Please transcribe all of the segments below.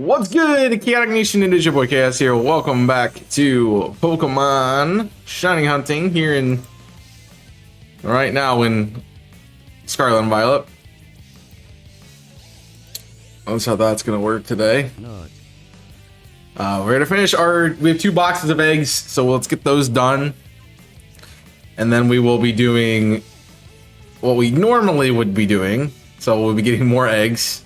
What's good, Chaotic Nation? It is your boy Chaos here. Welcome back to Pokemon Shiny Hunting here in right now in Scarlet and Violet. That's how that's gonna work today. We're gonna finish we have 2 boxes of eggs, so let's get those done. And then we will be doing what we normally would be doing. So we'll be getting more eggs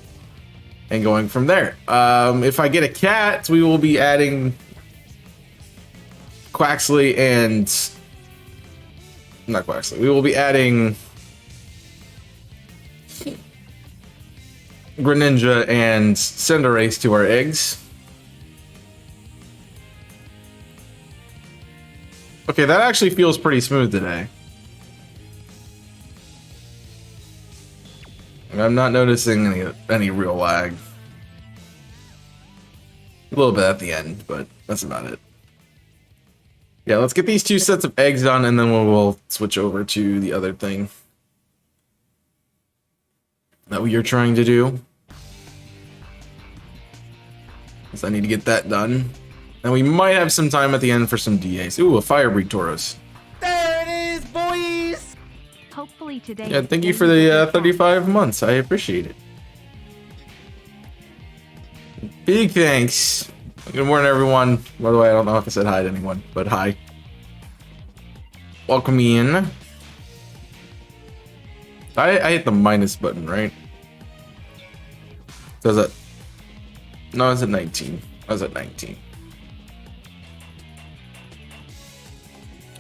and going from there. If I get a cat, we will be adding Quaxley and... Not Quaxley. We will be adding Greninja and Cinderace to our eggs. Okay, that actually feels pretty smooth today. I'm not noticing any real lag. A little bit at the end, but that's about it. Yeah, let's get these 2 sets of eggs done, and then we'll switch over to the other thing that we are trying to do. So I need to get that done. And we might have some time at the end for some DAs. Ooh, a Fire Breed Tauros. There it is, boys! Hopefully today. Yeah, thank you for the 35 months. I appreciate it. Big thanks. Good morning, everyone. By the way, I don't know if I said hi to anyone, but hi. Welcome me in. I hit the minus button, right? Does it? No, I was at 19. I was at 19.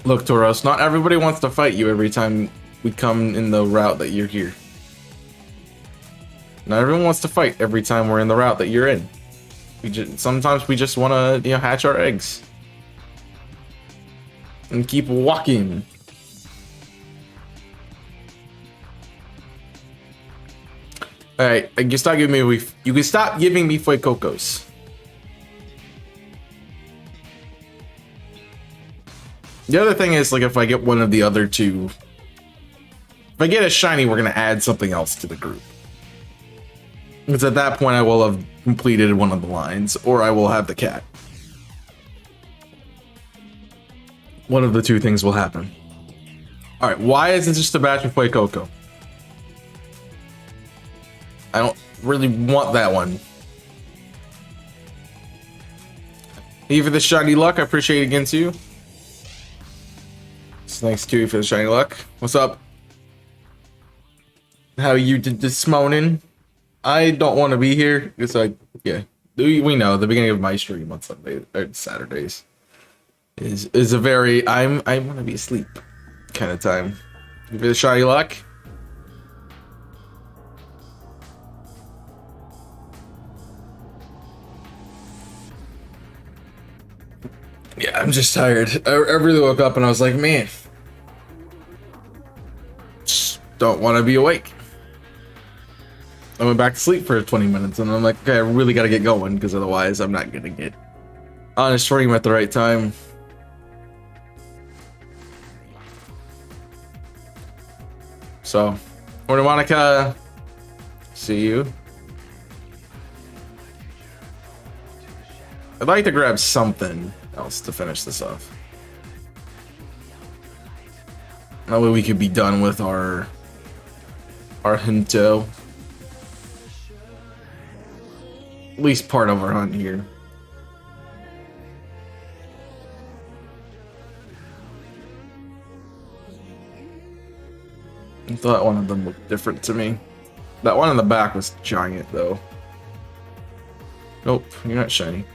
Look, Tauros, not everybody wants to fight you every time we come in the route that you're here. Not everyone wants to fight every time we're in the route that you're in. Sometimes we just want to, hatch our eggs and keep walking. All right, you can stop giving me Fuecocos. The other thing is, like, if I get one of the other 2, if I get a shiny, we're gonna add something else to the group. Because at that point, I will have completed one of the lines, or I will have the cat. One of the 2 things will happen. All right, why is it just a batch of Fuecoco? I don't really want that one. Thank you for the shiny luck. I appreciate it again too. Thanks to you for the shiny luck. What's up? How you did this morning? I don't want to be here because we know the beginning of my stream on Sunday or Saturdays is a very I want to be asleep kind of time. Give it a shiny luck. Yeah, I'm just tired. I really woke up and I was like, man, just don't want to be awake. I went back to sleep for 20 minutes and I'm like, okay, I really got to get going because otherwise I'm not going to get on a stream at the right time. So, morning, Monica. See you. I'd like to grab something else to finish this off. That way we could be done with our Hinto. At least part of our hunt here. I thought one of them looked different to me. That one in the back was giant though. Nope, you're not shiny.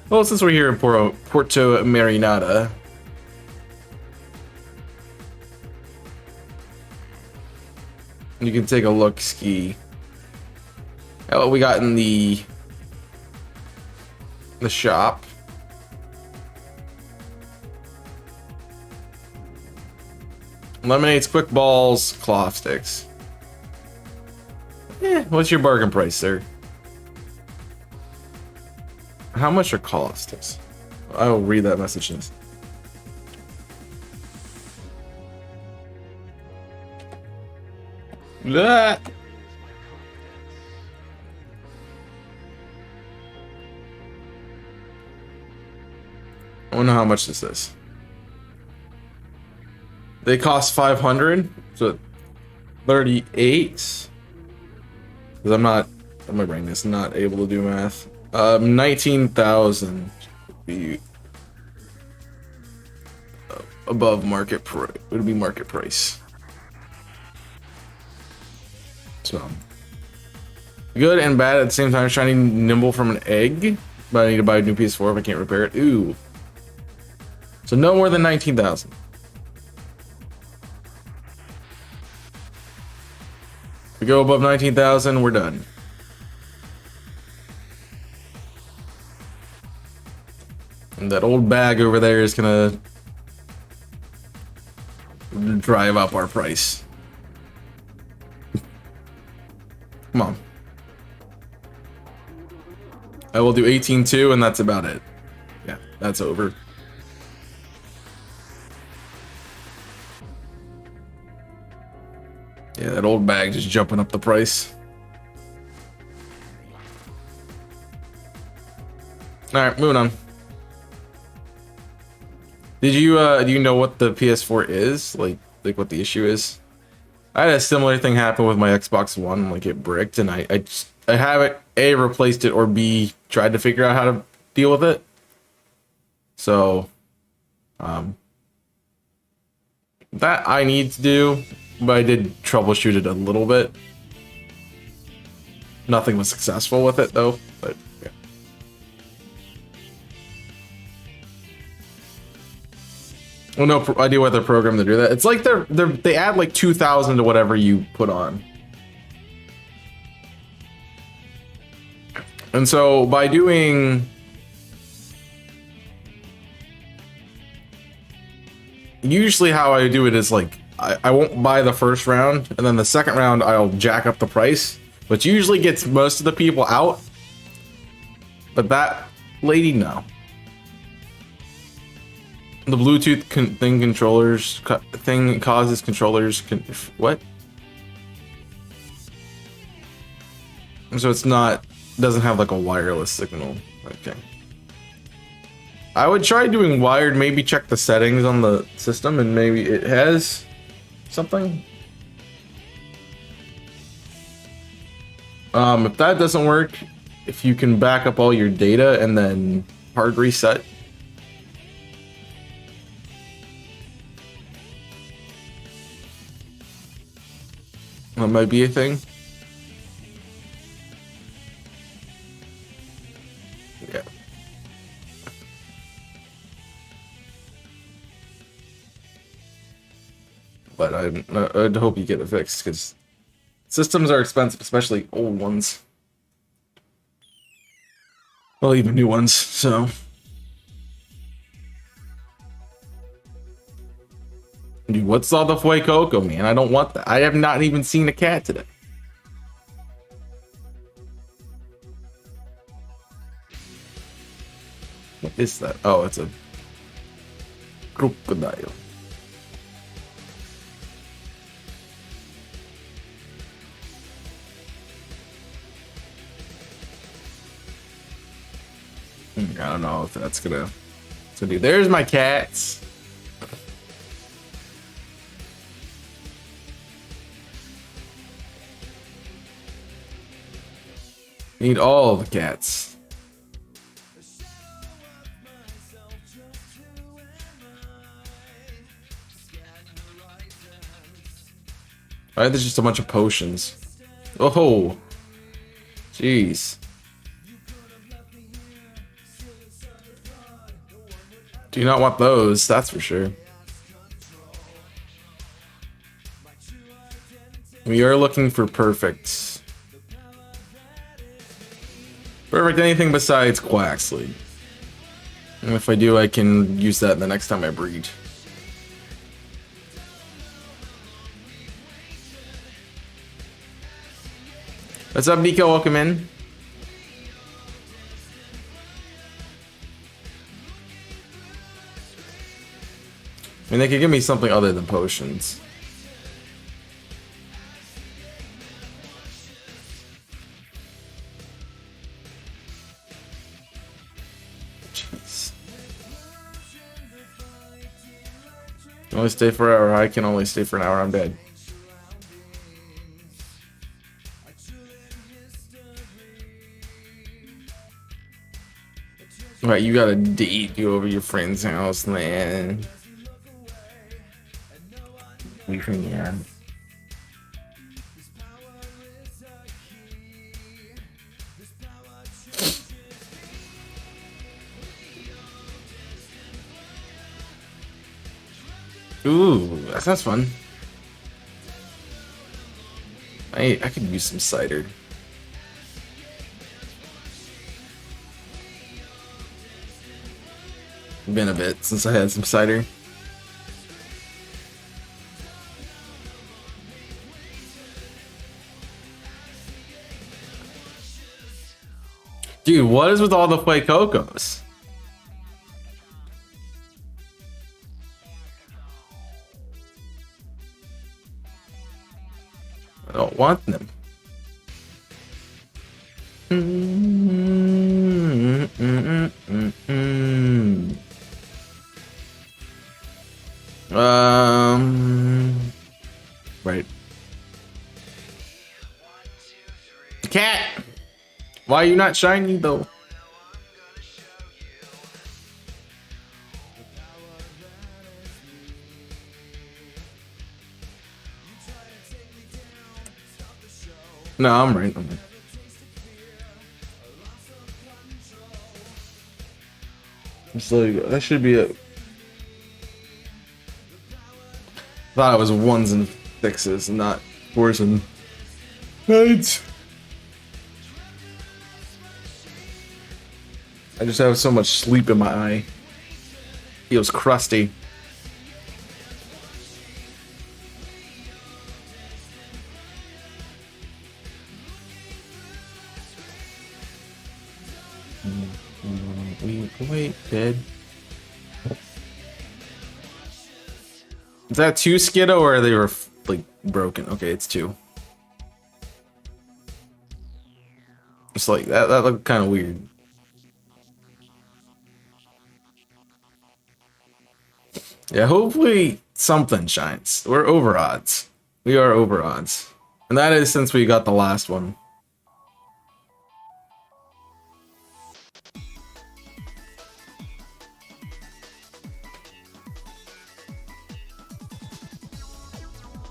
Well, since we're here in Porto Marinada, you can take a look ski at what we got in the shop. Lemonades, quick balls, claw sticks. What's your bargain price, sir? How much are claw sticks? I will read that message. Blah. I wonder how much this is. They cost 500, so 38. Because my brain is not able to do math. 19,000 would be above market price. Would be market price. So good and bad at the same time. Shiny Nimble from an egg, but I need to buy a new PS4 if I can't repair it. Ooh. So no more than 19,000. If we go above 19,000, we're done. And that old bag over there is gonna drive up our price. Come on. I will do 18.2 and that's about it. Yeah, that's over. Yeah, that old bag just jumping up the price. Alright, moving on. Did you do you know what the PS4 is? Like what the issue is? I had a similar thing happen with my Xbox One, like it bricked, and I haven't A, replaced it, or B, tried to figure out how to deal with it. So that I need to do, but I did troubleshoot it a little bit. Nothing was successful with it though, but yeah. Well, no idea what their program to do that. It's like they add like 2,000 to whatever you put on. And so by doing usually how I do it is like I won't buy the first round, and then the second round I'll jack up the price, which usually gets most of the people out. But that lady, no. The Bluetooth thing causes controllers what? So it's doesn't have like a wireless signal. Okay. I would try doing wired, maybe check the settings on the system and maybe it has something. If that doesn't work, if you can back up all your data and then hard reset. That might be a thing. Yeah. But I'd hope you get it fixed, because systems are expensive, especially old ones. Well, even new ones, so. Dude, what's all the Fuecoco, man? I don't want that. I have not even seen a cat today. What is that? Oh, it's a crocodile. I don't know if that's gonna do. There's my cats. Need all the cats. Alright, there's just a bunch of potions. Oh, jeez. Do not want those, that's for sure. We are looking for perfect. Perfect anything besides Quaxley. And if I do, I can use that the next time I breed. What's up, Nico? Welcome in. I mean, they could give me something other than potions. Jeez. Only stay for an hour. I can only stay for an hour. I'm dead. Right, you got a date. You over your friend's house, man. Yeah. Ooh, that sounds fun. I could use some cider. Been a bit since I had some cider. Dude, what is with all the Flake Cocos? I don't want them. Right. Cat! Why are you not shiny though? No, I'm right. So that should be it. Thought it was ones and sixes, not fours and eights. I just have so much sleep in my eye. Feels crusty. Wait, dead. Is that 2 Skiddo or they were like broken? Okay, it's 2. It's like that looked kind of weird. Yeah, hopefully something shines. We're over odds. We are over odds. And that is since we got the last one.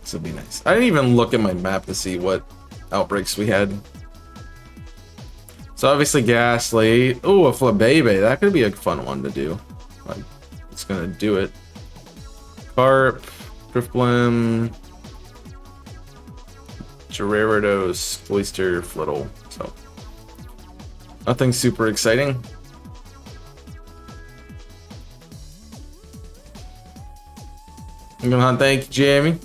This would be nice. I didn't even look at my map to see what outbreaks we had. So obviously Ghastly. Oh, a Flabebe. That could be a fun one to do. I'm just gonna do it. Carp, Drifblim, Gyarados, Oyster, Flittle. So nothing super exciting. I'm gonna hunt. Thank you, Jamie.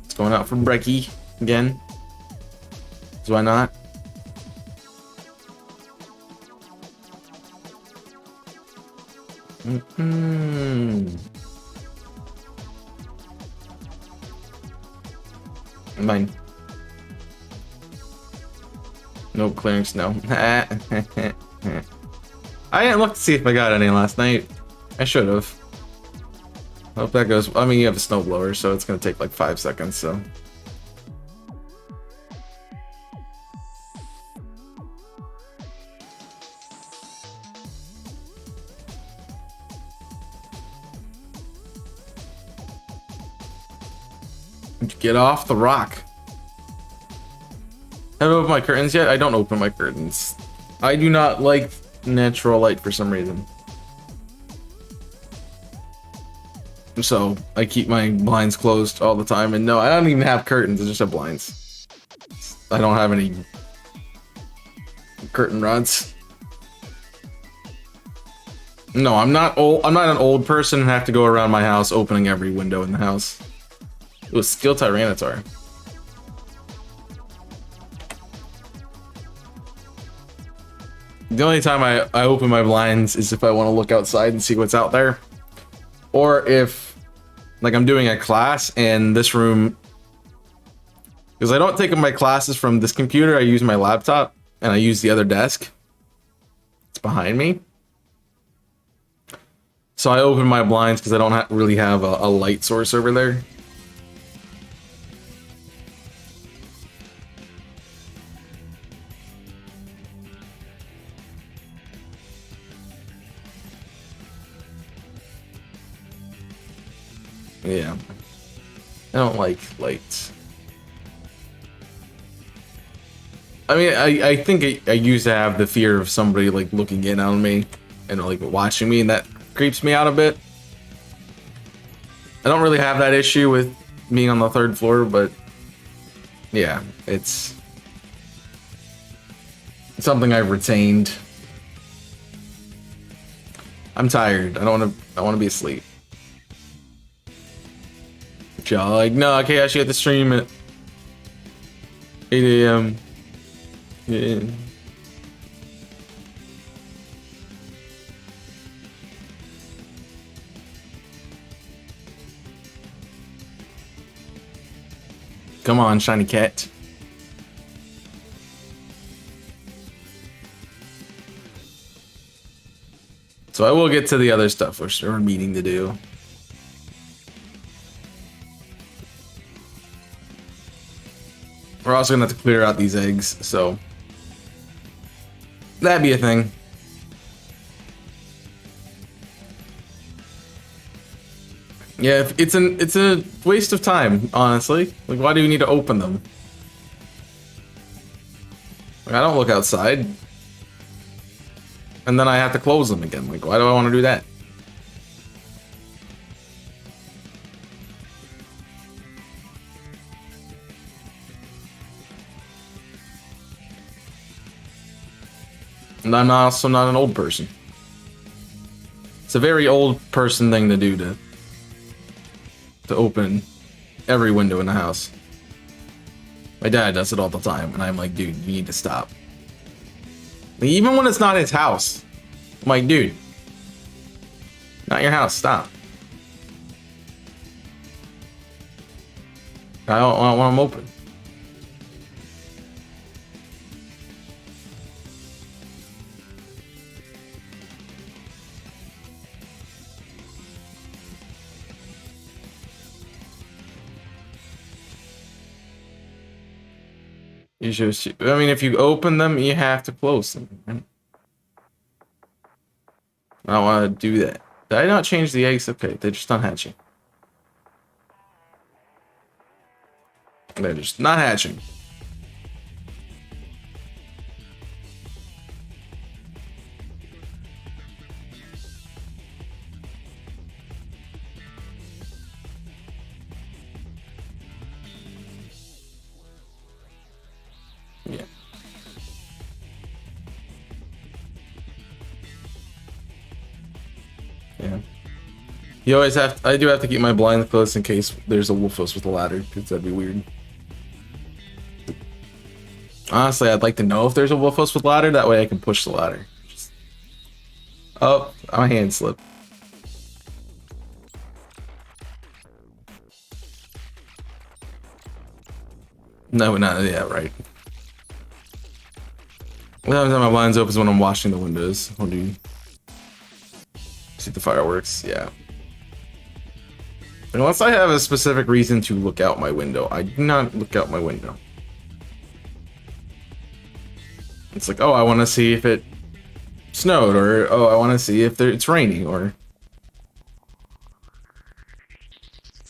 It's going out for Brecky again. So why not? Mine. No clearance, no. I didn't look to see if I got any last night. I should have. Hope that goes. I mean, you have a snowblower, so it's gonna take like 5 seconds, so. Get off the rock. Haven't opened my curtains yet? I don't open my curtains. I do not like natural light for some reason. So I keep my blinds closed all the time, and no, I don't even have curtains. I just have blinds. I don't have any curtain rods. No, I'm not old. I'm not an old person and have to go around my house opening every window in the house. It was Skill Tyranitar. The only time I open my blinds is if I want to look outside and see what's out there. Or if, like, I'm doing a class and this room... Because I don't take my classes from this computer, I use my laptop and I use the other desk. It's tucked behind me. So I open my blinds because I don't really have a light source over there. Yeah. I don't like lights. I mean, I think I used to have the fear of somebody like looking in on me and like watching me, and that creeps me out a bit. I don't really have that issue with being on the 3rd floor, but yeah, it's something I've retained. I'm tired. I want to be asleep. Y'all like, no, okay, I actually have to stream at 8 a.m. Yeah. Come on, shiny cat. So I will get to the other stuff we're meeting to do. We're also gonna have to clear out these eggs, so that'd be a thing. Yeah, it's a waste of time, honestly. Like, why do you need to open them? Like, I don't look outside. And then I have to close them again. Like, why do I want to do that? And I'm also not an old person. It's a very old person thing to do to open every window in the house. My dad does it all the time, and I'm like, dude, you need to stop. Like, even when it's not his house, I'm like, dude, not your house, stop. I don't want them open. You should. I mean, if you open them, you have to close them. I don't want to do that. Did I not change the eggs? Okay, they're just not hatching. They're just not hatching. Yeah. Yeah. You always have. I do have to keep my blinds closed in case there's a wolfos with a ladder, because that'd be weird. Honestly, I'd like to know if there's a wolfos with ladder. That way I can push the ladder. Oh, my hand slipped. No, not yeah, right. The only time my blinds open is when I'm washing the windows. Or do you see the fireworks? Yeah. Unless I have a specific reason to look out my window, I do not look out my window. It's like, oh, I want to see if it snowed, or oh, I want to see if it's raining, or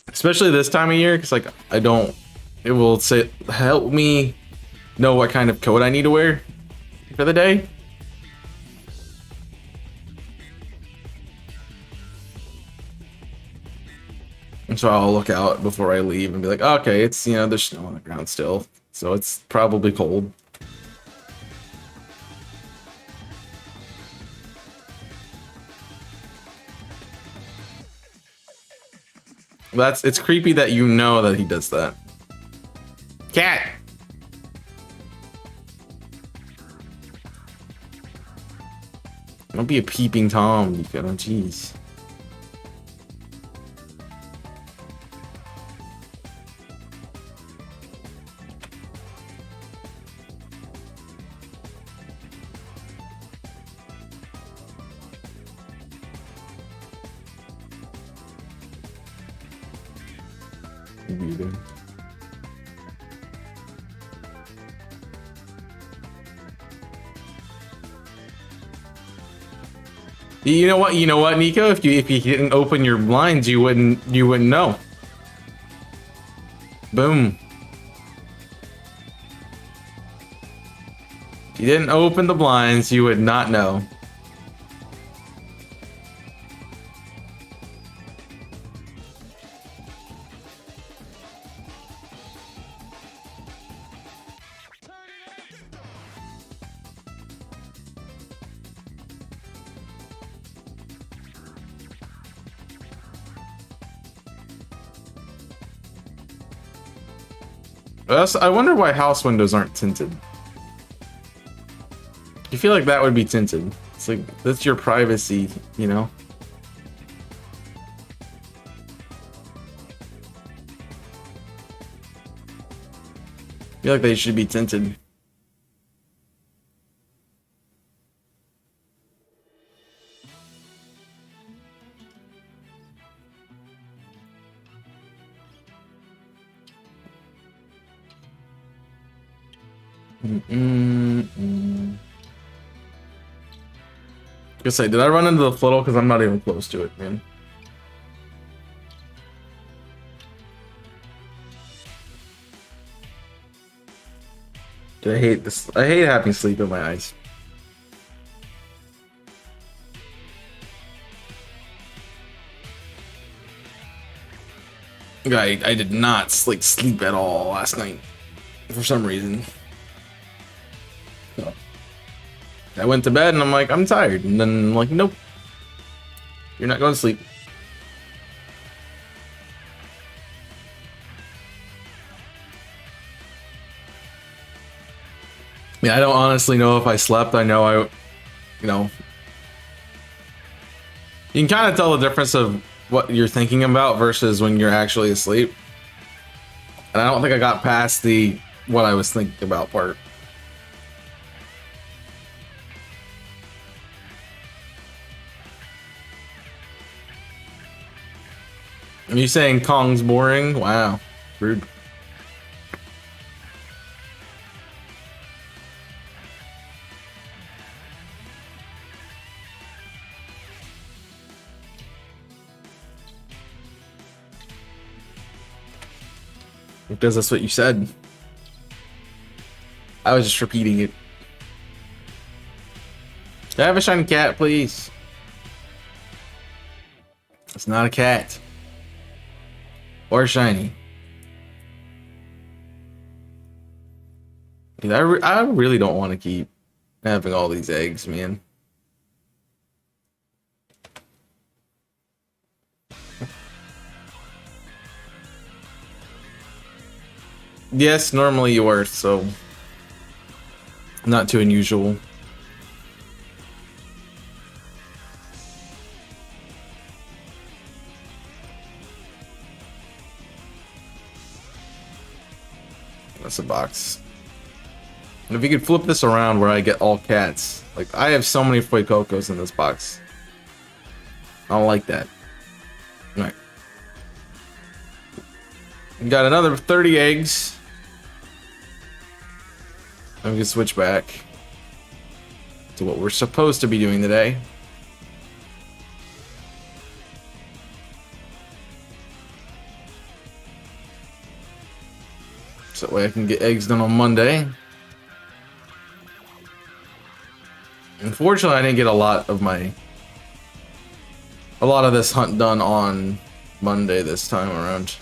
especially this time of year, because like I don't. It will say help me know what kind of coat I need to wear for the day. And so I'll look out before I leave and be like, okay, it's, you know, there's snow on the ground still, so it's probably cold. It's creepy that you know that he does that. Cat! Don't be a peeping Tom, you gotta, jeez. computer. You know what? You know what, Nico? If you didn't open your blinds, you wouldn't know. Boom. If you didn't open the blinds, you would not know. I wonder why house windows aren't tinted. You feel like that would be tinted. It's like, that's your privacy, you know? I feel like they should be tinted. Just say, did I run into the floodle? Because I'm not even close to it, man. I hate this. I hate having sleep in my eyes. I did not sleep at all last night for some reason. So, I went to bed and I'm like, I'm tired, and then I'm like, nope, you're not going to sleep. I mean, I don't honestly know if I slept. I know you know, you can kind of tell the difference of what you're thinking about versus when you're actually asleep. And I don't think I got past the what I was thinking about part. Are you saying Kong's boring? Wow, rude. Because that's what you said. I was just repeating it. Can I have a shiny cat, please? It's not a cat. Or shiny. Dude, I really don't want to keep having all these eggs, man. Yes, normally you are, so not too unusual. That's a box. And if you could flip this around where I get all cats, like I have so many Fuecocos in this box. I don't like that. All right. We got another 30 eggs. I'm gonna switch back to what we're supposed to be doing today. So that way I can get eggs done on Monday. Unfortunately, I didn't get a lot of this hunt done on Monday this time around.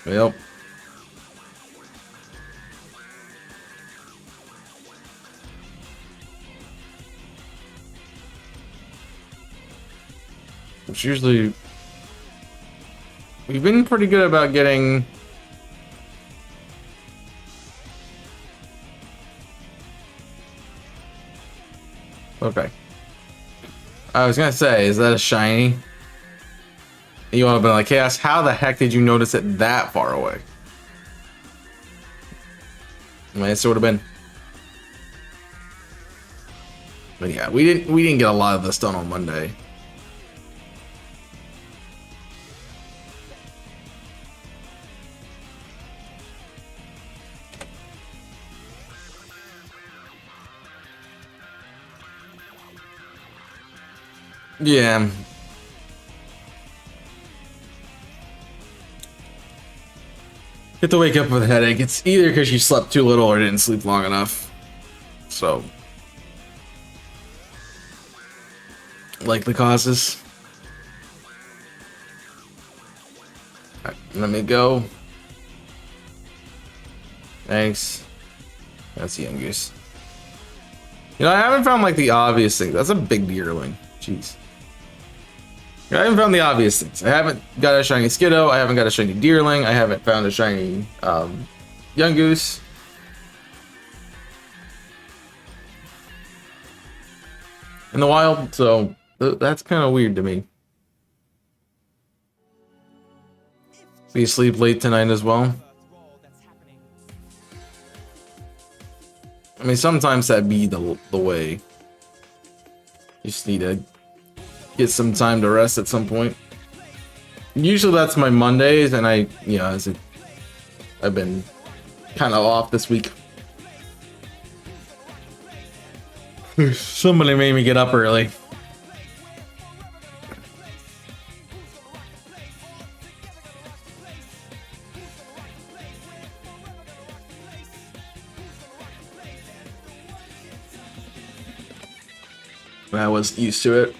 Yep. It's usually... We've been pretty good about getting... Okay. I was gonna say, is that a shiny? You want to be like, Chaos, how the heck did you notice it that far away? I mean, it would have been. But yeah, we didn't get a lot of this done on Monday. Yeah. Get to wake up with a headache. It's either because you slept too little or didn't sleep long enough. So, likely causes. Alright, let me go. Thanks. That's the young goose. You know, I haven't found like the obvious thing. That's a big deerling. Jeez. I haven't found the obvious things. I haven't got a shiny Skiddo. I haven't got a shiny deerling. I haven't found a shiny young goose. In the wild, so that's kind of weird to me. So you sleep late tonight as well? I mean, sometimes that be the way. You just need to get some time to rest at some point. Usually that's my Mondays, and I've been kind of off this week. Somebody made me get up early. I was used to it.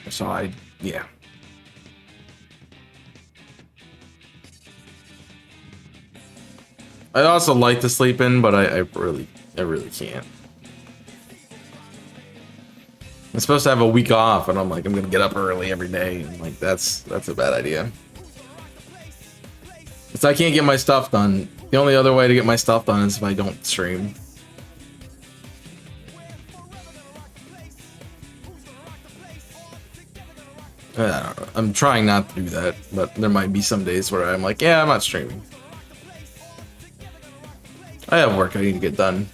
So yeah. I also like to sleep in, but I really can't. I'm supposed to have a week off, and I'm like, I'm gonna get up early every day, and like that's a bad idea. Because I can't get my stuff done. The only other way to get my stuff done is if I don't stream. I don't know. I'm trying not to do that, but there might be some days where I'm like, yeah, I'm not streaming. I have work I need to get done.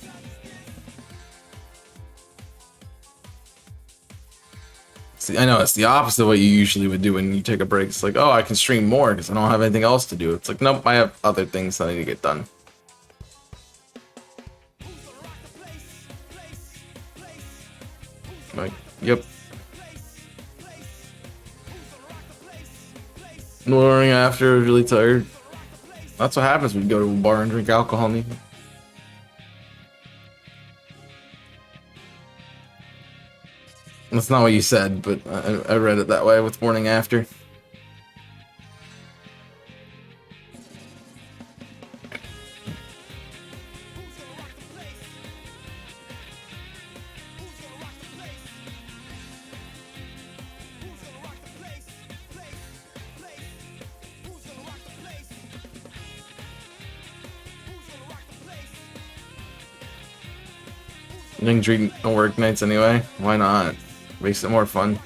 See, I know it's the opposite of what you usually would do when you take a break. It's like, oh, I can stream more because I don't have anything else to do. It's like, nope, I have other things that I need to get done. Like, yep. Morning after, really tired. That's what happens when you go to a bar and drink alcohol. That's not what you said, but I read it that way with morning after. Didn't drink on work nights anyway. Why not? Makes it more fun.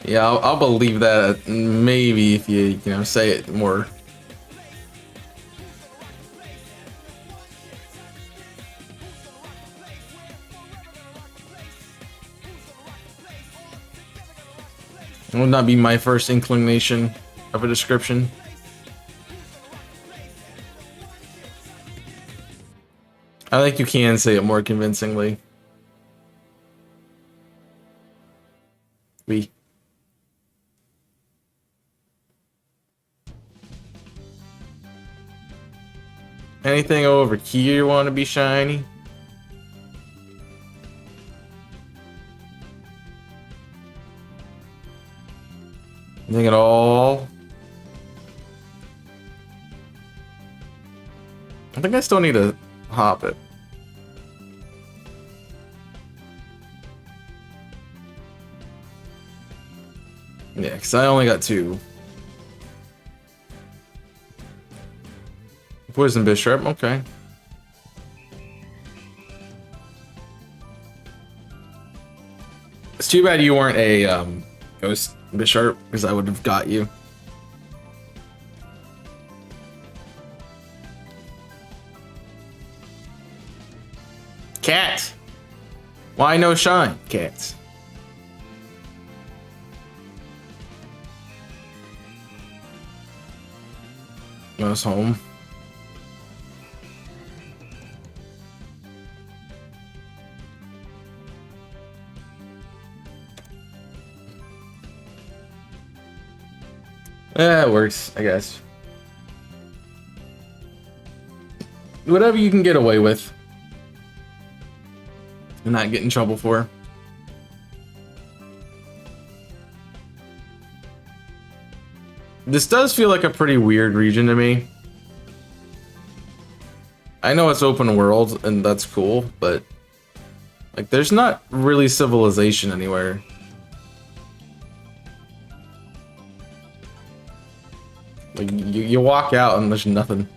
Yeah, I'll believe that maybe if you say it more. It would not be my first inclination of a description. I think you can say it more convincingly. We. Anything over here you want to be shiny? Anything at all? I think I still need to hop it. Yeah, because I only got 2. Poison Bishop, okay. It's too bad you weren't a Ghost Bishop, because I would have got you. Cat! Why no shine, cats? Goes home. Yeah, it works, I guess. Whatever you can get away with and not get in trouble for. This does feel like a pretty weird region to me. I know it's open world and that's cool, but like there's not really civilization anywhere. Like you walk out and there's nothing.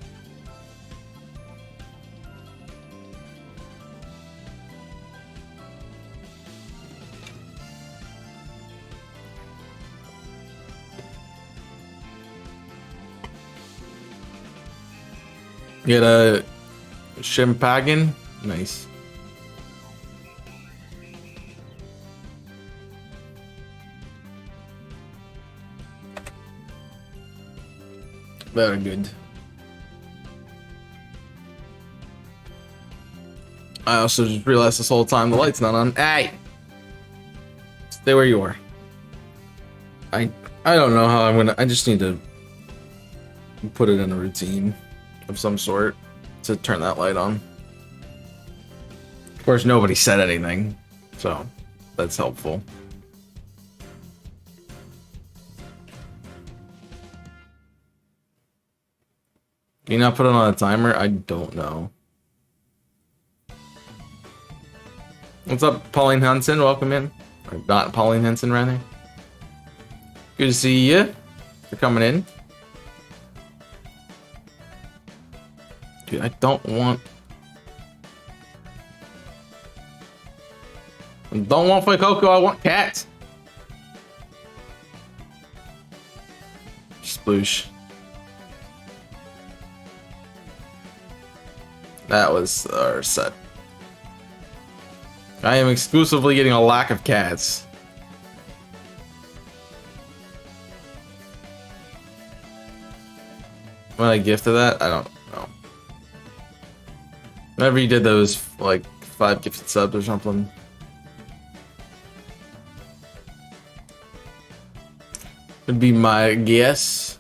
Get a Shimpagan, nice. Very good. I also just realized this whole time the light's not on. Hey! Stay where you are. I don't know how I'm gonna... I just need to put it in a routine of some sort to turn that light on. Of course, nobody said anything, so that's helpful. Can you not put it on a timer? I don't know. What's up, Pauline Hansen? Welcome in. Or not Pauline Hansen, rather. Good to see you. For coming in. Dude, I don't want Fuecoco, I want cats. Sploosh. That was our set. I am exclusively getting a lack of cats. When I gifted that, I don't know. Whenever you did those, like, 5 gifted subs or something. Would be my guess.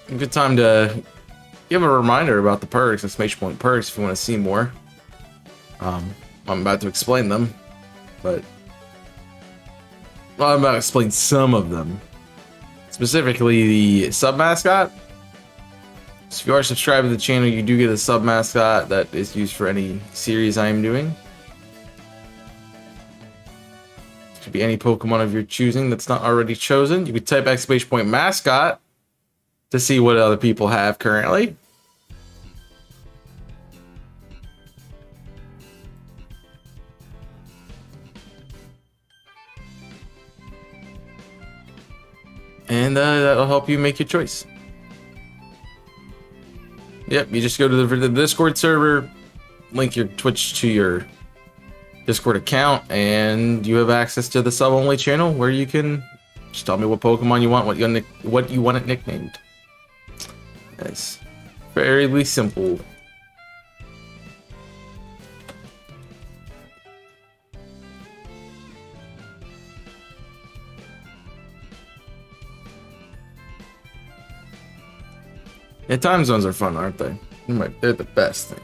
A good time to give a reminder about the perks, exclamation point perks, if you want to see more. I'm about to explain them, but well, I'm about to explain some of them. Specifically, the sub mascot. So if you are subscribed to the channel, you do get a sub mascot that is used for any series I am doing. It could be any Pokemon of your choosing that's not already chosen. You could type exclamation point mascot to see what other people have currently. And that'll help you make your choice. Yep, you just go to the Discord server, link your Twitch to your Discord account, and you have access to the sub-only channel where you can just tell me what Pokemon you want, what you want it nicknamed. It's fairly simple. Yeah, time zones are fun, aren't they? They're the best thing.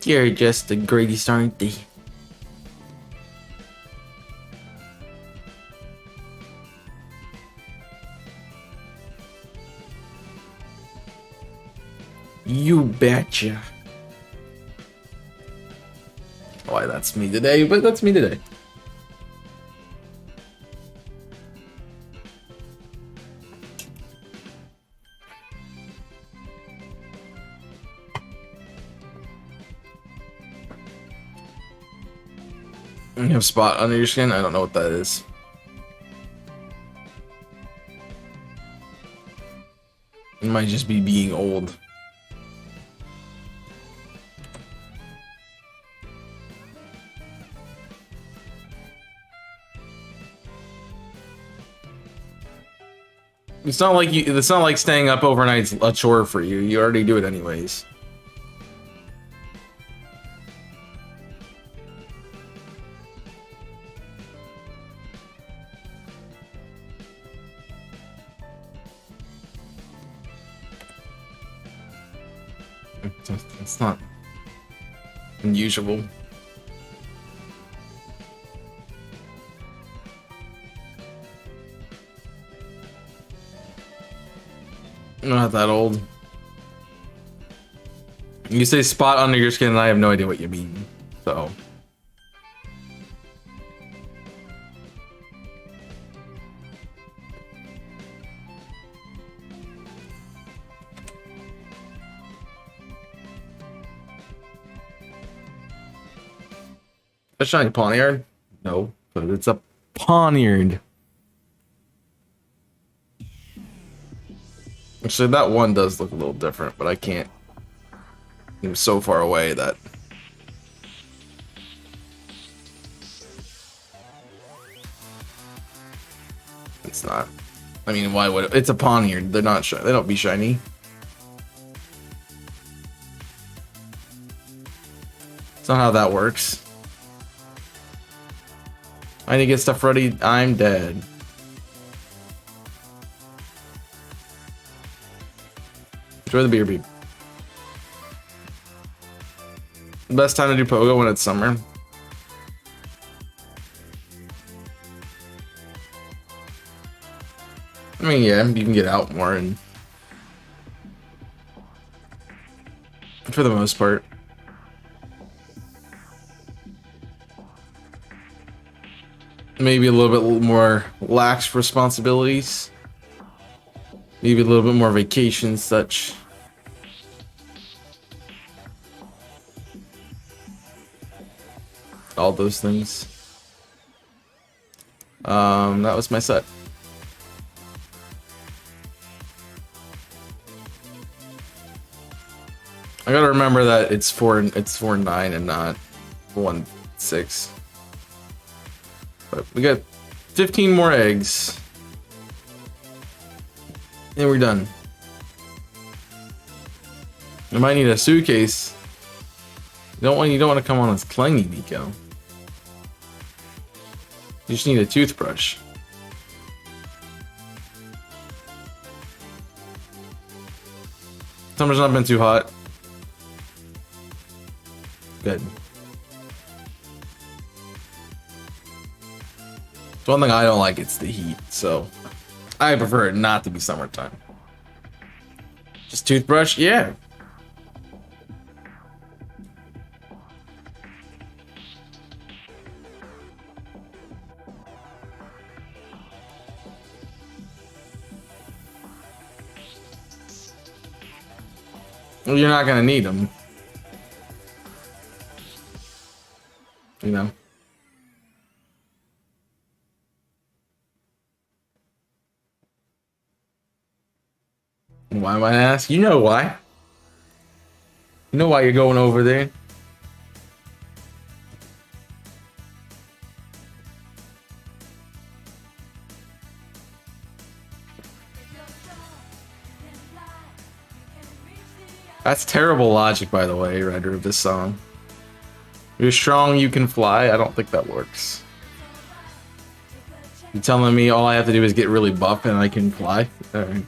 You're just the greatest, aren't they? You betcha. Oh, why that's me today, but that's me today. You have a spot under your skin? I don't know what that is. It might just be being old. It's not like staying up overnight's a chore for you. You already do it anyways. It's not unusual. I'm not that old. You say spot under your skin and I have no idea what you mean, so. A shiny poniard? No, but it's a poniard. Actually, that one does look a little different, but I can't. It was so far away that. It's not. I mean, why would it? It's a poniard. They're not shiny. They don't be shiny. It's not how that works. I need to get stuff ready. I'm dead. Enjoy the beer beep. Best time to do pogo when it's summer. I mean, yeah, you can get out more and for the most part. Maybe a little bit more lax responsibilities. Maybe a little bit more vacation such. All those things. That was my set. I gotta remember that it's 4-9 and not 1-6. But we got 15 more eggs. And we're done. I might need a suitcase. You don't want to come on as clingy, Nico. You just need a toothbrush. Summer's not been too hot. Good. The one thing I don't like, it's the heat, so I prefer it not to be summertime. Just toothbrush? Yeah. Well, you're not gonna need them. You know? Why am I ask? You know why. You know why you're going over there. That's terrible logic, by the way, writer of this song. You're strong, you can fly. I don't think that works. You telling me all I have to do is get really buff and I can fly? All right.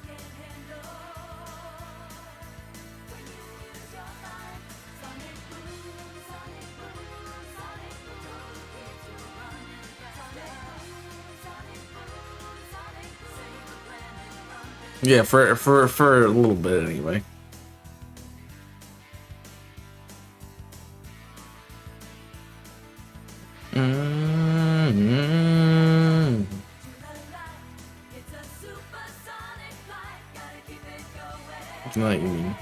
Yeah, for a little bit anyway. No, you mean.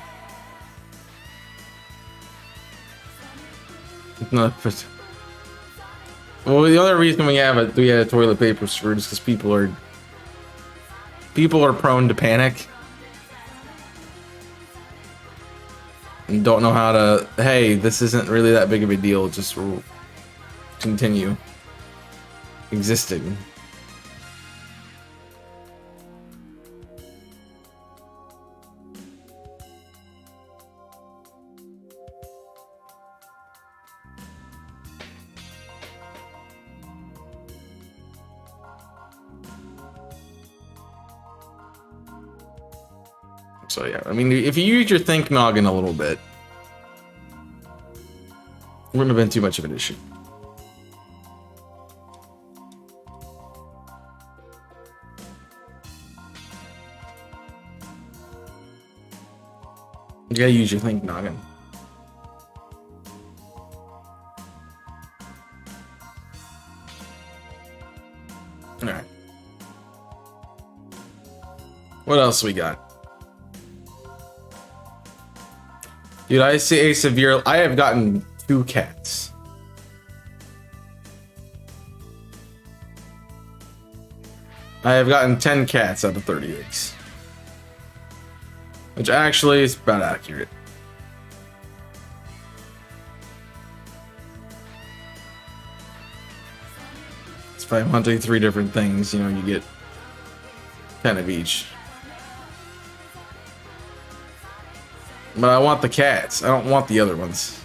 No, but well, the other reason we have a toilet paper shortage is because people are prone to panic and don't know how to. Hey, this isn't really that big of a deal. Just continue existing. So yeah, I mean, if you use your think noggin a little bit, it wouldn't have been too much of an issue. You gotta use your think noggin. Alright. What else we got? Dude, I have gotten 2 cats. I have gotten 10 cats out of 30 eggs. Which actually is about accurate. It's by hunting 3 different things, you know, you get 10 of each. But I want the cats. I don't want the other ones.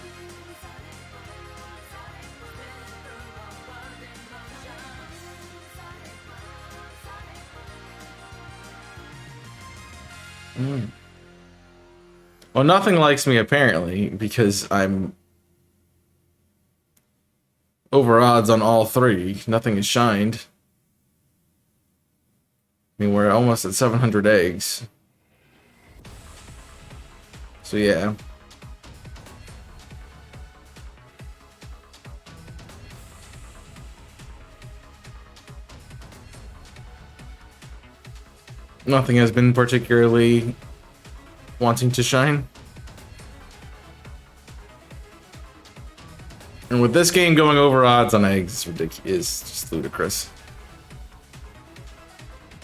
Well, nothing likes me apparently because I'm over odds on all 3. Nothing is shined. I mean, we're almost at 700 eggs. So yeah. Nothing has been particularly wanting to shine. And with this game going over odds on eggs, it's ridiculous. It's just ludicrous.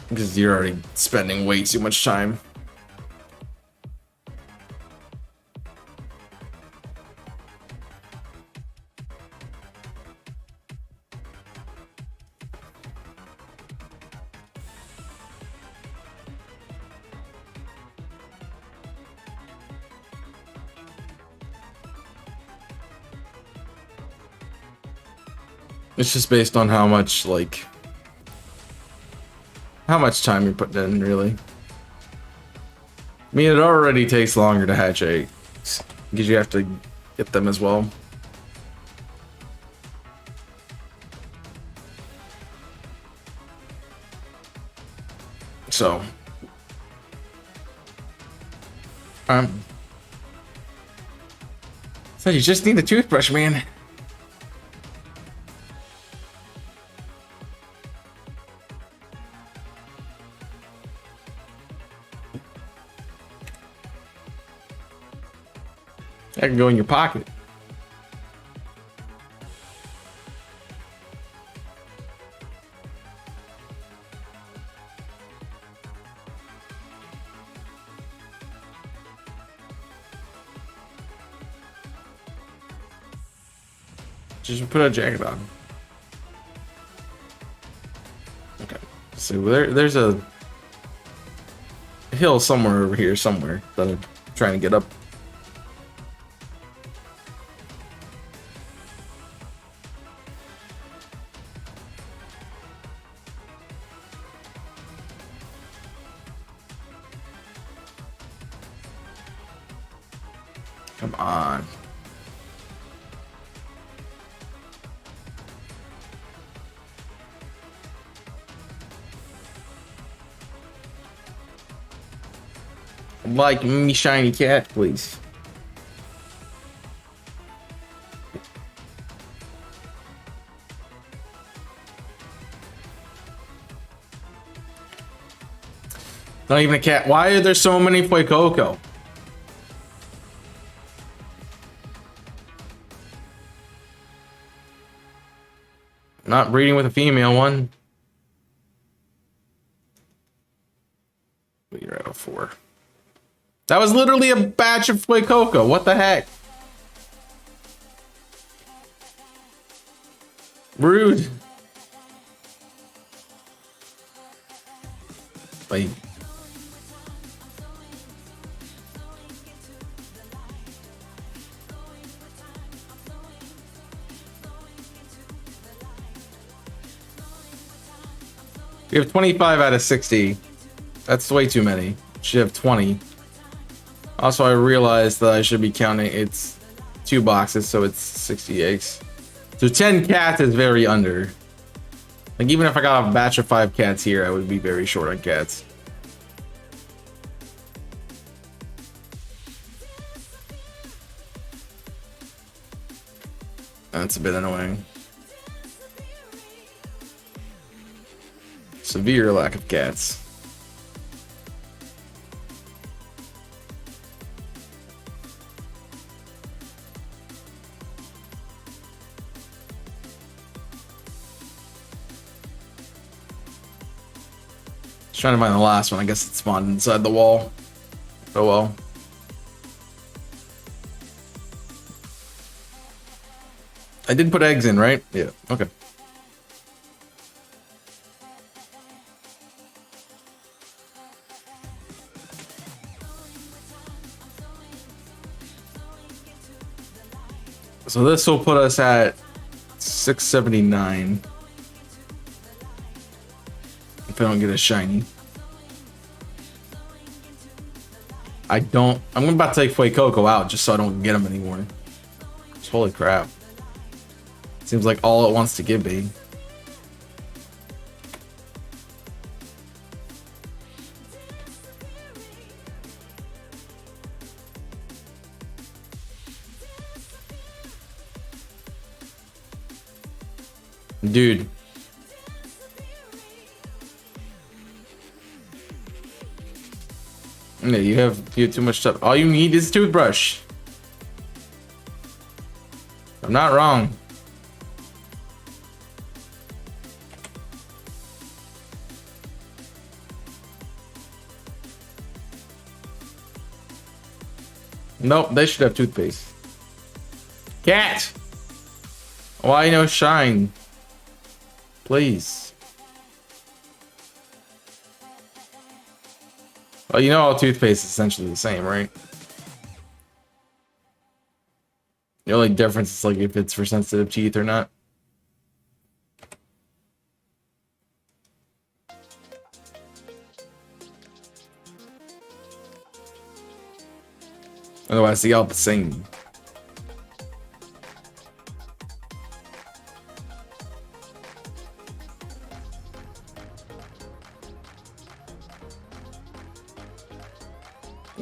Because you're already spending way too much time. It's just based on how much time you're putting in, really. I mean, it already takes longer to hatch eggs because you have to get them as well. So, so you just need a toothbrush, man. That can go in your pocket. Just put a jacket on. Okay. So there's a hill somewhere over here somewhere that I'm trying to get up. Come on. Like me shiny cat, please. Not even a cat. Why are there so many Fuecoco? Not breeding with a female one. You're at a 4. That was literally a batch of Fuecoco. What the heck? Rude. Like. We have 25 out of 60. That's way too many. Should have 20. Also, I realized that I should be counting. It's 2 boxes, so it's 60 eggs. So 10 cats is very under. Like, even if I got a batch of 5 cats here, I would be very short on cats. That's a bit annoying. Severe lack of cats. Trying to find the last one. I guess it spawned inside the wall. Oh well. I did put eggs in, right? Yeah. Okay. So this will put us at 679. If I don't get a shiny. I'm about to take Fuecoco out just so I don't get him anymore. Holy crap. Seems like all it wants to give me. Dude. Yeah, you have too much stuff. All you need is a toothbrush. I'm not wrong. Nope, they should have toothpaste. Cat! Why no shine? Please. Well, you know all toothpaste is essentially the same, right? The only difference is like if it's for sensitive teeth or not. Otherwise, they all the same.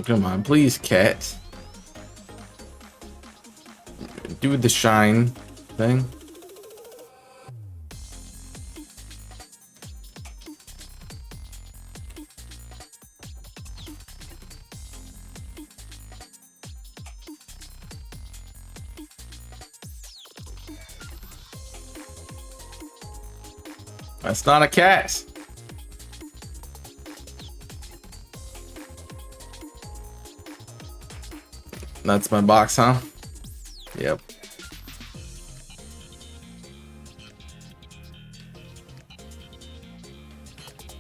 Come on, please, cat. Do the shine thing. That's not a cat. That's my box, huh? Yep.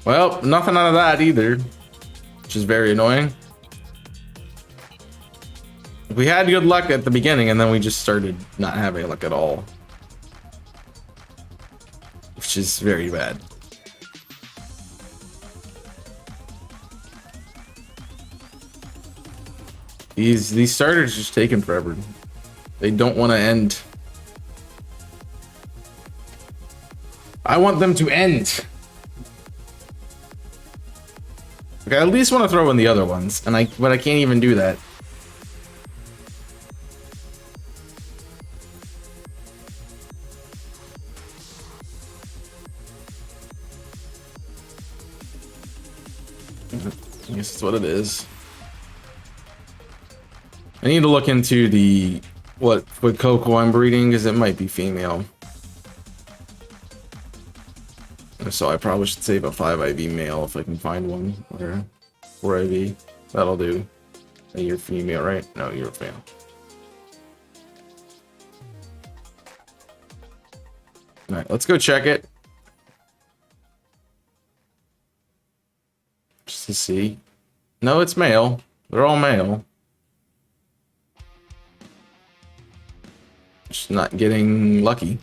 Well, nothing out of that either, which is very annoying. We had good luck at the beginning, and then we just started not having luck at all, which is very bad. These starters just taking forever. They don't want to end. I want them to end. Okay, I at least want to throw in the other ones, but I can't even do that. I guess that's what it is. I need to look into what Coco I'm breeding, because it might be female. So I probably should save a 5 IV male if I can find one, or 4 IV. That'll do. Hey, you're female, right? No, you're a male. Alright, let's go check it. Just to see. No, it's male. They're all male. Just not getting lucky.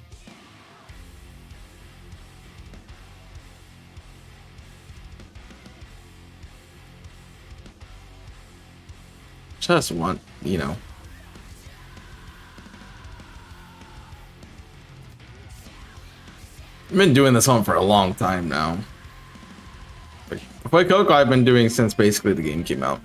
Just want, you know. I've been doing this one for a long time now. Play Coco I've been doing since basically the game came out.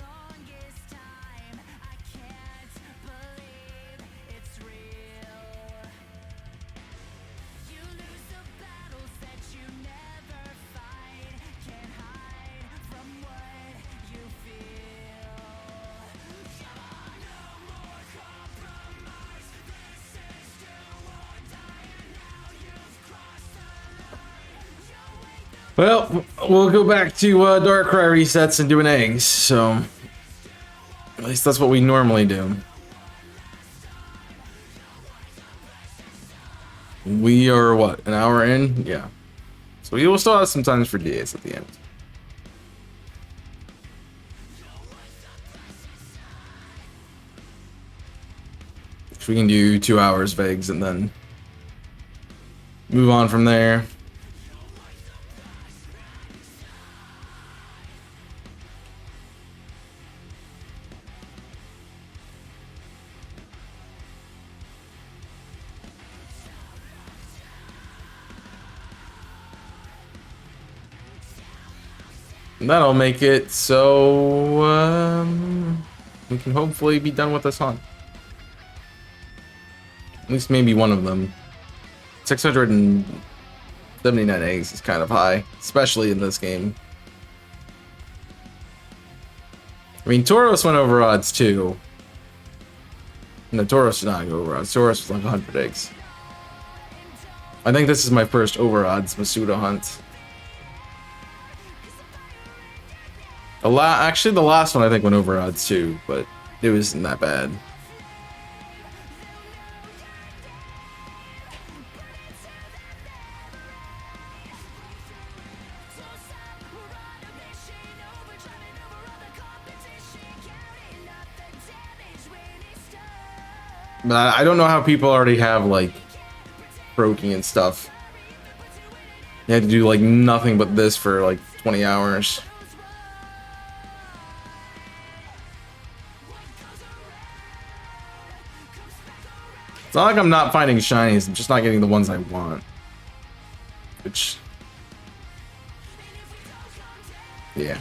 Well, we'll go back to Darkrai resets and doing eggs, so at least that's what we normally do. We are, what, an hour in? Yeah. So we will still have some times for DAs at the end. So we can do 2 hours of eggs and then move on from there. That'll make it so we can hopefully be done with this hunt. At least maybe one of them. 679 eggs is kind of high, especially in this game. I mean, Tauros went over odds too. No, Tauros did not go over odds. Tauros was like 100 eggs. I think this is my first over odds Masuda hunt. Actually, the last one I think went over odds too, but it wasn't that bad. But I don't know how people already have like protein and stuff. You had to do like nothing but this for like 20 hours. It's not like I'm not finding shinies, I'm just not getting the ones I want. Which... yeah.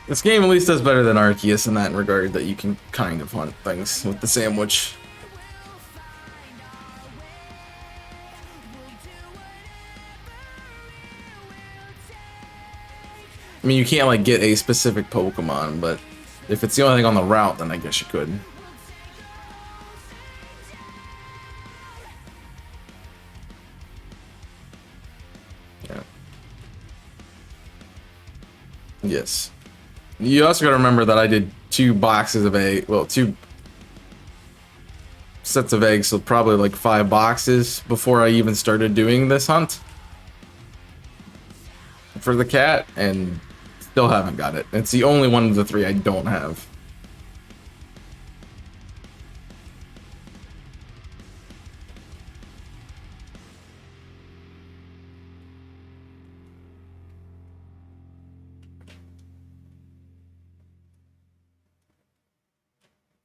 This game at least does better than Arceus in that regard, that you can kind of hunt things with the sandwich. I mean, you can't like get a specific Pokemon, but if it's the only thing on the route, then I guess you could. Yeah. Yes. You also gotta remember that I did 2 boxes of egg, well, 2 sets of eggs, so probably like 5 boxes before I even started doing this hunt for the cat, and still haven't got it. It's the only one of the 3 I don't have.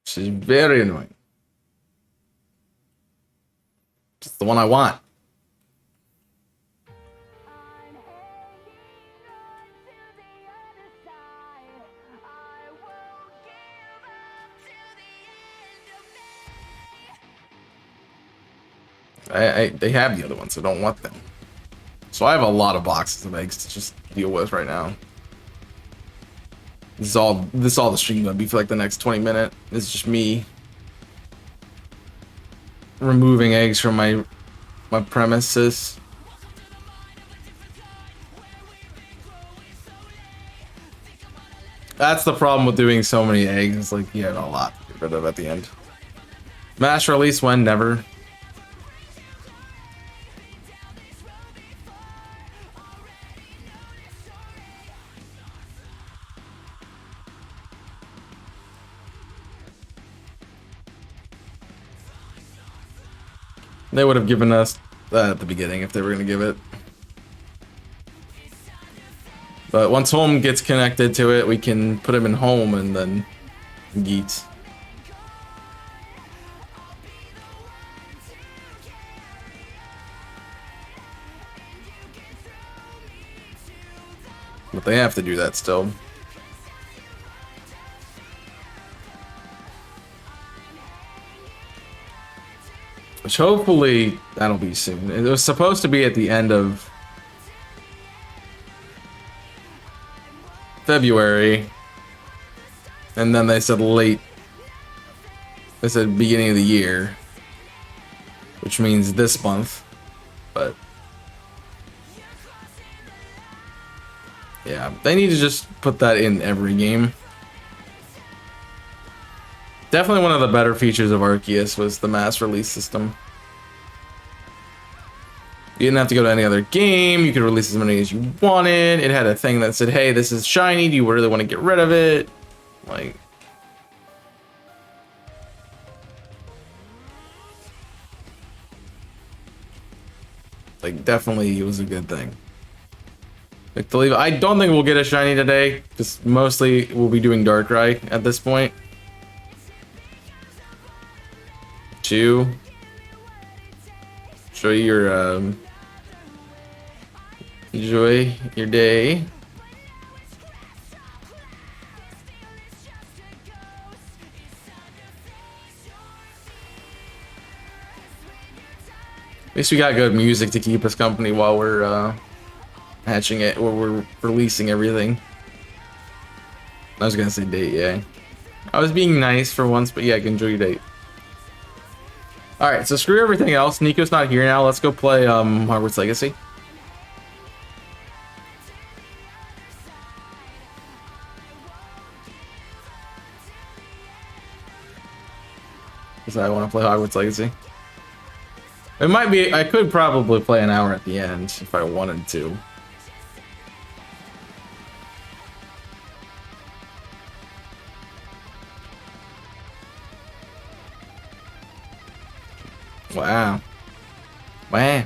Which is very annoying. It's the one I want. They have the other ones, so I don't want them. So I have a lot of boxes of eggs to just deal with right now. This is all the stream gonna be for like the next 20 minutes. It's just me removing eggs from my premises. That's the problem with doing so many eggs. It's like you have a lot to get rid of at the end. Mass release when? Never. They would have given us that at the beginning if they were going to give it. But once home gets connected to it, we can put him in home and then Geets. But they have to do that still. Which hopefully that'll be soon. It was supposed to be at the end of February. And then they said late. They said beginning of the year. Which means this month. But yeah, they need to just put that in every game. Definitely one of the better features of Arceus was the mass release system. You didn't have to go to any other game. You could release as many as you wanted. It had a thing that said, hey, this is shiny. Do you really want to get rid of it? Like, definitely it was a good thing. I don't think we'll get a shiny today, because mostly we'll be doing Darkrai at this point. 2. Show you your enjoy your day. At least we got good music to keep us company while we're hatching it, or we're releasing everything. I was gonna say date, yeah. I was being nice for once, but yeah, enjoy your date. Alright, so screw everything else. Nico's not here now. Let's go play Hogwarts Legacy. Because I want to play Hogwarts Legacy. It might be, I could probably play an hour at the end if I wanted to. Wow. Wow.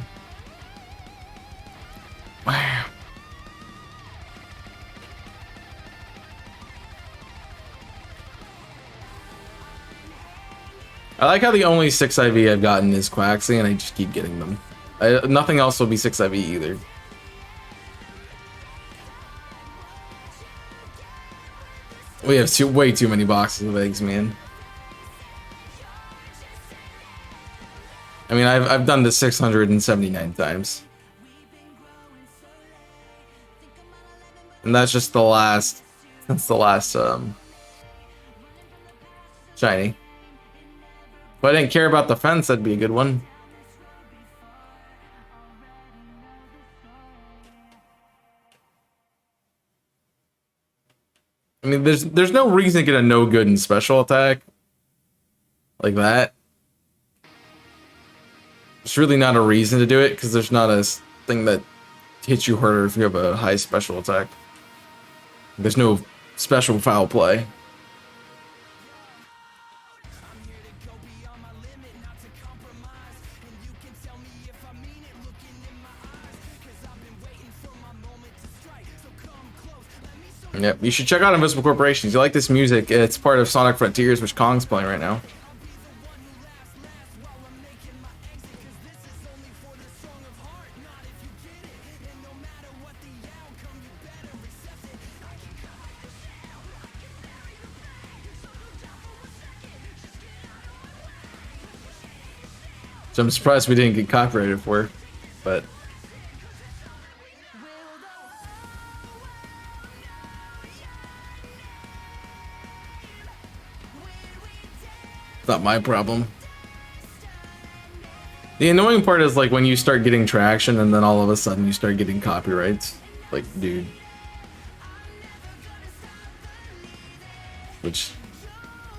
Wow. I like how the only 6 IV I've gotten is Quaxley, and I just keep getting them. Nothing else will be 6 IV either. We have way too many boxes of eggs, man. I mean, I've done this 679 times. And that's just the last, that's the last, shiny. If I didn't care about the fence, that'd be a good one. I mean, there's no reason to get a no good in special attack. Like that. There's really not a reason to do it, because there's not a thing that hits you harder if you have a high special attack. There's no special foul play. Yep, you should check out Invisible Corporations. You like this music? It's part of Sonic Frontiers, which Kong's playing right now. So I'm surprised we didn't get copyrighted for it, but it's not my problem. The annoying part is like when you start getting traction and then all of a sudden you start getting copyrights. Like, dude. Which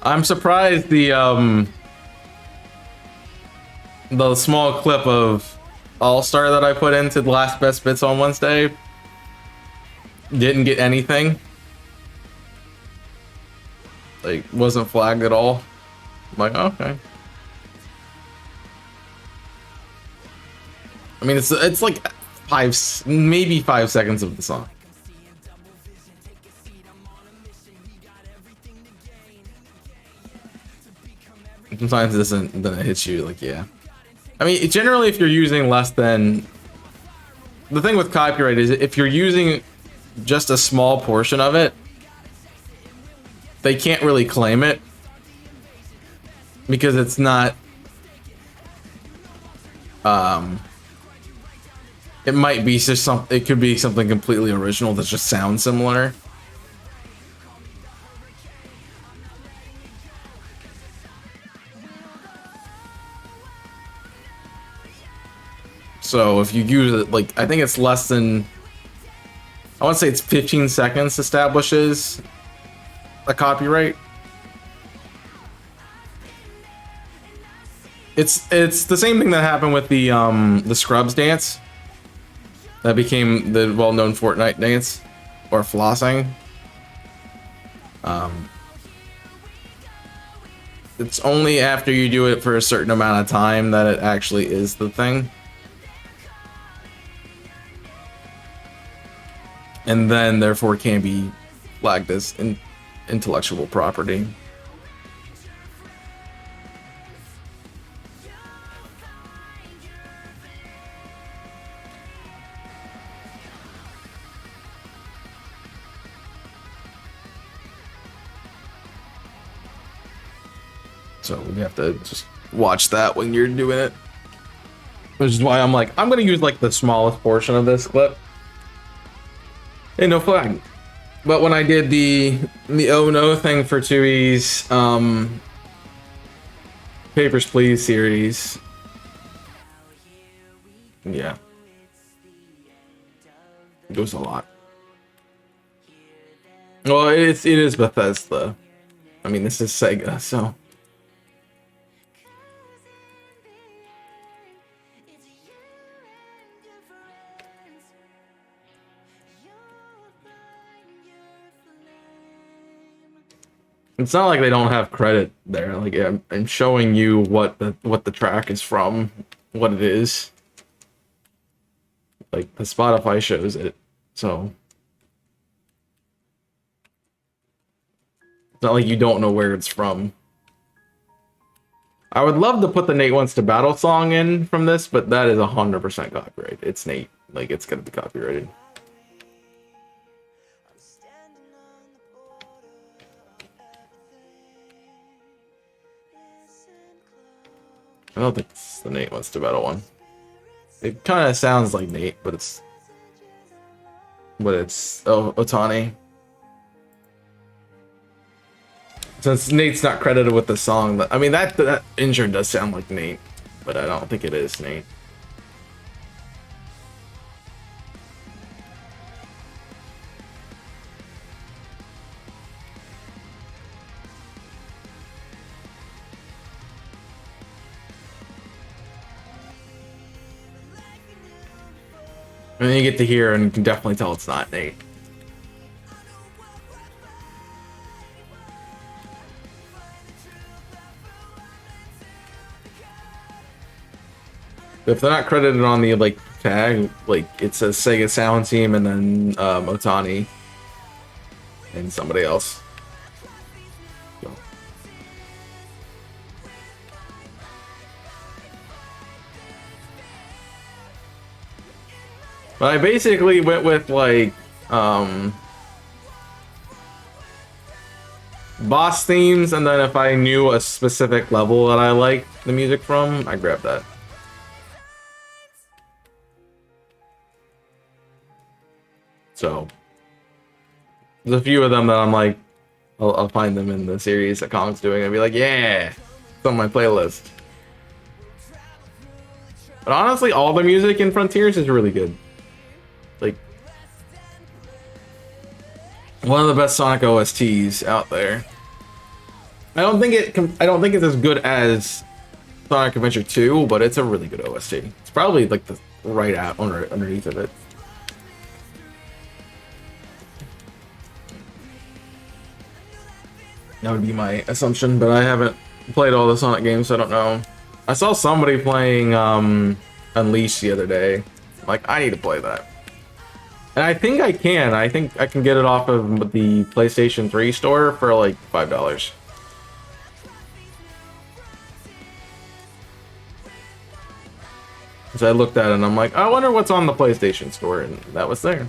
I'm surprised the small clip of All-Star that I put into the last best bits on Wednesday didn't get anything. Like, wasn't flagged at all. I'm like, okay. I mean, it's like maybe 5 seconds of the song. Sometimes it doesn't, then it hits you like, yeah. I mean, generally, if you're using less than, the thing with copyright is if you're using just a small portion of it, they can't really claim it because it's not. It might be just something. It could be something completely original that just sounds similar. So if you use it, like, I think it's less than, I want to say it's 15 seconds establishes a copyright. It's the same thing that happened with the Scrubs dance. That became the well-known Fortnite dance, or flossing. It's only after you do it for a certain amount of time that it actually is the thing. And then, therefore, can be flagged as intellectual property. So we have to just watch that when you're doing it. Which is why I'm like, I'm gonna use like the smallest portion of this clip. Ain't no flag. But when I did the oh no thing for Tui's Papers, Please series, yeah, it goes a lot. Well, it is Bethesda. I mean, this is Sega, so. It's not like they don't have credit there. Like, I'm showing you what the track is from, what it is. Like, the Spotify shows it, so it's not like you don't know where it's from. I would love to put the Nate Wants to Battle song in from this, but that is 100% copyright. It's Nate. Like, it's gonna be copyrighted. I don't think it's the Nate Wants to Battle one. It kind of sounds like Nate, but it's Otani. Since Nate's not credited with the song, I mean that intro does sound like Nate, but I don't think it is Nate. And then you get to hear, and you can definitely tell it's not Nate. If they're not credited on the like tag, like it says Sega Sound Team and then Otani and somebody else. So. But I basically went with like boss themes, and then if I knew a specific level that I liked the music from, I grabbed that. So there's a few of them that I'm like, I'll find them in the series that Kong's doing and be like, yeah, it's on my playlist. But honestly, all the music in Frontiers is really good. Like, one of the best Sonic OSTs out there. I don't think it's as good as Sonic Adventure 2, but it's a really good OST. It's probably like the right out underneath of it. That would be my assumption, but I haven't played all the Sonic games, so I don't know. I saw somebody playing Unleashed the other day. I'm like, I need to play that. And I think I can. I think I can get it off of the PlayStation 3 store for like $5. So I looked at it and I'm like, I wonder what's on the PlayStation store, and that was there.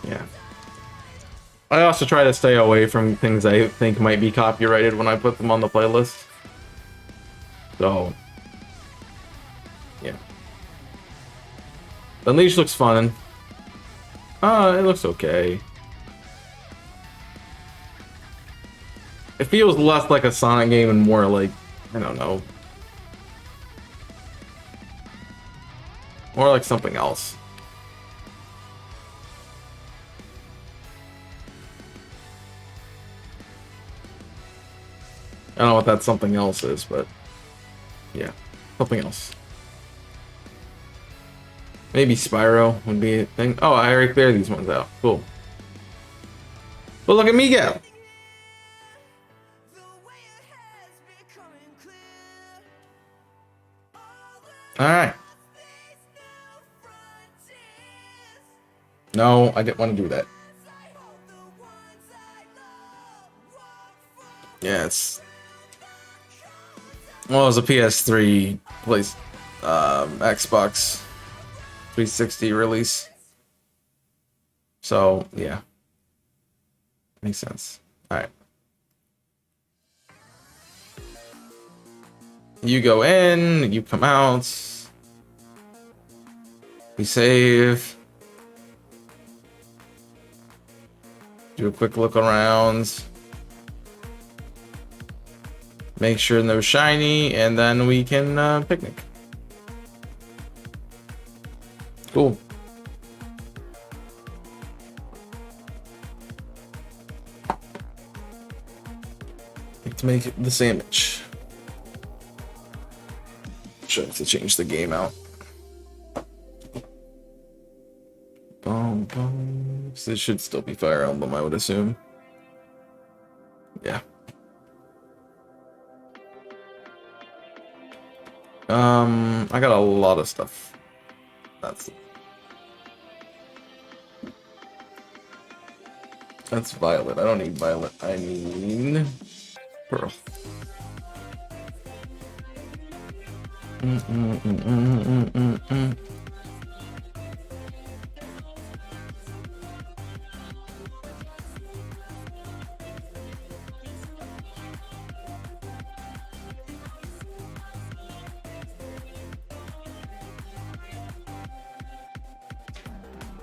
Yeah. I also try to stay away from things I think might be copyrighted when I put them on the playlist. So, yeah. Unleashed looks fun. It looks okay. It feels less like a Sonic game and more like, I don't know, more like something else. I don't know what that something else is, but yeah, something else. Maybe Spyro would be a thing. Oh, I already cleared these ones out. Cool. But look at me go. Alright. No, I didn't want to do that. Yeah, it's... Well, it was a PS3 place, Xbox 360 release. So, yeah. Makes sense. Alright. You go in, you come out. We save. Do a quick look around. Make sure no shiny, and then we can picnic. Cool. To make the sandwich. Should have to change the game out. Boom, boom. So it should still be Fire Emblem, I would assume. Yeah. I got a lot of stuff. That's Violet. I don't need Violet. I need Pearl.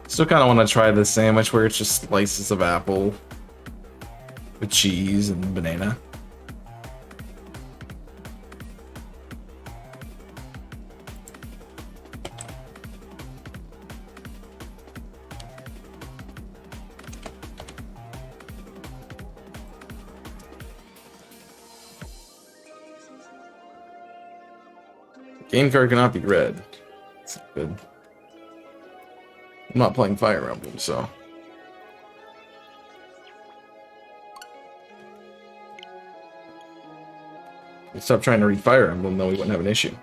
Still kind of want to try this sandwich where it's just slices of apple with cheese and banana. Game card cannot be read. That's good. I'm not playing Fire Emblem, so. If we stopped trying to read Fire Emblem, then we wouldn't have an issue.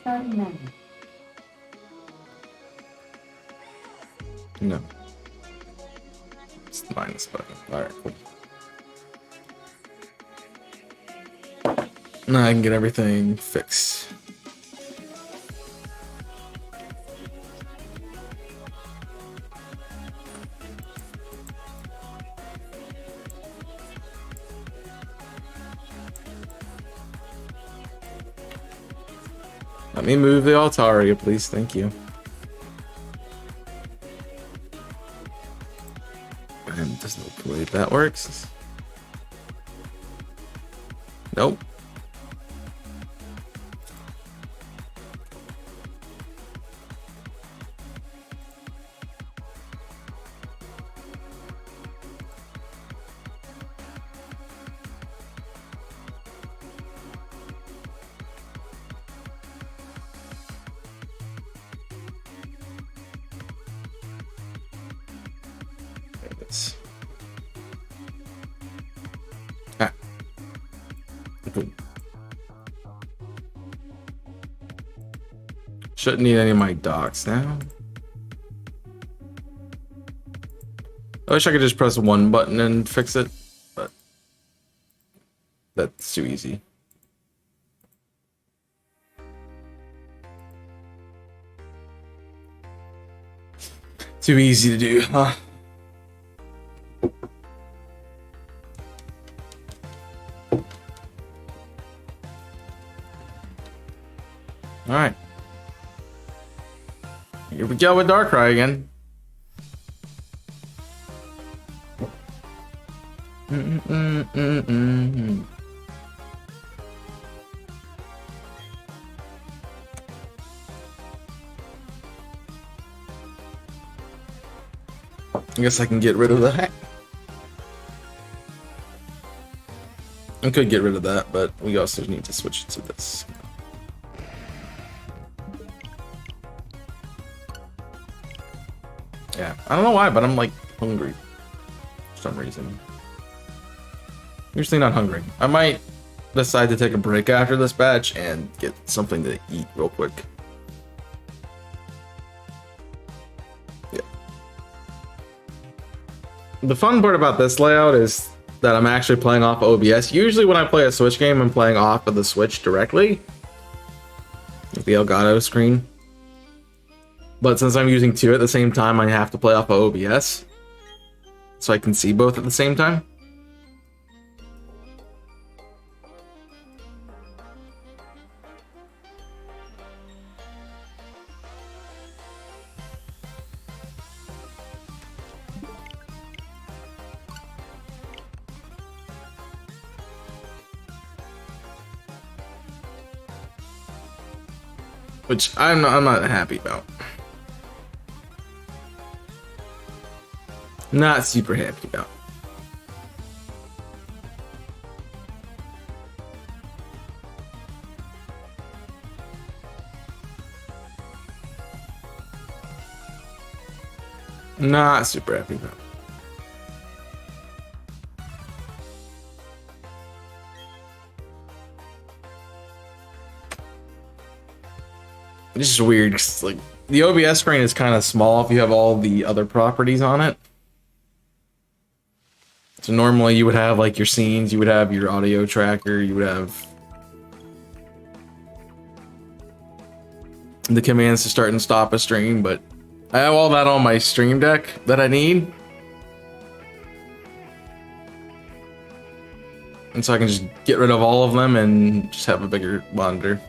Starting now. No. It's the minus button. Alright, cool. Now I can get everything fixed. Let me move the Altaria, please. Thank you. And there's no way that works. Nope. Ah. Cool. Shouldn't need any of my docs now. I wish I could just press one button and fix it, but that's too easy. Too easy to do, huh? Alright. Here we go with Darkrai again. I guess I can get rid of that. I could get rid of that, but we also need to switch to this. Yeah, I don't know why, but I'm like hungry for some reason. Usually not hungry. I might decide to take a break after this batch and get something to eat real quick. Yeah. The fun part about this layout is that I'm actually playing off OBS. Usually when I play a Switch game, I'm playing off of the Switch directly. Like the Elgato screen. But since I'm using two at the same time, I have to play off of OBS. So I can see both at the same time. Which I'm not happy about. Not super happy about. Not super happy about. It's just weird, 'cause, like, the OBS screen is kind of small if you have all the other properties on it. So normally you would have like your scenes, you would have your audio tracker, you would have the commands to start and stop a stream, but I have all that on my stream deck that I need. And so I can just get rid of all of them and just have a bigger monitor.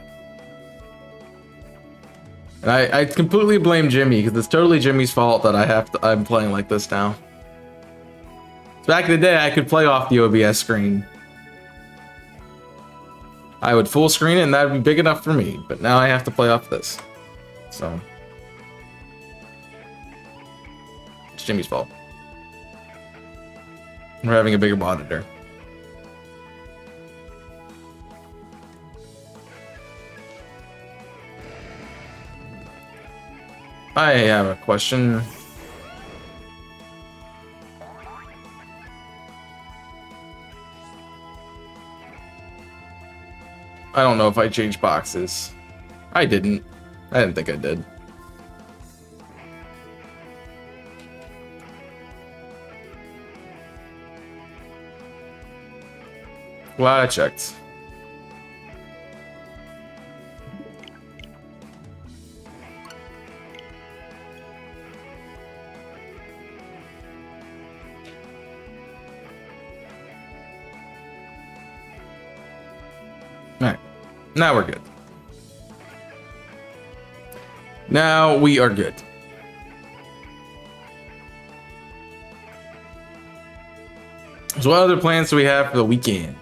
And I completely blame Jimmy, because it's totally Jimmy's fault that I'm playing like this now. So back in the day, I could play off the OBS screen. I would full screen it and that would be big enough for me, but now I have to play off this. So it's Jimmy's fault. We're having a bigger monitor. I have a question. I don't know if I changed boxes. I didn't. I didn't think I did. Glad I checked. Alright, now we're good. Now we are good. So what other plans do we have for the weekend?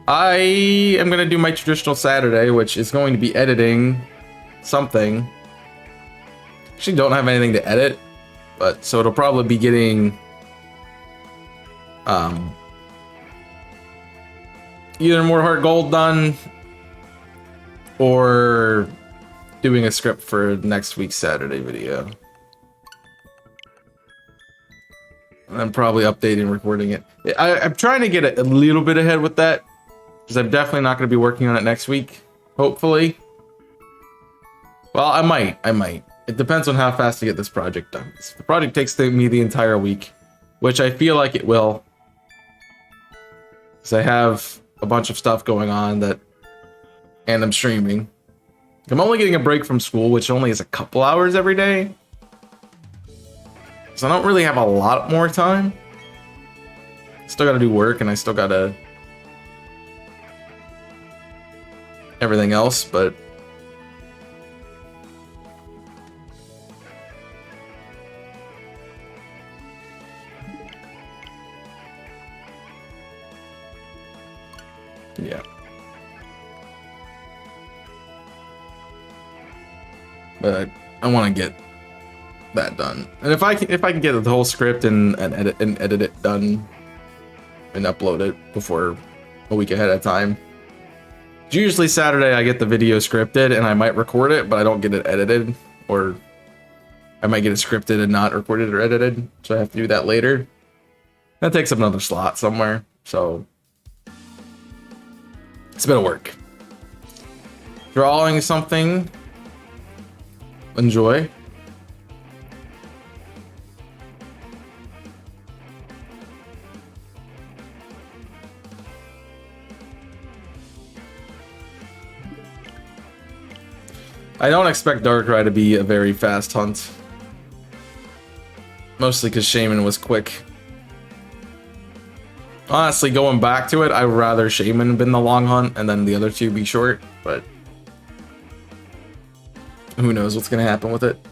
I am going to do my traditional Saturday, which is going to be editing something. Actually don't have anything to edit, but so it'll probably be getting either more Heart Gold done or doing a script for next week's Saturday video. And I'm probably updating and recording it. I'm trying to get a little bit ahead with that, because I'm definitely not going to be working on it next week, hopefully. Well, I might. It depends on how fast I get this project done. If the project takes me the entire week, which I feel like it will, because I have a bunch of stuff going on and I'm streaming. I'm only getting a break from school, which only is a couple hours every day. So I don't really have a lot more time. Still gotta do work and I still gotta everything else, but yeah. But I want to get that done, and if I can get the whole script and edit it done and upload it before a week ahead of time. Usually Saturday I get the video scripted and I might record it, but I don't get it edited, or I might get it scripted and not recorded or edited, so I have to do that later. That takes up another slot somewhere, so it's a bit of work. Drawing something, enjoy. I don't expect Darkrai to be a very fast hunt. Mostly because Shaman was quick. Honestly, going back to it, I'd rather Shaman been the long hunt and then the other two be short, but who knows what's gonna happen with it.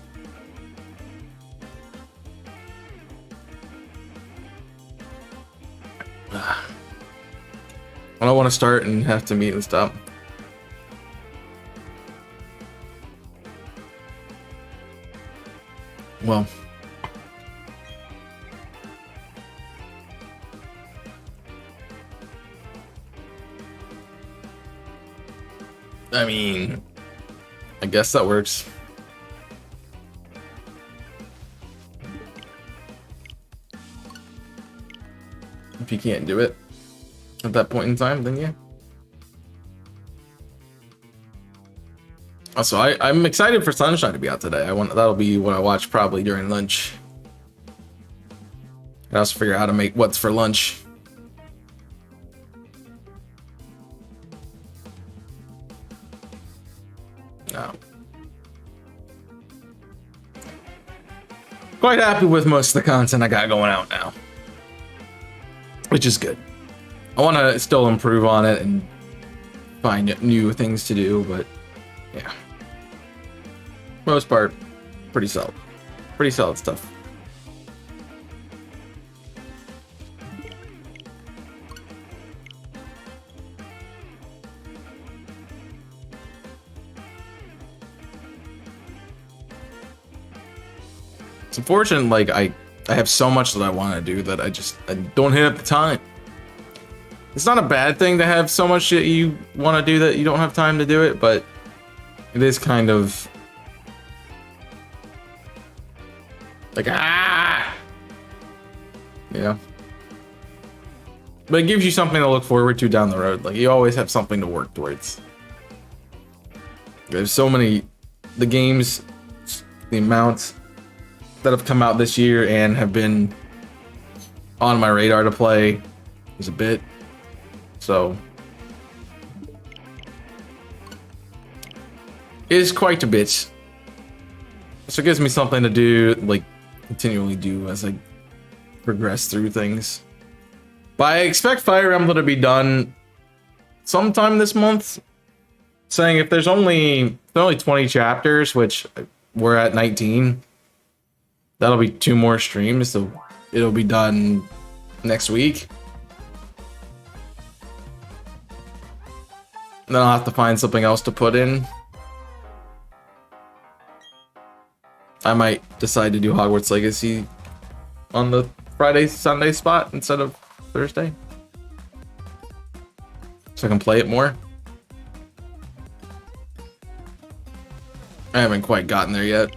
I don't want to start and have to meet and stop. Well, I mean, I guess that works. If you can't do it at that point in time, then yeah. Also, I'm excited for Sunshine to be out today. That'll be what I watch probably during lunch. I also figure out how to make what's for lunch. No. Quite happy with most of the content I got going out now, which is good. I want to still improve on it and find new things to do, but yeah. Most part, pretty solid. Pretty solid stuff. It's unfortunate, like, I have so much that I want to do that I don't have the time. It's not a bad thing to have so much that you want to do that you don't have time to do it, but it is kind of like, you know. But it gives you something to look forward to down the road. Like, you always have something to work towards. There's so many, the games, the amounts that have come out this year and have been on my radar to play is a bit. So it is quite a bit. So it gives me something to do, like, continually do as I progress through things. But I expect Fire Emblem to be done sometime this month. saying if there's only 20 chapters, which we're at 19, that'll be 2 more streams, so it'll be done next week. And then I'll have to find something else to put in. I might decide to do Hogwarts Legacy on the Friday, Sunday spot instead of Thursday, so I can play it more. I haven't quite gotten there yet.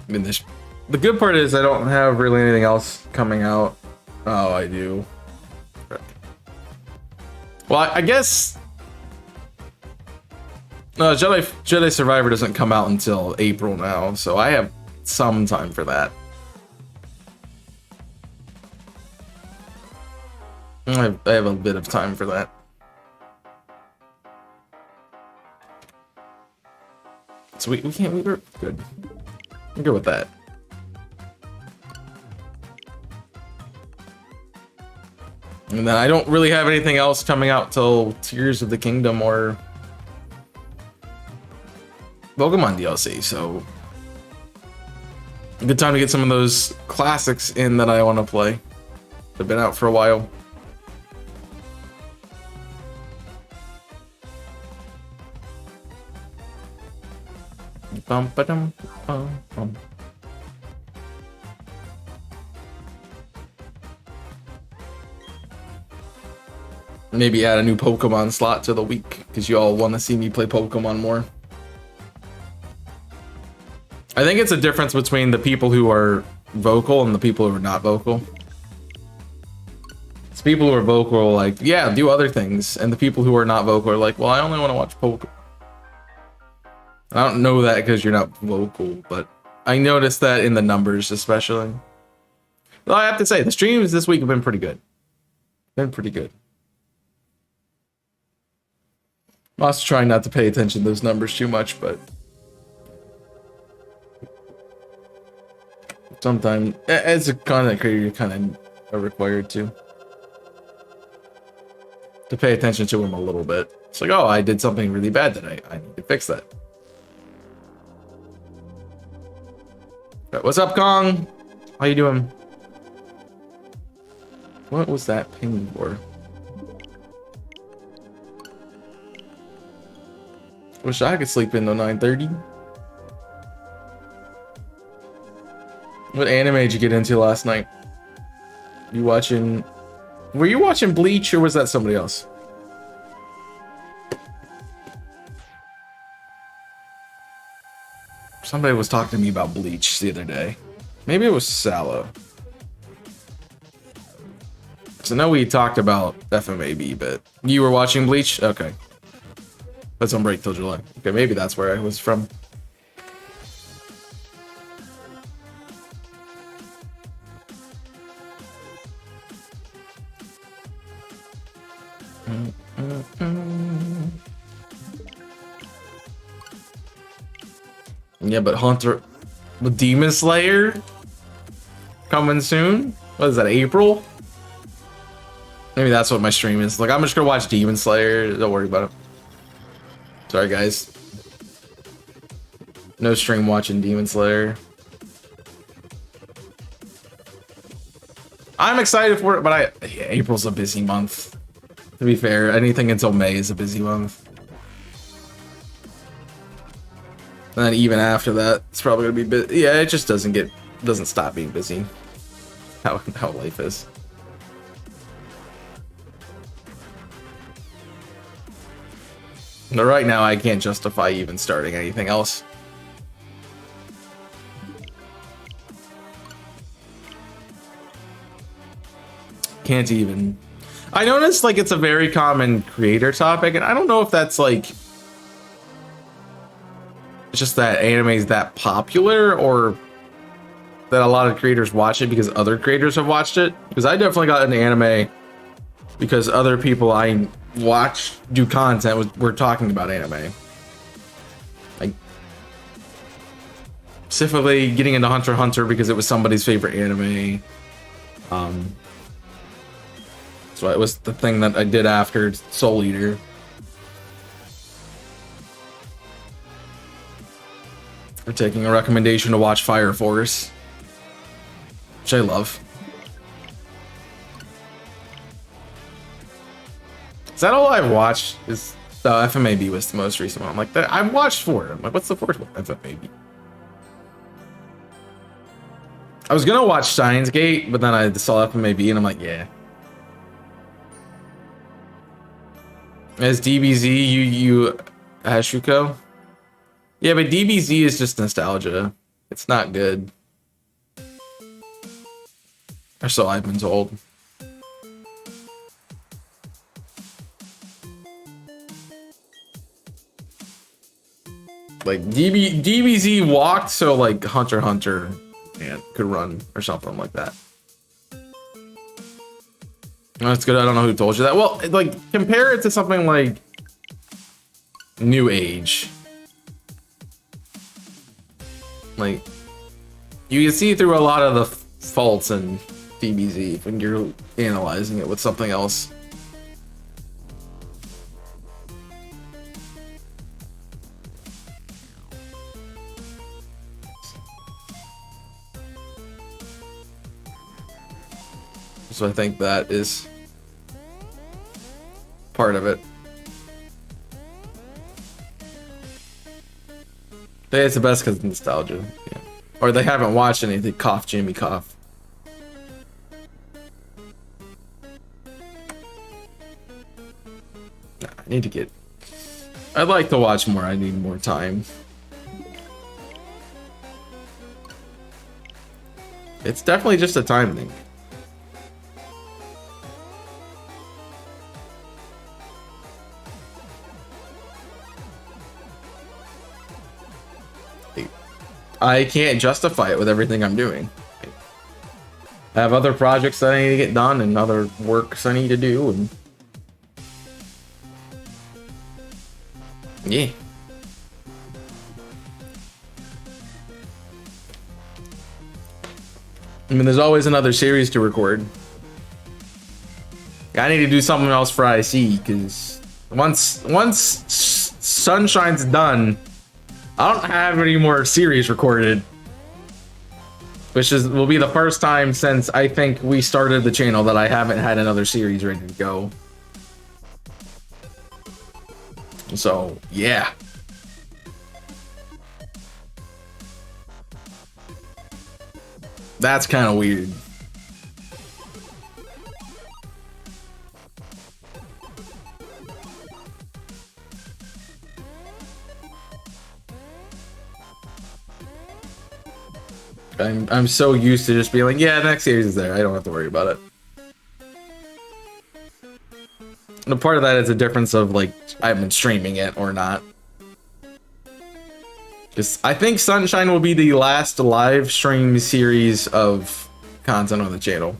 I mean, the good part is I don't have really anything else coming out. Oh, I do. Well, I guess no, Jedi Survivor doesn't come out until April now, so I have some time for that. I have a bit of time for that. So we're good. I'm good with that. And then I don't really have anything else coming out till Tears of the Kingdom or Pokemon DLC, so good time to get some of those classics in that I want to play. They've been out for a while. Bum, ba-dum, bum, bum. Maybe add a new Pokemon slot to the week because you all want to see me play Pokemon more. I think it's a difference between the people who are vocal and the people who are not vocal. It's people who are vocal like, yeah, do other things, and the people who are not vocal are like, well, I only want to watch Pokemon. I don't know that because you're not vocal, but I noticed that in the numbers especially. Well, I have to say, the streams this week have been pretty good. Been pretty good. I'm also trying not to pay attention to those numbers too much, but sometimes, as a content creator, you're kind of required to pay attention to them a little bit. It's like, oh, I did something really bad today. I need to fix that. Right, what's up, Kong? How you doing? What was that ping for? Wish I could sleep in though. 9:30. What anime did you get into last night? You watching? Were you watching Bleach or was that somebody else? Somebody was talking to me about Bleach the other day. Maybe it was Salo. So now we talked about FMAB, but you were watching Bleach? Okay. That's on break till July. Okay, maybe that's where I was from. Yeah, but Hunter, the Demon Slayer coming soon. What is that, April? Maybe that's what my stream is. Like, I'm just gonna watch Demon Slayer. Don't worry about it. Sorry, guys. No stream watching Demon Slayer. I'm excited for it, but yeah, April's a busy month. To be fair, anything until May is a busy month. And then even after that, it's probably gonna be busy. Yeah, it just doesn't stop being busy. How life is. But right now, I can't justify even starting anything else. Can't even. I noticed like it's a very common creator topic, and I don't know if that's like it's just that anime is that popular or that a lot of creators watch it because other creators have watched it. Because I definitely got into anime because other people I watch do content were talking about anime. Like specifically getting into Hunter x Hunter because it was somebody's favorite anime. So it was the thing that I did after Soul Eater. We're taking a recommendation to watch Fire Force, which I love. Is that all I've watched? Is FMAB was the most recent one. I'm like, I watched 4. I'm like, what's the fourth one? FMAB. I was gonna watch Steins Gate, but then I saw FMAB and I'm like, yeah. As DBZ, you Ashuko? Yeah, but DBZ is just nostalgia. It's not good. Or so I've been told. Like DBZ walked so like Hunter x Hunter could run or something like that. That's good. I don't know who told you that. Well, like compare it to something like New Age. Like you can see through a lot of the faults in DBZ when you're analyzing it with something else. So I think that is part of it. I think it's the best because of nostalgia. Yeah. Or they haven't watched anything. Cough, Jimmy, cough. Nah, I need to get... I'd like to watch more. I need more time. It's definitely just a time thing. I can't justify it with everything I'm doing. I have other projects that I need to get done and other works I need to do, and yeah. I mean, there's always another series to record. I need to do something else for IC because once Sunshine's done, I don't have any more series recorded, which will be the first time since I think we started the channel that I haven't had another series ready to go. So yeah. That's kind of weird. I'm so used to just being like, yeah, the next series is there. I don't have to worry about it. And a part of that is a difference of like I've been streaming it or not. Because I think Sunshine will be the last live stream series of content on the channel.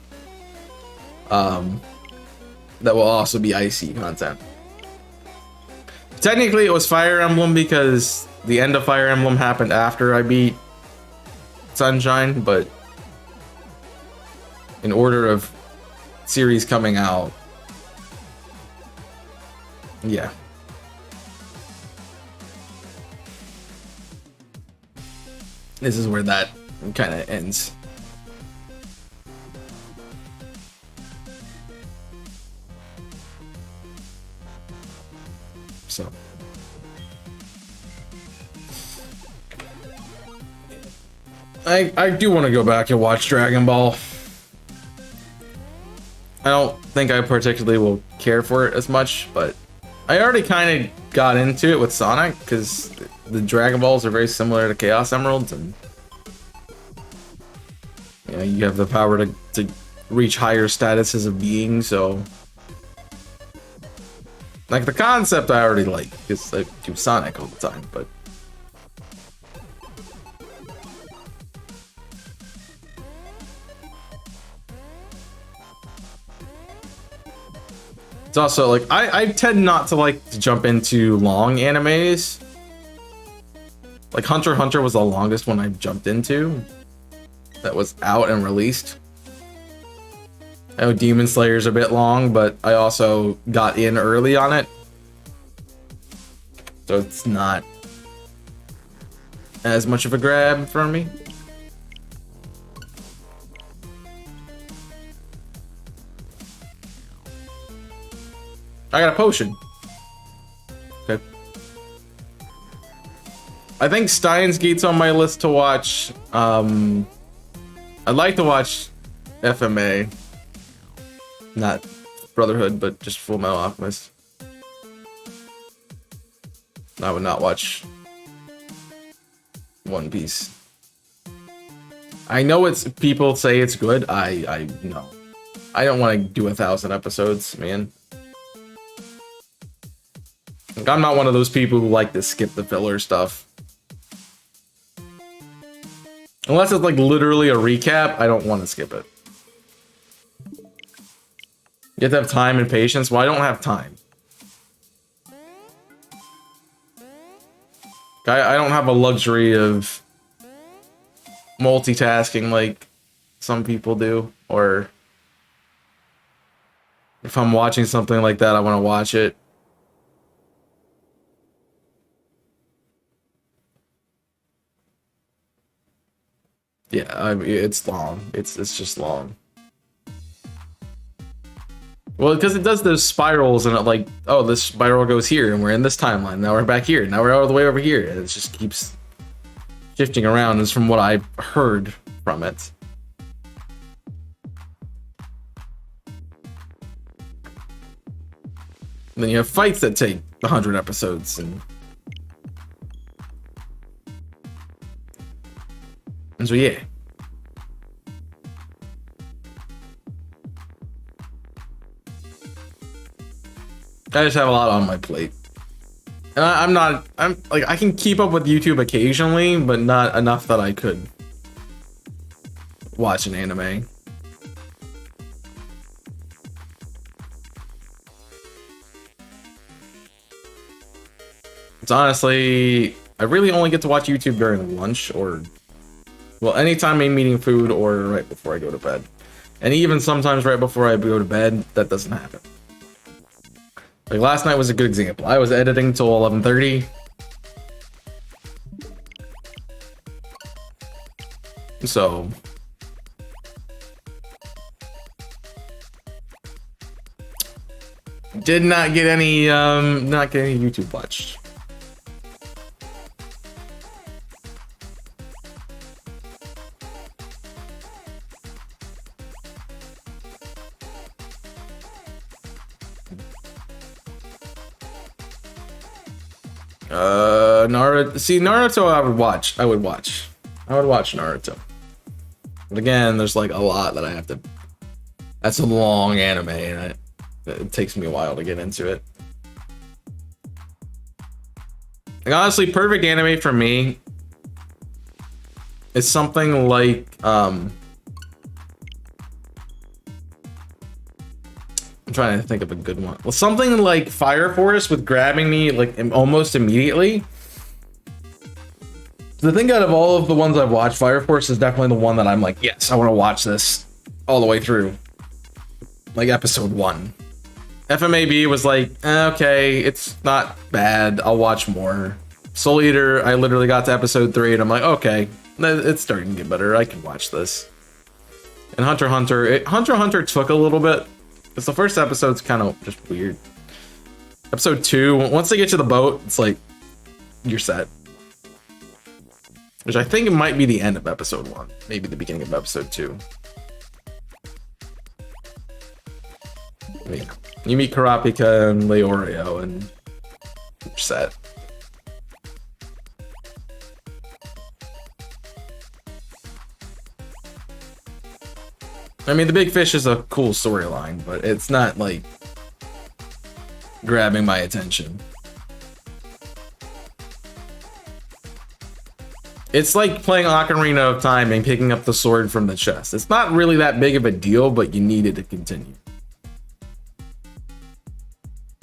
That will also be IC content. Technically, it was Fire Emblem because the end of Fire Emblem happened after I beat Sunshine, but in order of series coming out, yeah. This is where that kind of ends. So I do want to go back and watch Dragon Ball. I don't think I particularly will care for it as much, but I already kind of got into it with Sonic because the Dragon Balls are very similar to Chaos Emeralds, and you know, you have the power to reach higher statuses of being, so like the concept I already like because I do Sonic all the time, but It's also like I tend not to like to jump into long animes. Like Hunter x Hunter was the longest one I jumped into that was out and released. I know Demon Slayer's a bit long, but I also got in early on it. So it's not as much of a grab for me. I got a potion. Okay. I think Steins Gate's on my list to watch. I'd like to watch FMA. Not Brotherhood, but just Full Metal Alchemist. I would not watch One Piece. I know it's people say it's good. I know. I don't want to do 1,000 episodes, man. Like, I'm not one of those people who like to skip the filler stuff. Unless it's like literally a recap, I don't want to skip it. You have to have time and patience. Well, I don't have time. I don't have a luxury of multitasking like some people do. Or if I'm watching something like that, I want to watch it. Yeah, I mean, it's long. It's just long. Well, because it does those spirals and it like, oh, this spiral goes here and we're in this timeline. Now we're back here. Now we're all the way over here. And it just keeps shifting around is from what I've heard from it. And then you have fights that take 100 episodes and so yeah. I just have a lot on my plate. And I'm like, I can keep up with YouTube occasionally, but not enough that I could watch an anime. It's honestly, I really only get to watch YouTube during lunch or, well, anytime I'm eating food or right before I go to bed. And even sometimes right before I go to bed, that doesn't happen. Like last night was a good example. I was editing till 11:30. So did not get any YouTube watched. Naruto. See, Naruto I would watch. I would watch Naruto. But again, there's like a lot that I have to. That's a long anime, and it takes me a while to get into it. Like, honestly, perfect anime for me is something like I'm trying to think of a good one. Well, something like Fire Force with grabbing me like almost immediately. The thing out of all of the ones I've watched, Fire Force is definitely the one that I'm like, yes, I want to watch this all the way through. Like episode 1. FMAB was like, okay, it's not bad. I'll watch more. Soul Eater, I literally got to episode 3 and I'm like, okay, it's starting to get better. I can watch this. And Hunter x Hunter, Hunter x Hunter took a little bit. Because the first episode's kind of just weird. Episode 2, once they get to the boat, it's like, you're set. Which I think it might be the end of episode 1. Maybe the beginning of episode 2. Yeah. You meet Kurapika and Leorio and you're set. I mean, the Big Fish is a cool storyline, but it's not like grabbing my attention. It's like playing Ocarina of Time and picking up the sword from the chest. It's not really that big of a deal, but you need it to continue.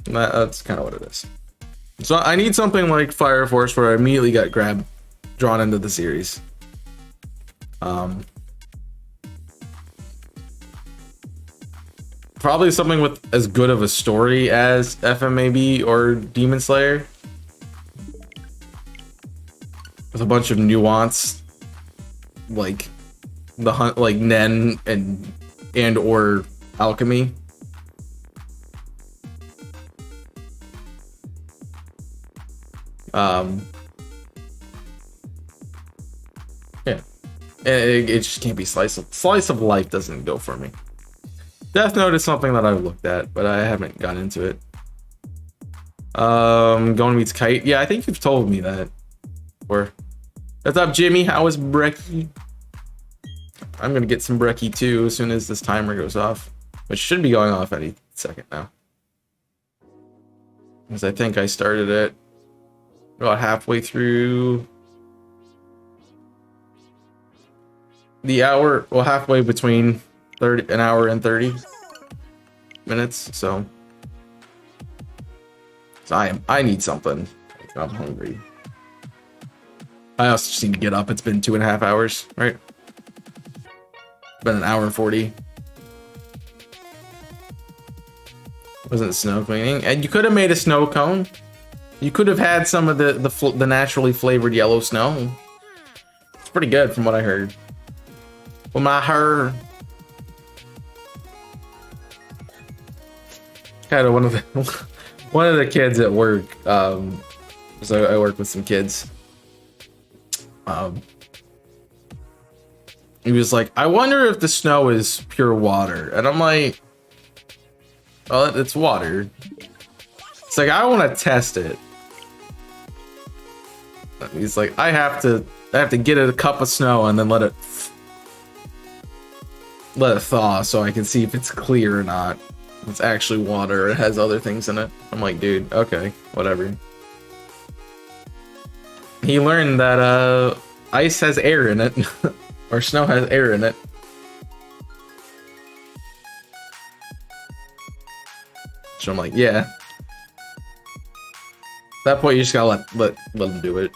That's kind of what it is. So I need something like Fire Force where I immediately got drawn into the series. Probably something with as good of a story as FMAB or Demon Slayer, with a bunch of nuance, like the hunt, like Nen and or alchemy. Yeah, it just can't be slice of life. Doesn't go for me. Death Note is something that I've looked at, but I haven't gotten into it. Going meets Kite. Yeah, I think you've told me that. Or, what's up, Jimmy? How is Brecky? I'm gonna get some Brecky too as soon as this timer goes off, which should be going off any second now. Because I think I started it about halfway through the hour. Well, halfway between an hour and 30 minutes. So I need something. I'm hungry. I also just need to get up. It's been 2.5 hours, right? It's been an hour and 40. Wasn't snow cleaning, and you could have made a snow cone. You could have had some of the naturally flavored yellow snow. It's pretty good from what I heard. From what I heard. Kind of one of the kids at work. So I work with some kids. He was like, I wonder if the snow is pure water, and I'm like, well, it's water. It's like, I want to test it. He's like, I have to get a cup of snow and then let it thaw so I can see if it's clear or not. It's actually water. It has other things in it. I'm like, dude, okay, whatever. He learned that ice has air in it, or snow has air in it. So I'm like, yeah. At that point, you just gotta let him do it.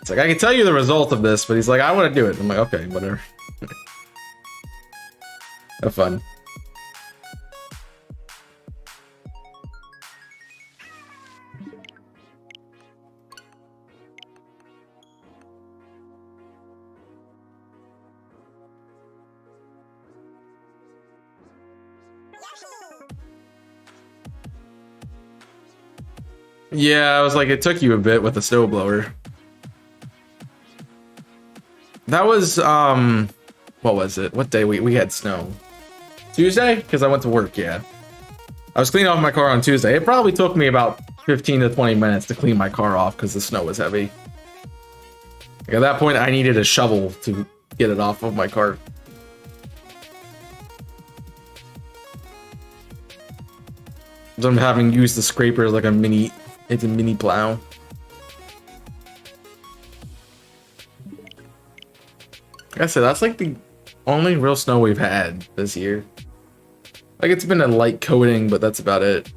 It's like, I can tell you the result of this, but he's like, I want to do it. I'm like, okay, whatever. Have fun. Yeah, I was like, it took you a bit with the snowblower. That was, what was it? What day we had snow? Tuesday? Because I went to work, yeah. I was cleaning off my car on Tuesday. It probably took me about 15 to 20 minutes to clean my car off because the snow was heavy. Like, at that point, I needed a shovel to get it off of my car. So I'm having used the scraper like a mini plow. Like I said, that's like the only real snow we've had this year. Like, it's been a light coating, but that's about it.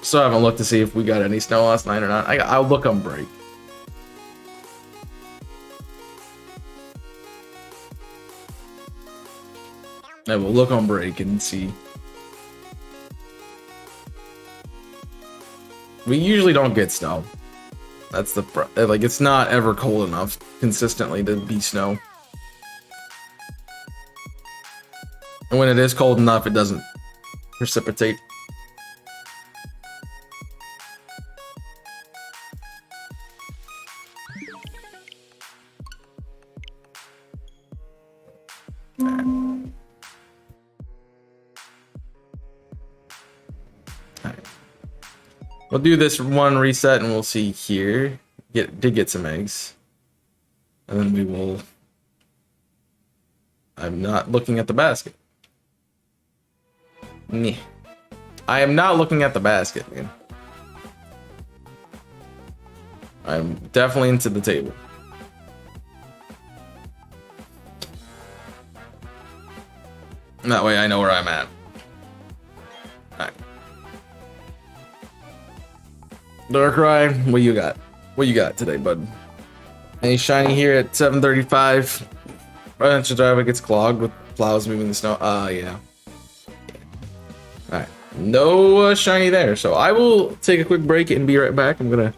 Still haven't looked to see if we got any snow last night or not. I'll look on break. I will look on break and see. We usually don't get snow. That's the like, it's not ever cold enough consistently to be snow. And when it is cold enough, it doesn't precipitate. We'll do this one reset and we'll see here. Did get some eggs. And then we will... I'm not looking at the basket. Nah. I am not looking at the basket, man. I'm definitely into the table. That way I know where I'm at. Alright. Darkrai, what you got? What you got today, bud? Any shiny here at 7:35? Residential driver gets clogged with plows moving the snow. Yeah. Alright. No shiny there. So I will take a quick break and be right back. I'm gonna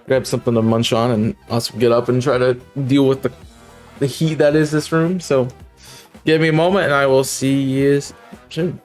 grab something to munch on and also get up and try to deal with the heat that is this room. So give me a moment and I will see you soon.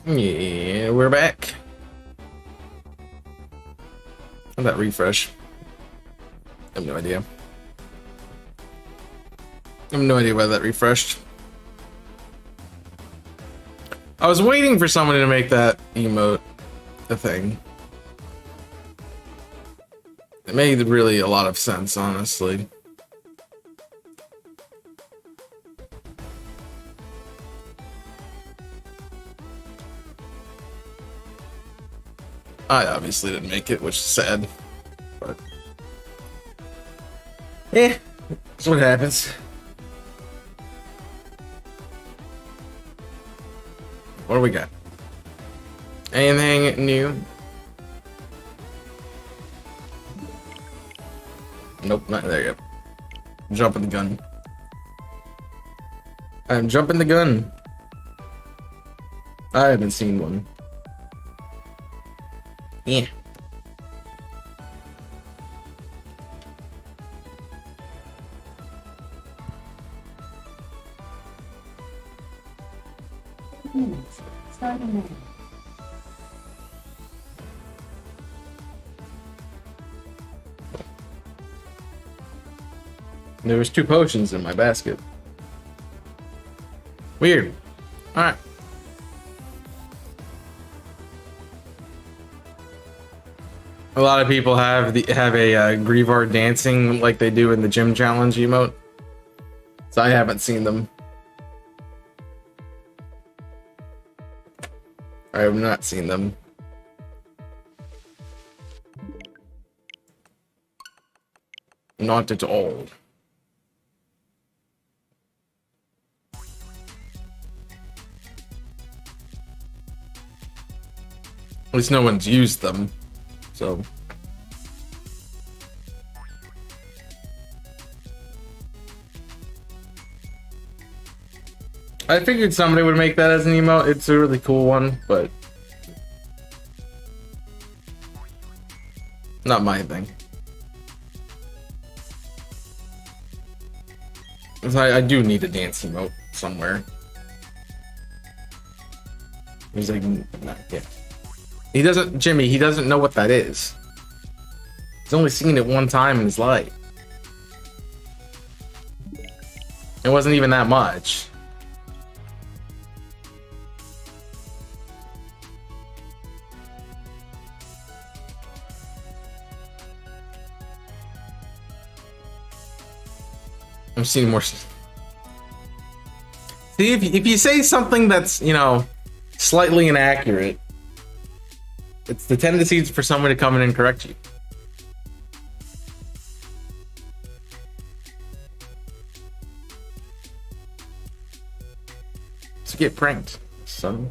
Yeah, we're back. How'd that refresh? I have no idea. I have no idea why that refreshed. I was waiting for somebody to make that emote a thing. It made really a lot of sense, honestly. I obviously didn't make it, which is sad. But yeah, that's what happens. What do we got? Anything new? Nope, not there yet. Jumping the gun. I'm jumping the gun. I haven't seen one. Yeah. Starting now. There was 2 potions in my basket. Weird. All right. A lot of people have a Greavar dancing like they do in the gym challenge emote. So I haven't seen them. I have not seen them. Not at all. At least no one's used them. So I figured somebody would make that as an emote. It's a really cool one, but not my thing. 'Cause I do need a dance emote somewhere. He's like, nah, yeah. He doesn't, Jimmy, he doesn't know what that is. He's only seen it one time in his life. It wasn't even that much. I'm seeing more. See, if you say something that's, you know, slightly inaccurate, it's the tendency for someone to come in and correct you. To get pranked, son.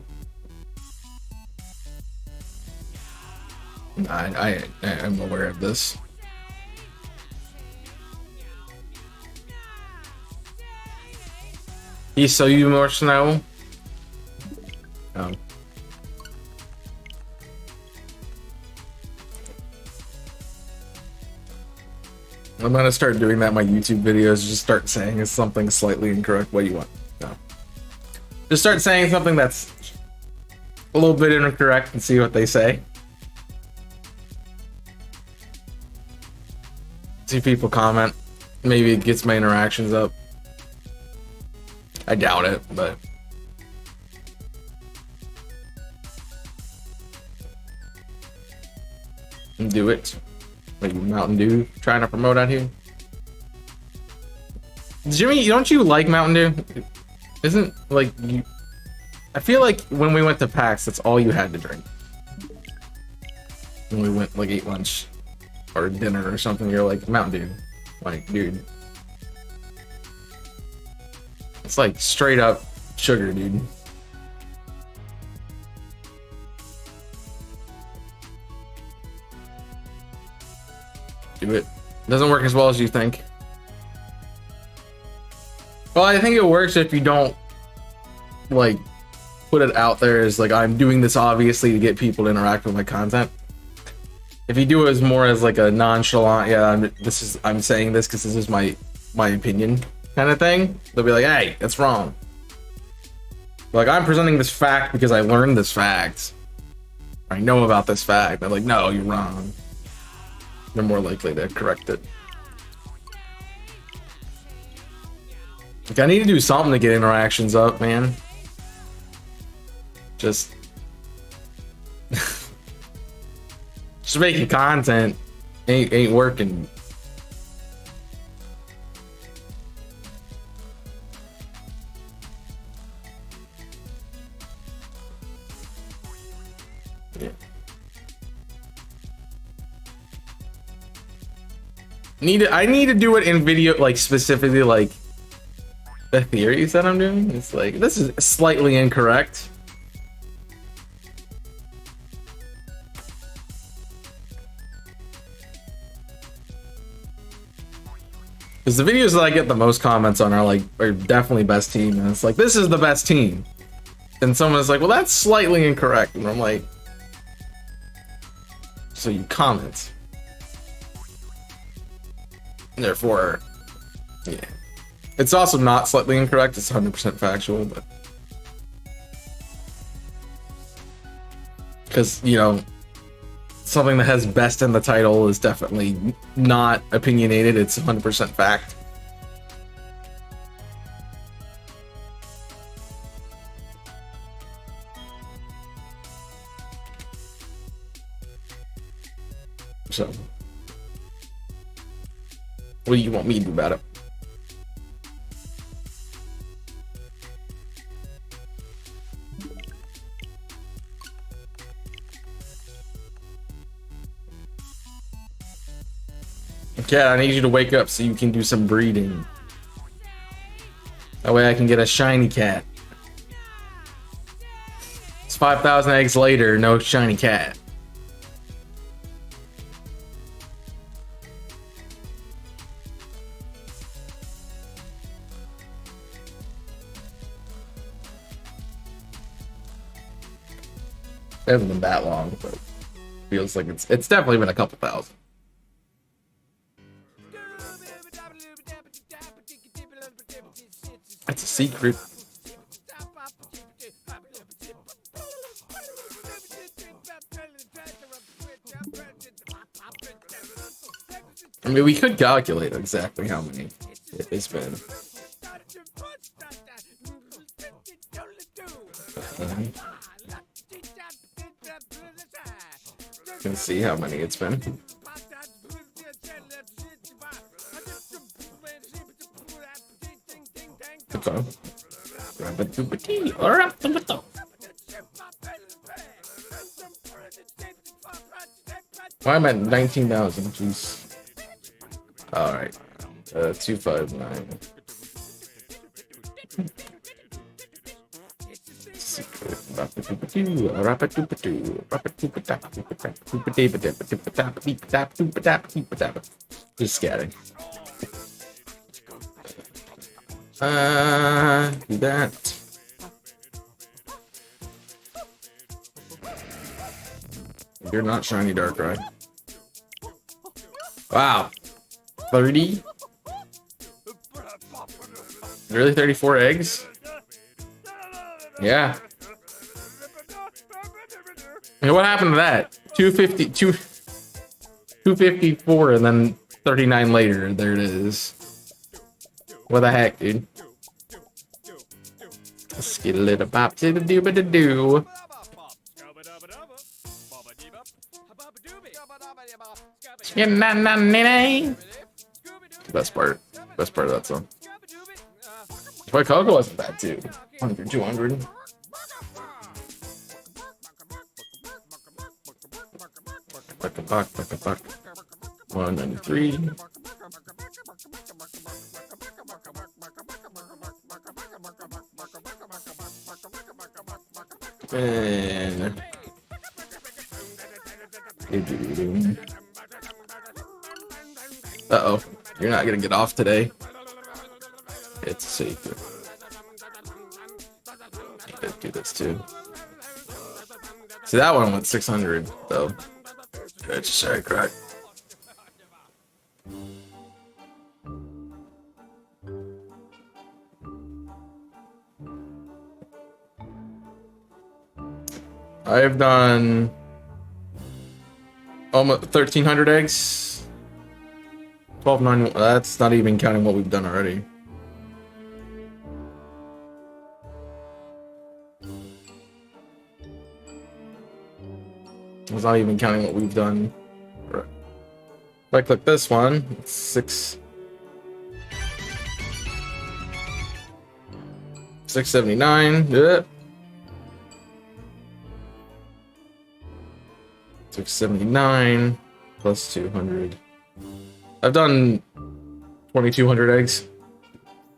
I'm aware of this. He saw you more snow. Oh. I'm gonna start doing that in my YouTube videos. Just start saying it's something slightly incorrect. What do you want? No. Just start saying something that's a little bit incorrect and see what they say. See people comment. Maybe it gets my interactions up. I doubt it, but do it. Like Mountain Dew trying to promote out here. Jimmy, don't you like Mountain Dew? Isn't like you? I feel like when we went to PAX, that's all you had to drink. When we went like ate lunch or dinner or something, you're like Mountain Dew, like dude. It's like straight up sugar, dude. Do it. Doesn't work as well as you think. Well, I think it works if you don't like put it out there as like I'm doing this obviously to get people to interact with my content. If you do it as more as like a nonchalant, yeah, I'm saying this because this is my opinion kind of thing, they'll be like, hey, that's wrong. Like, I'm presenting this fact because I learned this fact. I know about this fact. I'm like, no, you're wrong. They're more likely to correct it. Like, I need to do something to get interactions up, man. Just making content ain't working. Yeah. I need to do it in video, like specifically like the theories that I'm doing. It's like, this is slightly incorrect. Because the videos that I get the most comments on are definitely best team, and it's like, this is the best team. And someone is like, well, that's slightly incorrect. And I'm like, so you comment. Therefore, yeah. It's also not slightly incorrect, it's 100% factual, but because, you know, something that has best in the title is definitely not opinionated, it's 100% fact. So, what do you want me to do about it? Cat, I need you to wake up so you can do some breeding. That way I can get a shiny cat. It's 5,000 eggs later, no shiny cat. It hasn't been that long, but feels like it's definitely been a couple thousand. That's a secret. I mean, we could calculate exactly how many it's been. You can see how many it's been. Okay. Why am I at 19,000? Jeez. Alright. 259. Just scatting. Do that. You're not shiny Darkrai. Wow. 30? Really 34 eggs? Yeah. Hey, what happened to that? 254 and then 39 later. There it is. What the heck, dude? Skittle pop to the doo ba doo. Best part of that song. Toy Coco wasn't bad too. 100, 200. Buck. 193. And uh-oh, you're not gonna get off today. It's safe. Let's do this too. See, that one went 600 though. It's sorry, crack. I have done almost 1,300 eggs. 12,900. That's not even counting what we've done already. It's not even counting what we've done. If I click this one, it's 679. Yeah. 679 plus 200. I've done 2,200 eggs.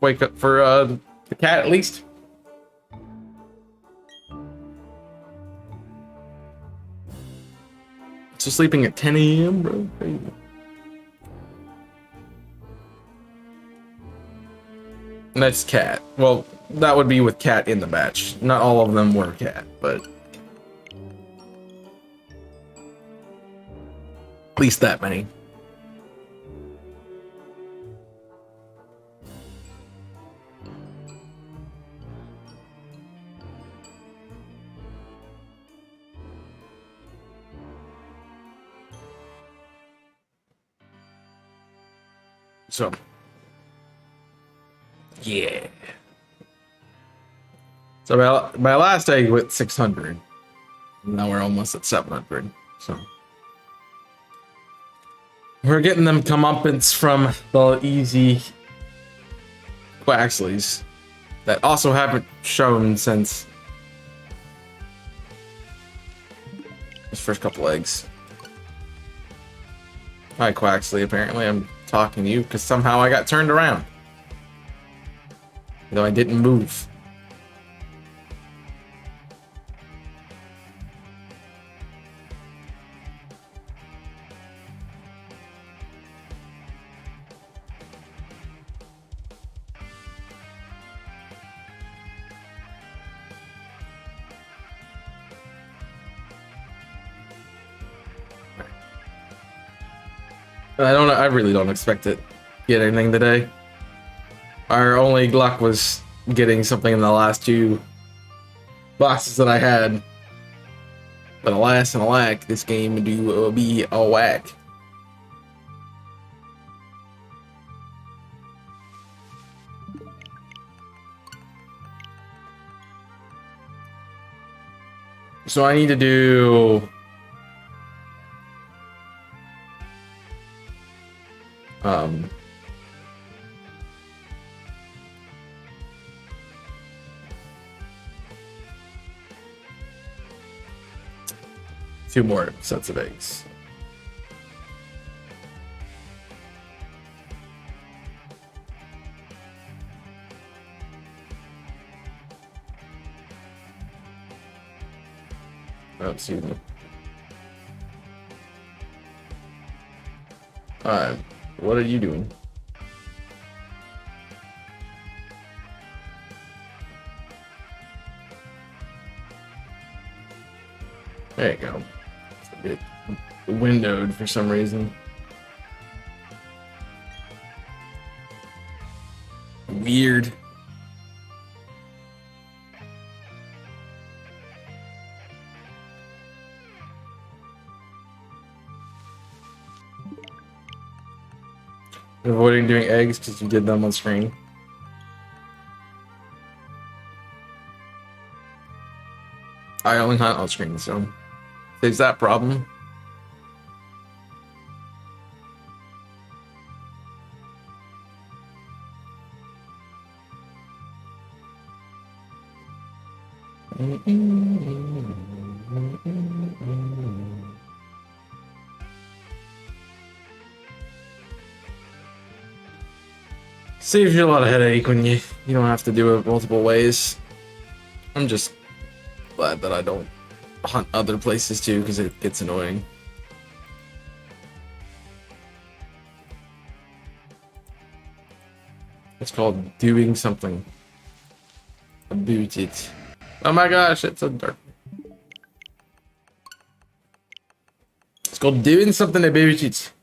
Wake up for the cat at least. So sleeping at 10 a.m., bro. Crazy. And that's cat. Well, that would be with cat in the batch. Not all of them were cat, but at least that many. So, yeah. So my last egg with 600. Now we're almost at 700. So we're getting them comeuppance from the easy Quaxleys that also haven't shown since his first couple eggs. Hi, Quaxley. Apparently, I'm talking to you because somehow I got turned around, though I didn't move. I really don't expect to get anything today. Our only luck was getting something in the last two boxes that I had. But alas and alack, this game will be a whack. So I need to do two more sets of eggs. Oh, excuse me. What are you doing? There you go. It's a bit windowed for some reason. Weird. Avoiding doing eggs because you did them on screen. I only hunt on screen, so saves that problem. Saves you a lot of headache when you don't have to do it multiple ways. I'm just glad that I don't hunt other places too, because it gets annoying. It's called doing something about it. Oh my gosh, it's a dark. It's called doing something about it.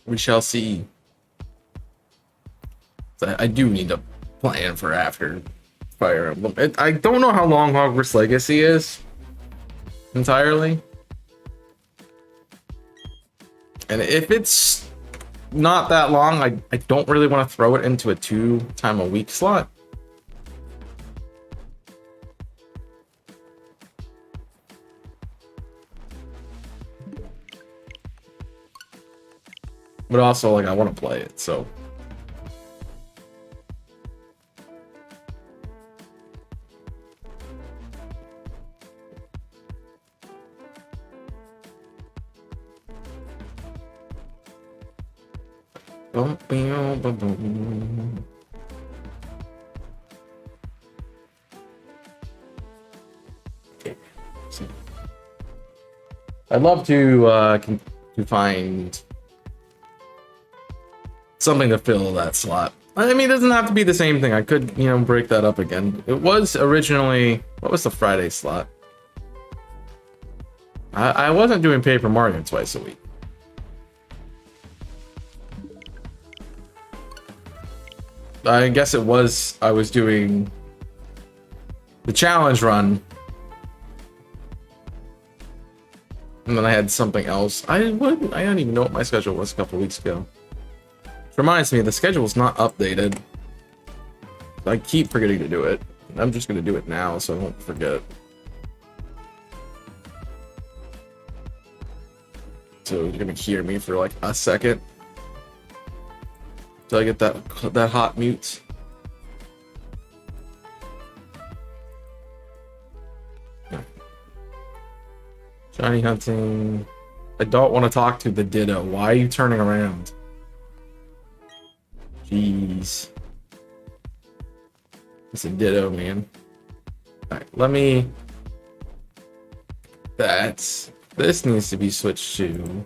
We shall see. I do need to plan for after Fire Emblem. I don't know how long Hogwarts Legacy is entirely. And if it's not that long, I don't really want to throw it into a 2-time-a-week slot. But also, like, I want to play it, so. I'd love to find something to fill that slot. I mean, it doesn't have to be the same thing. I could, break that up again. It was originally, what was the Friday slot? I wasn't doing Paper Mario twice a week. I guess it was, I was doing the challenge run. And then I had something else. I don't even know what my schedule was a couple weeks ago. Which reminds me, the schedule is not updated. I keep forgetting to do it. I'm just going to do it now so I won't forget. So you're going to hear me for like a second. Till I get that hot mute. Yeah. Shiny hunting. I don't want to talk to the Ditto. Why are you turning around? Jeez. It's a Ditto, man. Alright, let me... This needs to be switched to...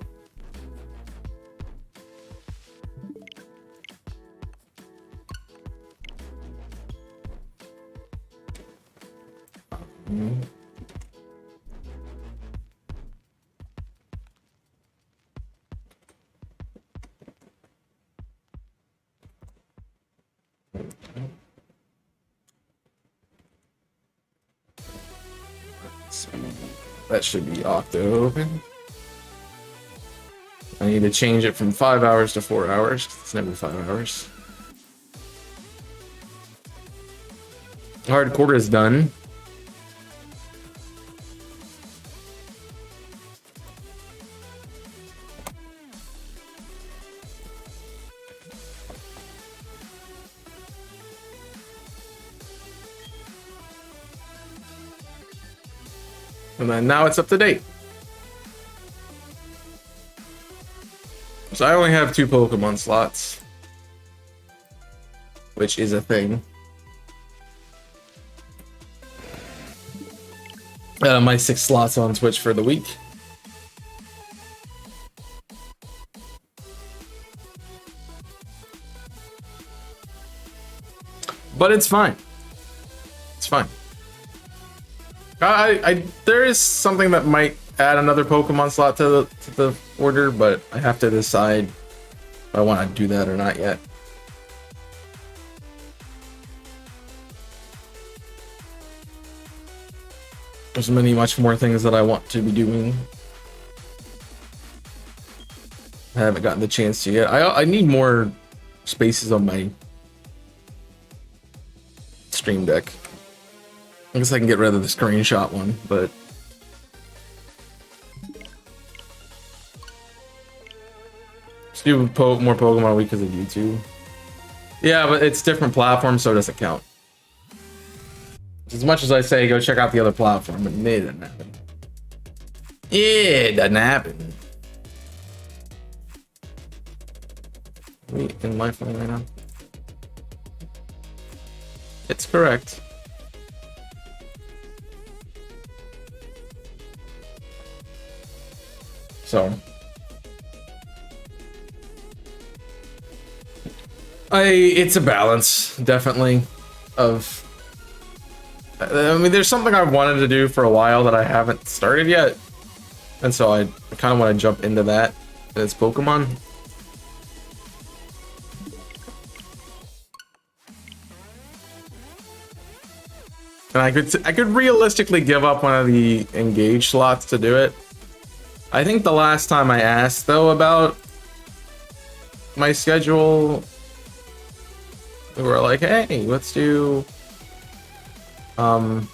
That should be Octo open. I need to change it from 5 hours to 4 hours. It's never 5 hours. Hardcore is done. And then now it's up to date. So I only have 2 Pokemon slots, which is a thing. My 6 slots on Twitch for the week. But it's fine. It's fine. There is something that might add another Pokemon slot to the order, but I have to decide if I want to do that or not yet. There's much more things that I want to be doing. I haven't gotten the chance to yet. I need more spaces on my Stream Deck. I guess I can get rid of the screenshot one, but just do more Pokemon a week because of YouTube. Yeah, but it's different platforms, so it doesn't count. As much as I say, go check out the other platform, but it doesn't happen. It doesn't happen. Are we in my phone right now? It's correct. So it's a balance, definitely, of I mean, there's something I wanted to do for a while that I haven't started yet. And so I kind of want to jump into that. It's Pokemon. And I could realistically give up one of the engage slots to do it. I think the last time I asked though about my schedule, we were like, hey, let's do 2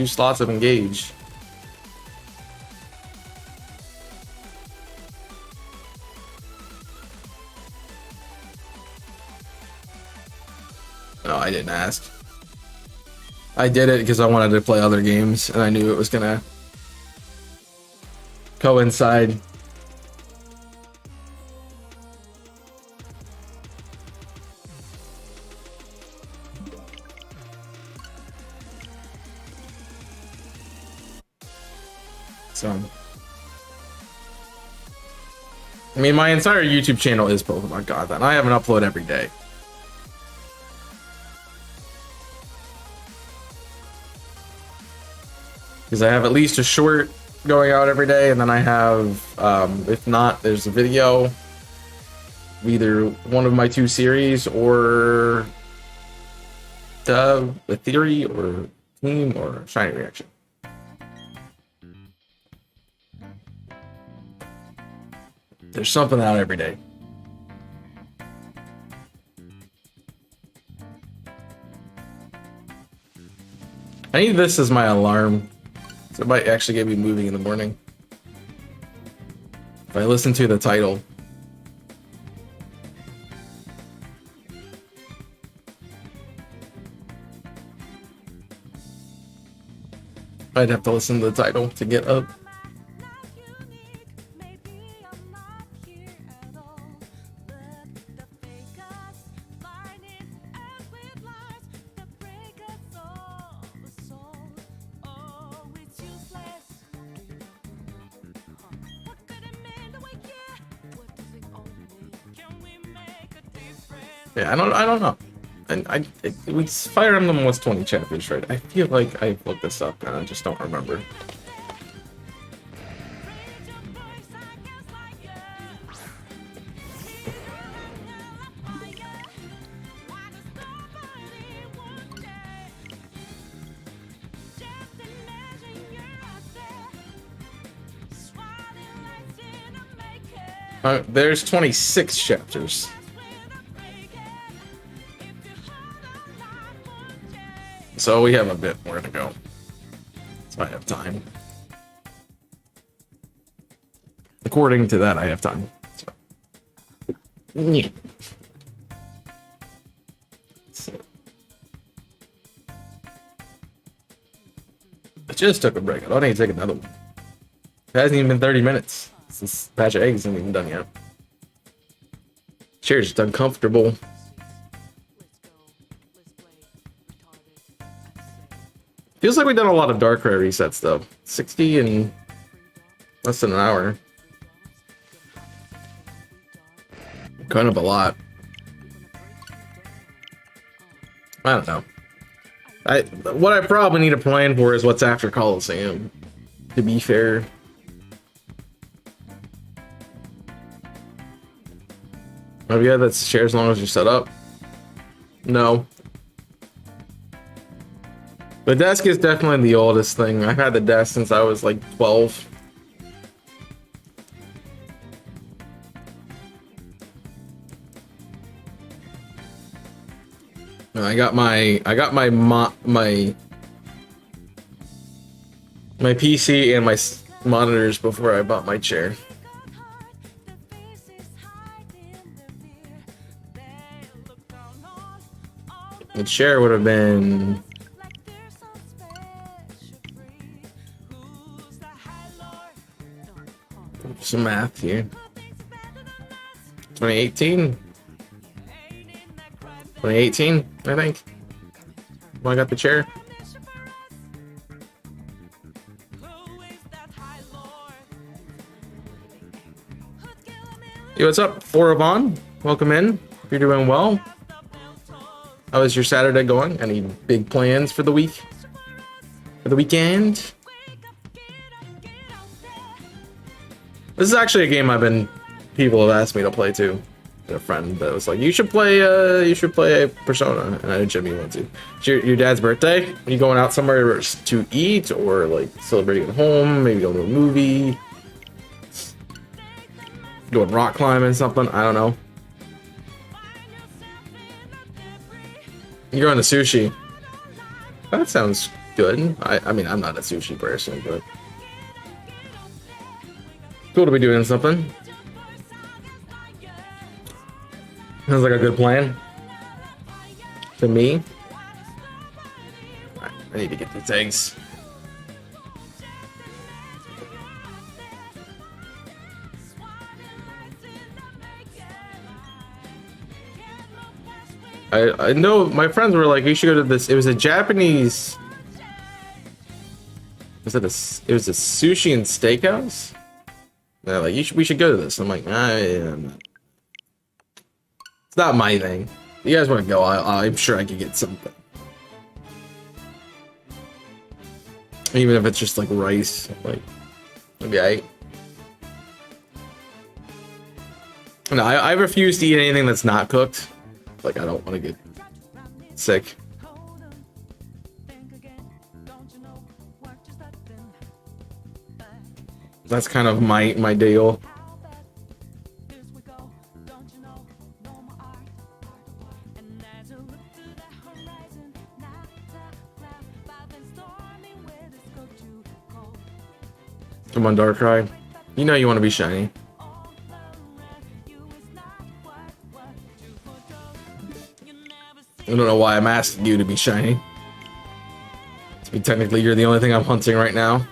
slots of engage. No, I didn't ask. I did it because I wanted to play other games and I knew it was gonna coincide. So, I mean, my entire YouTube channel is Pokemon content. I have an upload every day. Because I have at least a short going out every day, and then I have, if not, there's a video, either one of my 2 series, or a theory, or team, or shiny reaction. There's something out every day. I need this as my alarm. So it might actually get me moving in the morning. If I listen to the title. I'd have to listen to the title to get up. Yeah, I don't know. And Fire Emblem was 20 chapters, right? I feel like I looked this up and I just don't remember. There's 26 chapters. So we have a bit more to go. So I have time. According to that, I have time. So. Yeah. I just took a break. I don't need to take another one. It hasn't even been 30 minutes. This batch of eggs isn't even done yet. Chair's just uncomfortable. Feels like we've done a lot of Darkrai resets though. 60 in less than an hour. Kind of a lot. I don't know. What I probably need a plan for is what's after Coliseum. To be fair. Oh yeah, that's share as long as you're set up. No. The desk is definitely the oldest thing. I've had the desk since I was like 12. I got my PC and my monitors before I bought my chair. The chair would have been some math here. 2018? 2018, I think. When I got the chair. Yo, what's up, Foravon? Welcome in. If you're doing well. How is your Saturday going? Any big plans for the week? For the weekend? This is actually a game people have asked me to play too. A friend that was like, you should play Persona, and I didn't show me want to. It's your dad's birthday. Are you going out somewhere to eat, or like celebrating at home? Maybe going to a movie, going rock climbing, something. I don't know. You're going to sushi. That sounds good. I mean, I'm not a sushi person, but cool to be doing something. Sounds like a good plan to me. Alright, I need to get these eggs. I know my friends were like, you should go to this. It was a Japanese. It was a sushi and steakhouse. They're like, we should go to this. I'm like, I'm not. It's not my thing. You guys want to go? I'm sure I could get something. Even if it's just like rice, like maybe No, I refuse to eat anything that's not cooked. Like, I don't want to get sick. That's kind of my deal. Come on, Darkrai. You know you want to be shiny. I don't know why I'm asking you to be shiny. To be technically, you're the only thing I'm hunting right now.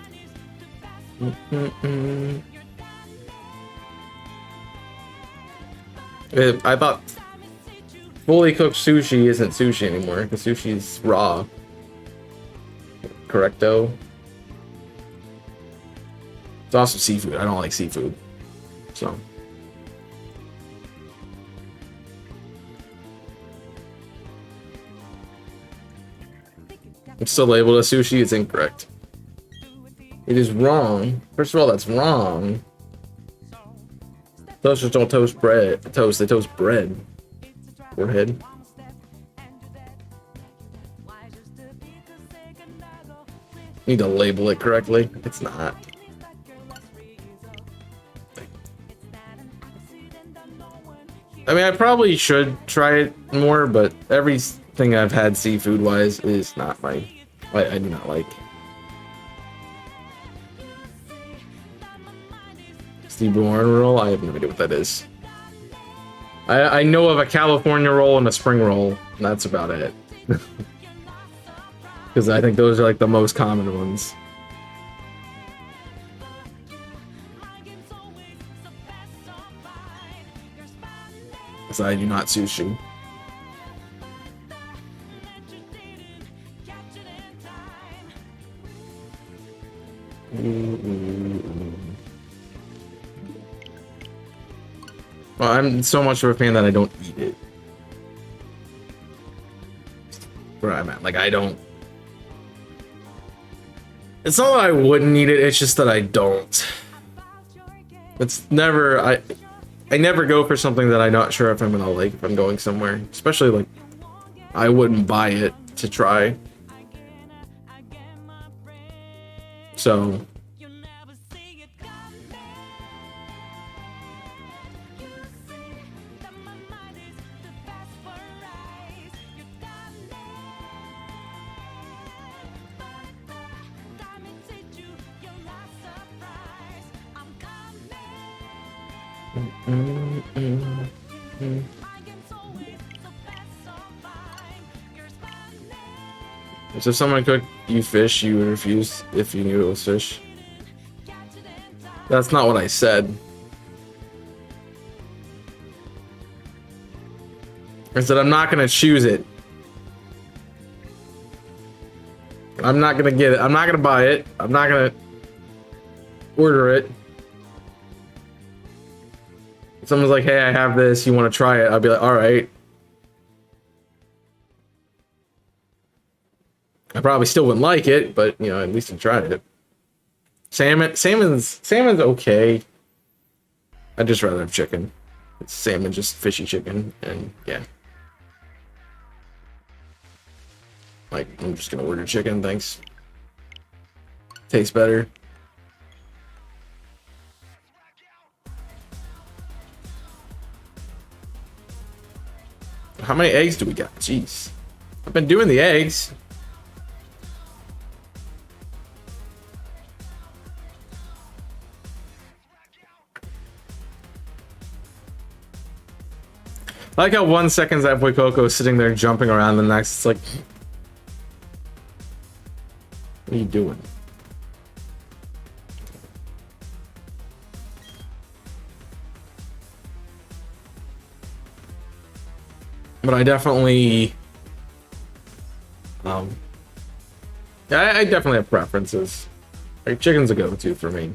I thought fully cooked sushi isn't sushi anymore, because sushi's raw. Correcto. It's also seafood. I don't like seafood. So. It's still labeled as sushi. It's incorrect. It is wrong. First of all, that's wrong. Toasters don't toast bread. They toast bread. Forehead. Need to label it correctly. It's not. I mean, I probably should try it more, but everything I've had seafood-wise is not my... I do not like. Steve Warren roll? I have no idea what that is. I know of a California roll and a spring roll, and that's about it. Because I think those are like the most common ones. Because I do not sushi. Well, I'm so much of a fan that I don't eat it. Where I'm at, like, I don't. It's not that I wouldn't eat it, it's just that I don't. It's never, I never go for something that I'm not sure if I'm gonna like if I'm going somewhere. Especially, like, I wouldn't buy it to try. So. So if someone cooked you fish, you would refuse if you knew it was fish. That's not what I said. I said I'm not gonna choose it. I'm not gonna get it. I'm not gonna buy it. I'm not gonna order it. If someone's like, hey, I have this, you want to try it? I'll be like, all right. I probably still wouldn't like it, but you know, at least I tried it. Salmon's okay. I'd just rather have chicken. It's salmon, just fishy chicken, and yeah. Like, I'm just gonna order chicken, thanks. Tastes better. How many eggs do we got? Jeez. I've been doing the eggs. I like how 1 second that boy Coco is sitting there jumping around, the next it's like, what are you doing? But I definitely, yeah, I definitely have preferences. Like, chicken's a go-to for me.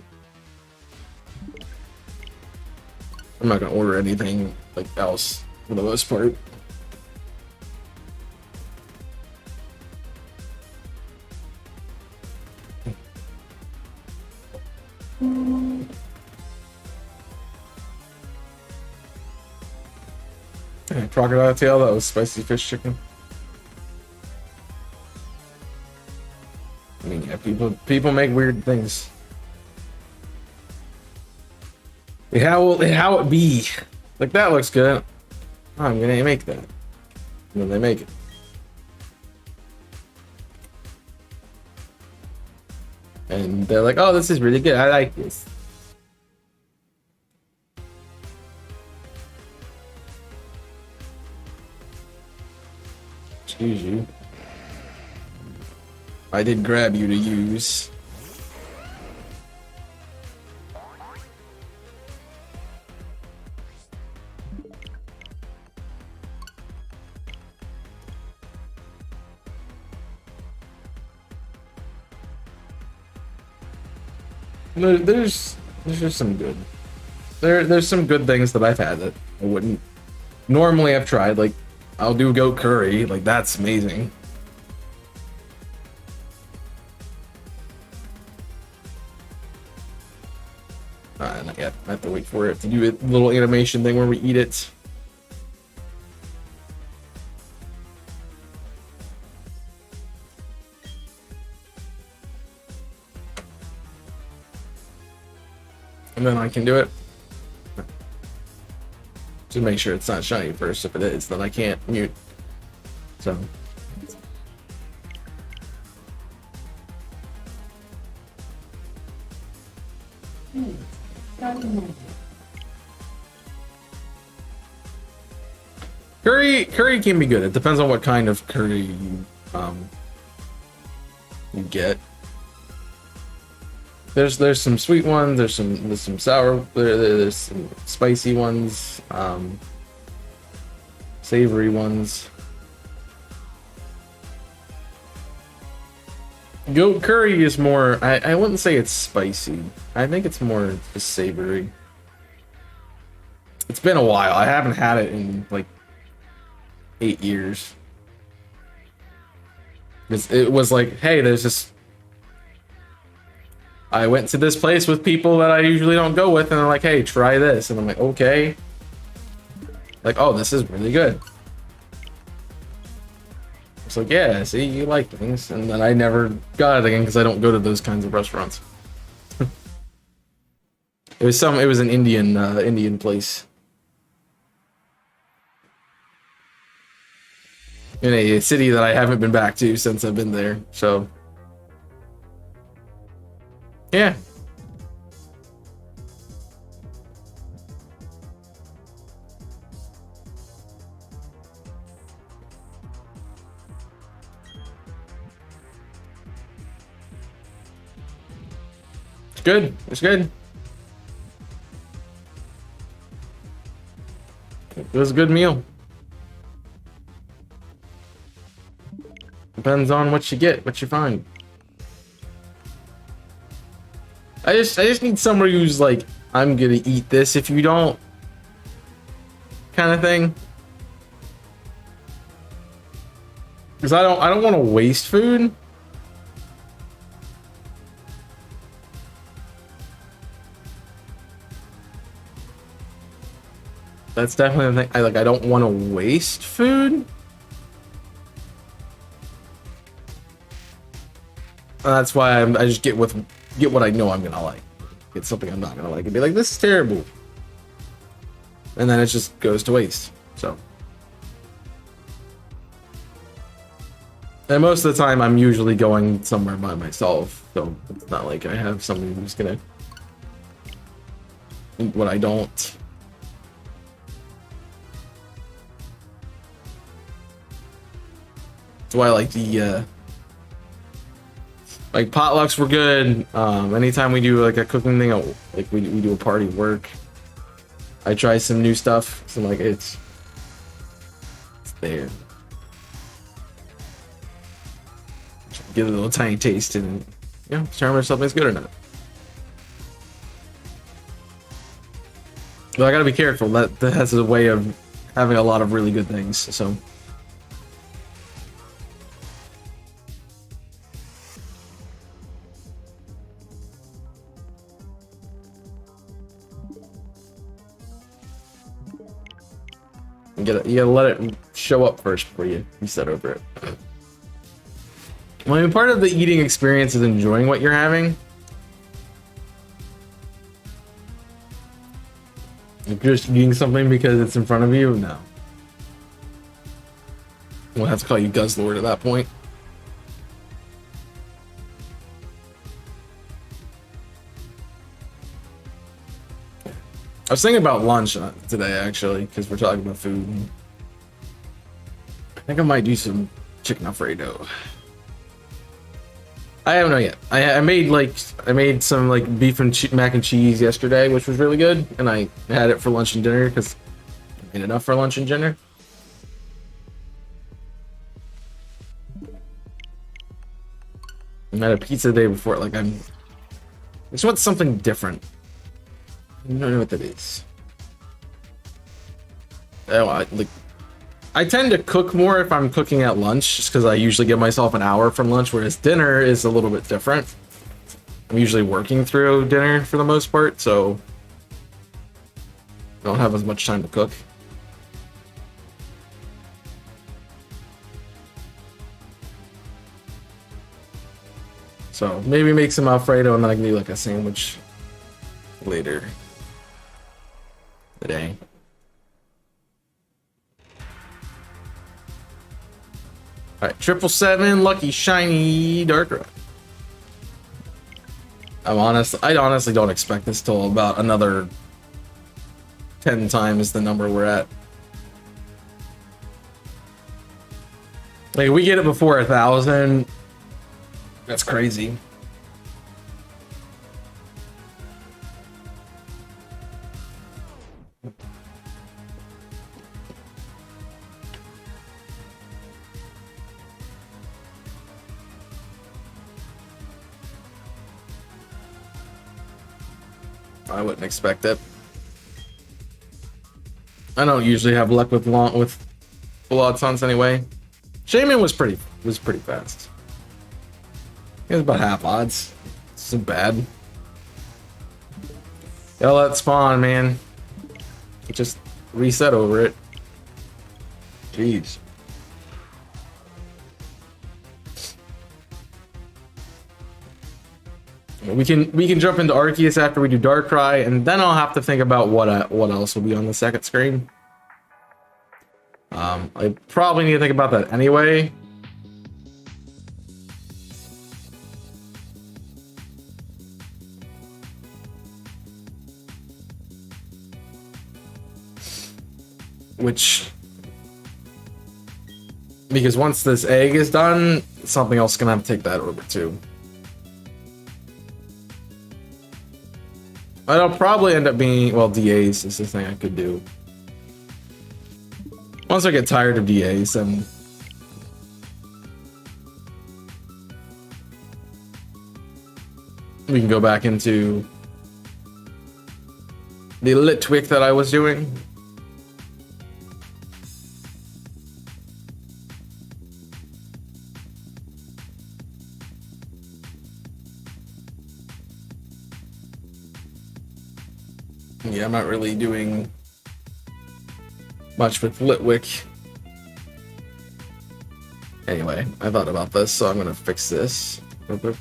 I'm not gonna order anything like else for the most part. Crocodile tail, that was spicy fish chicken. I mean, yeah, people make weird things. How it be? Like, that looks good. Oh, I'm gonna make that. And then they make it. And they're like, oh, this is really good. I like this. Excuse you. I did grab you to use. There's just some good. There's some good things that I've had that I wouldn't normally have tried. Like, I'll do goat curry. Like, that's amazing. Not yet. I have to wait for it to do a little animation thing where we eat it. And then I can do it. Just make sure it's not shiny first. If it is, then I can't mute. So. Curry can be good. It depends on what kind of curry you get. There's some sweet ones. There's some sour. There's some spicy ones. Savory ones. Goat curry is more. I wouldn't say it's spicy. I think it's more just savory. It's been a while. I haven't had it in like 8 years. It was like, hey, there's this. I went to this place with people that I usually don't go with, and they're like, hey, try this. And I'm like, okay. Like, oh, this is really good. It's like, yeah, see, you like things. And then I never got it again because I don't go to those kinds of restaurants. It was an Indian place. In a city that I haven't been back to since I've been there, so. Yeah. It's good. It's good. It was a good meal. Depends on what you get, what you find. I just need somebody who's like, I'm gonna eat this if you don't, kind of thing. Because I don't want to waste food. That's definitely the thing. I don't want to waste food. That's why I just get what I know I'm gonna like. Get something I'm not gonna like and be like, this is terrible. And then it just goes to waste. So. And most of the time I'm usually going somewhere by myself. So it's not like I have somebody who's gonna eat what I don't. That's why I like the like potlucks were good. Anytime we do like a cooking thing, like we do a party at work, I try some new stuff. So like it's there. Give it a little tiny taste and determine if something's good or not. But I gotta be careful. That has a way of having a lot of really good things. So. You gotta let it show up first before you set over it. Well, I mean, part of the eating experience is enjoying what you're having. If you're just eating something because it's in front of you, no. We'll have to call you Guzzlord at that point. I was thinking about lunch today, actually, because we're talking about food. I think I might do some chicken Alfredo. I don't know yet. I made some like beef and mac and cheese yesterday, which was really good, and I had it for lunch and dinner because I made enough for lunch and dinner. I had a pizza the day before. Like I just want something different. I don't know what that is. Oh, I tend to cook more if I'm cooking at lunch, just because I usually give myself an hour from lunch, whereas dinner is a little bit different. I'm usually working through dinner for the most part, so I don't have as much time to cook. So maybe make some Alfredo and then I can do like a sandwich later today. Alright, 777, lucky shiny Darkrai. I honestly don't expect this till about another 10 times the number we're at. Like, we get it before 1,000. That's crazy. I wouldn't expect it. I don't usually have luck with full odds hunts anyway. Shaman was pretty fast. It was about half odds. This isn't bad. Gotta let it spawn, man. Just reset over it. Jeez. We can jump into Arceus after we do Darkrai, and then I'll have to think about what else will be on the second screen. I probably need to think about that anyway. Because once this egg is done, something else is gonna have to take that over too. It'll probably end up being, well, DAs is the thing I could do. Once I get tired of DAs, then we can go back into the Litwick that I was doing. Yeah, I'm not really doing much with Litwick. Anyway, I thought about this, so I'm gonna fix this real quick.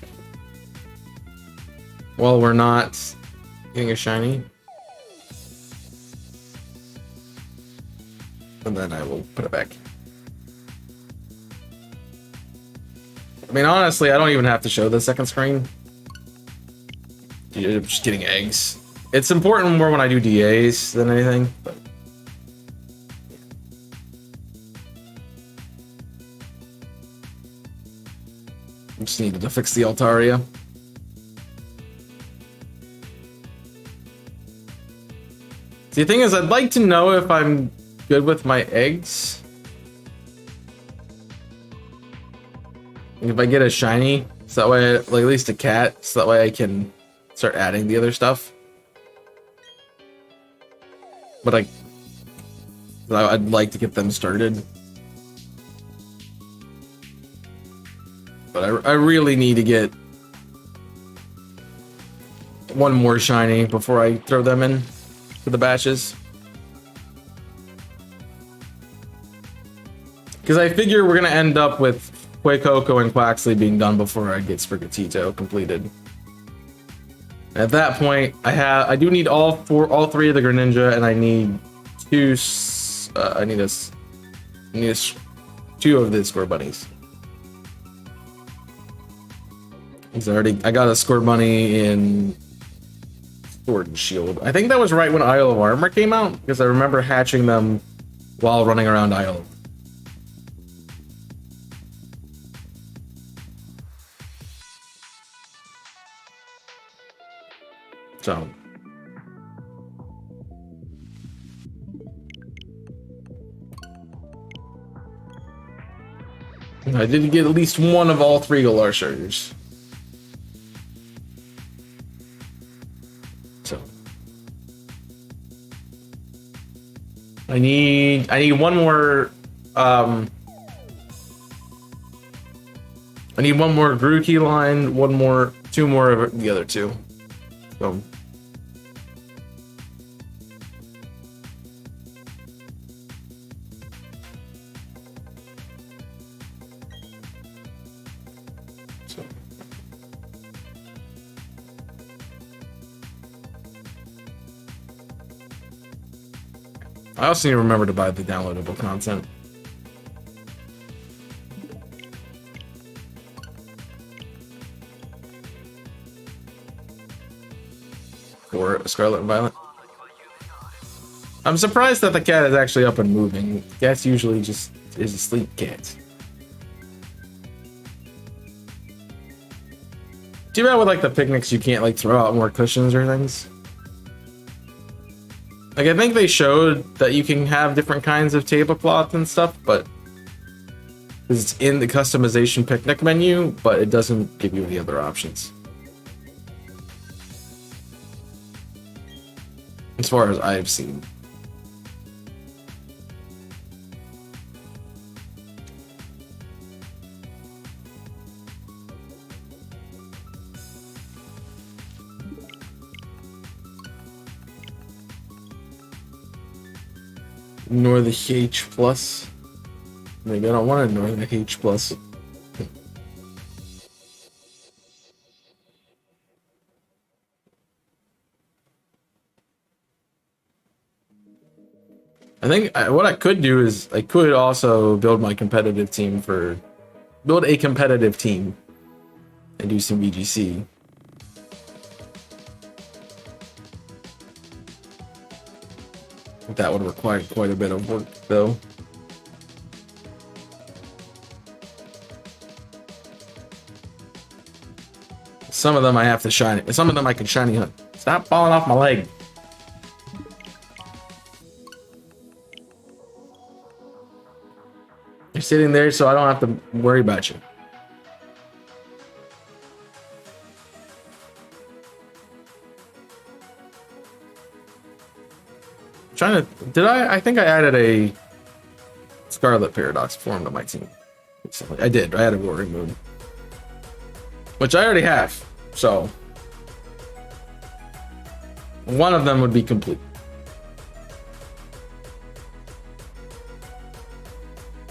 Well, we're not getting a shiny. And then I will put it back. I mean, honestly, I don't even have to show the second screen. You're just getting eggs. It's important more when I do DAs than anything, but... I just needed to fix the Altaria. The thing is, I'd like to know if I'm good with my eggs. If I get a shiny, so that way, like at least a cat, so that way I can start adding the other stuff. But I'd like to get them started. But I really need to get one more shiny before I throw them in for the batches. Because I figure we're gonna end up with Quacoco and Quaxley being done before I get Sprigatito completed. At that point, I do need all three of the Greninja, and I need two. I need two of the Scorbunnies. I got a Scorbunny in Sword and Shield. I think that was right when Isle of Armor came out, because I remember hatching them while running around Isle. So I did get at least one of all three Galar Chargers. So I need one more I need one more Grookey line, two more of the other two. So I also need to remember to buy the downloadable content. For Scarlet and Violet. I'm surprised that the cat is actually up and moving. Cats usually just is a sleep cat. Too bad with like the picnics you can't like throw out more cushions or things. Like, I think they showed that you can have different kinds of tablecloth and stuff, but it's in the customization picnic menu, but it doesn't give you any other options. As far as I've seen. Ignore the H plus. Maybe I don't want to ignore the H plus. I think what I could do is I could also build a competitive team and do some VGC. That would require quite a bit of work, though. Some of them I have to shiny. Some of them I can shiny hunt. Stop falling off my leg. You're sitting there so I don't have to worry about you. I think I added a Scarlet Paradox form to my team. I did. I had a Roaring Moon, which I already have, so one of them would be complete.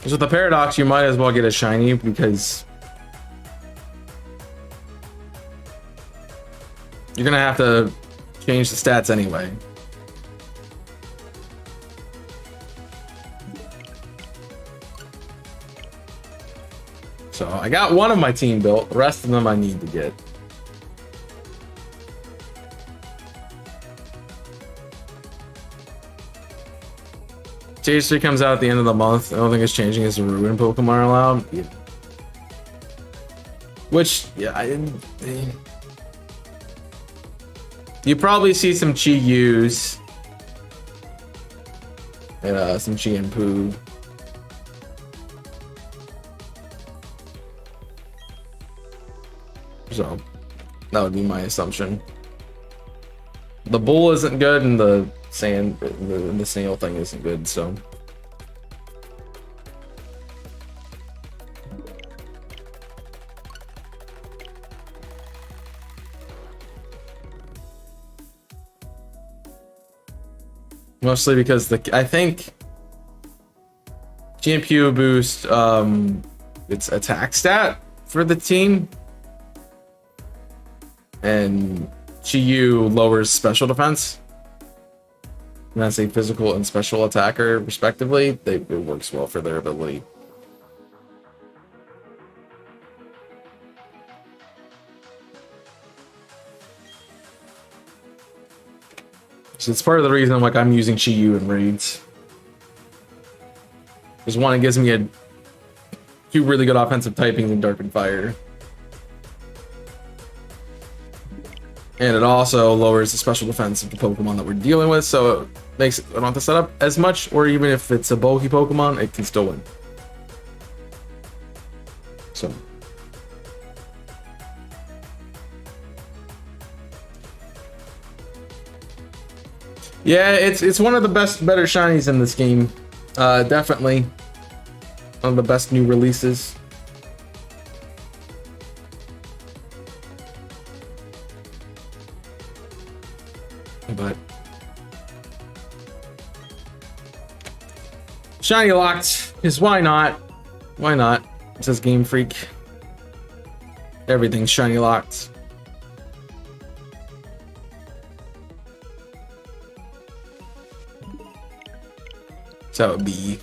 So with the Paradox, you might as well get a shiny because you're gonna have to change the stats anyway. So I got one of my team built, the rest of them I need to get. Stage 3 comes out at the end of the month. I don't think it's changing as the Ruin Pokemon are allowed. Yeah. Which, yeah, you probably see some Chi-Yus and some Chi-Poo. So that would be my assumption. The bull isn't good, and the sand, the snail thing isn't good. So mostly because I think GMP boost its attack stat for the team. And Chi-Yu lowers special defense. And that's a physical and special attacker, respectively. It works well for their ability. So it's part of the reason like I'm using Chi-Yu in raids. There's one, it gives me two really good offensive typings in Dark and Fire. And it also lowers the special defense of the Pokemon that we're dealing with, so it makes it, I don't have to set up as much, or even if it's a bulky Pokemon, it can still win. So. Yeah, it's one of the better shinies in this game. Definitely one of the best new releases. But shiny locked, because why not? Why not? It says Game Freak. Everything's shiny locked. So it would be.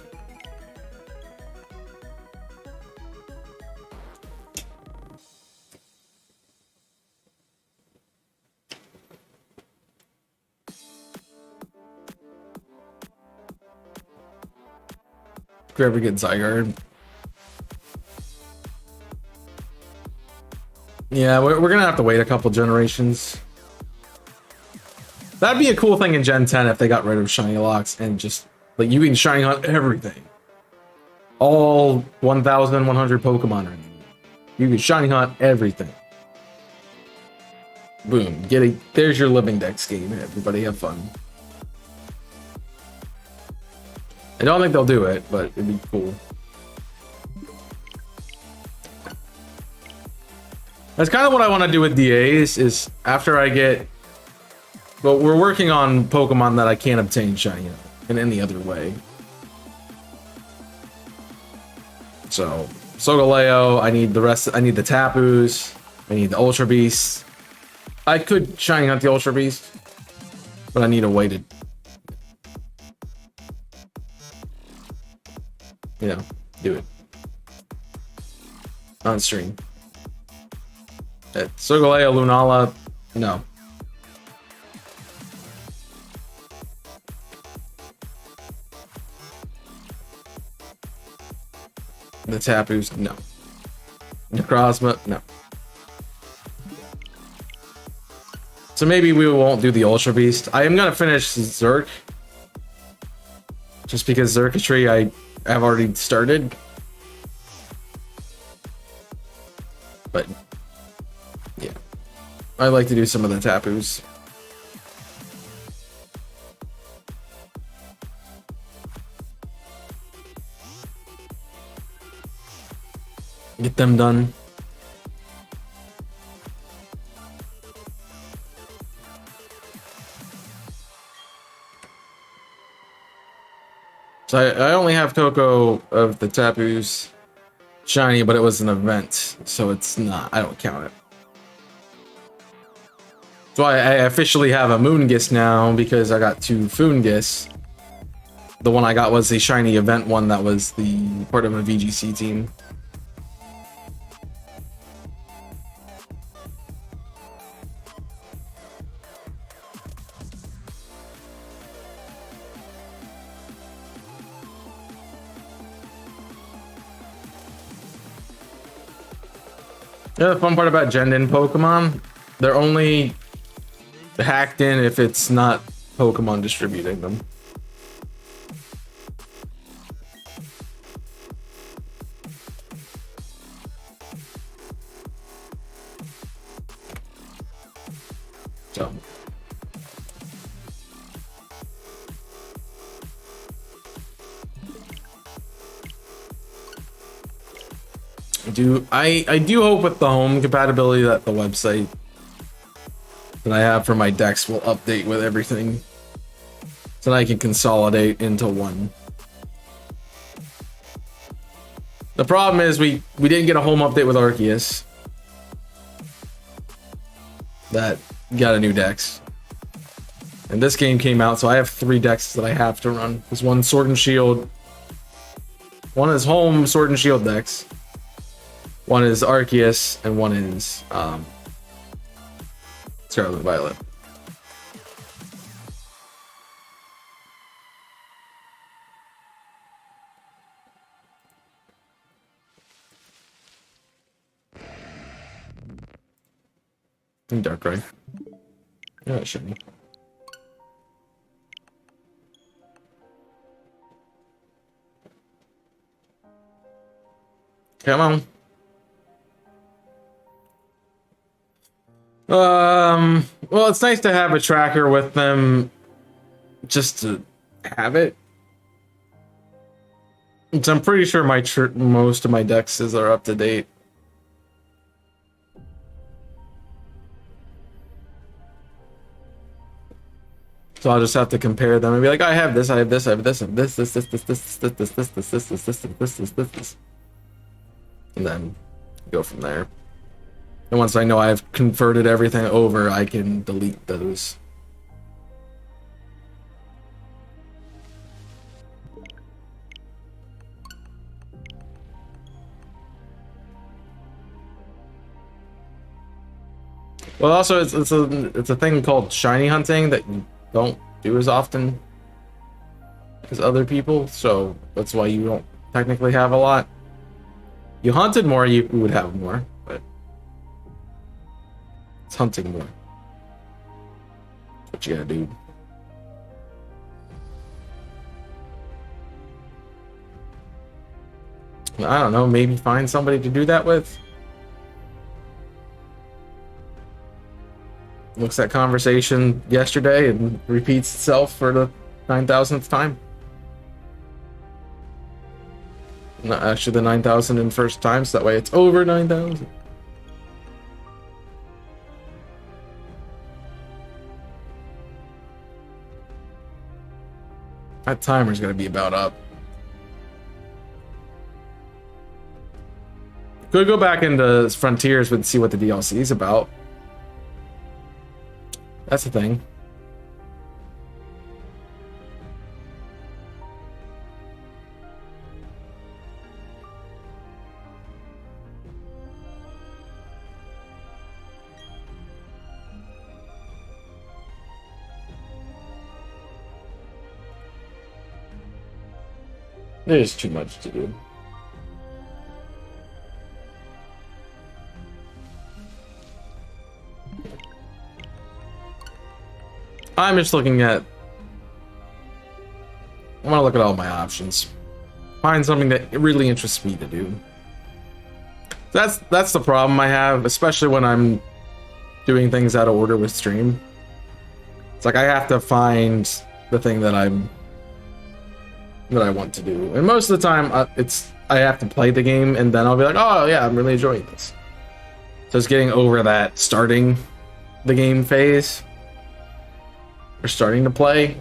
Grab a good Zygarde. Yeah, we're gonna have to wait a couple generations. That'd be a cool thing in Gen 10 if they got rid of shiny locks and just like you can shiny hunt everything. All 1,100 Pokemon are in. You can shiny hunt everything. Boom, there's your living dex game. Everybody have fun. I don't think they'll do it, but it'd be cool. That's kind of what I want to do with DAs is after I get, but we're working on Pokemon that I can't obtain shiny in any other way. So Solgaleo, I need the rest. I need the Tapus. I need the Ultra Beast. I could shiny hunt the Ultra Beast, but I need a way to, do it on stream. Solgaleo, Lunala, no. The Tapus, no. Necrozma, no. So maybe we won't do the Ultra Beast. I am gonna finish Zerk, just because Xurkitree I have already started. But yeah, I like to do some of the Tapus. Get them done. So I only have Coco of the Tapu's shiny, but it was an event, so it's not. I don't count it. So I officially have a Moongus now because I got 2 Foongus. The one I got was the shiny event one that was the part of a VGC team. Yeah, the fun part about Gen in Pokemon, they're only hacked in if it's not Pokemon distributing them. So. I do hope with the home compatibility that the website that I have for my decks will update with everything, so that I can consolidate into one. The problem is we didn't get a home update with Arceus. That got a new dex. And this game came out, so I have 3 decks that I have to run. There's one Sword and Shield. One is home Sword and Shield decks. One is Arceus, and one is Scarlet and Violet. And Darkrai. Yeah, it should be. Come on. Well, it's nice to have a tracker with them just to have it. So I'm pretty sure most of my dexes are up to date. So I'll just have to compare them and be like, I have this, I have this, I have this, I have this, this, and then go from there. And once I know I've converted everything over, I can delete those. Well, also it's a thing called shiny hunting that you don't do as often as other people, so that's why you don't technically have a lot. You hunted more, you would have more, but it's hunting more. That's what you gotta do. I don't know, maybe find somebody to do that with. Looks at conversation yesterday and repeats itself for the 9,000th time. Not actually the 9,001st time, so that way it's over 9,000. That timer's gonna be about up. Could go back into Frontiers and see what the DLC is about. That's the thing. There's too much to do. I'm just looking at... I want to look at all my options. Find something that really interests me to do. That's the problem I have, especially when I'm doing things out of order with stream. It's like I have to find the thing that I want to do. And most of the time, I have to play the game, and then I'll be like, oh yeah, I'm really enjoying this. So it's getting over that starting the game phase. Or starting to play.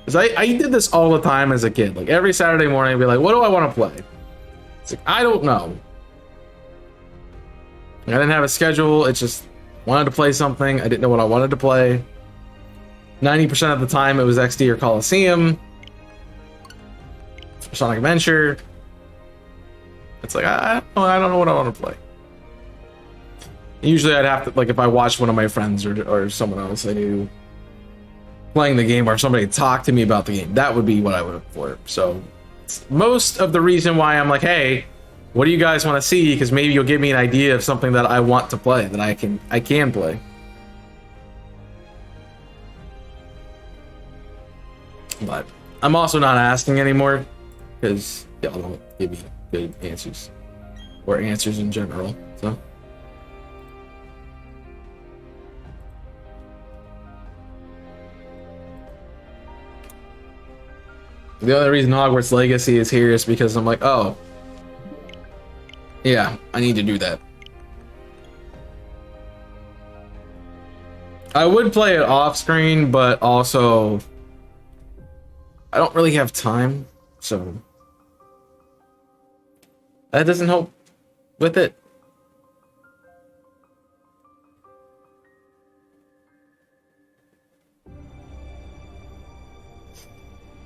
Because I did this all the time as a kid. Like every Saturday morning, I'd be like, what do I want to play? It's like, I don't know. I didn't have a schedule. It's just wanted to play something. I didn't know what I wanted to play. 90% of the time, it was XD or Coliseum. Sonic Adventure. It's like, I don't know what I want to play. Usually I'd have to, like, if I watched one of my friends or someone else I knew playing the game, or somebody talked to me about the game, that would be what I would look for. So most of the reason why I'm like, hey, what do you guys want to see? Because maybe you'll give me an idea of something that I want to play, that I can play. But I'm also not asking anymore, because y'all don't give me good answers, or answers in general. So the only reason Hogwarts Legacy is here is because I'm like, oh, yeah, I need to do that. I would play it off screen, but also I don't really have time, so that doesn't help with it.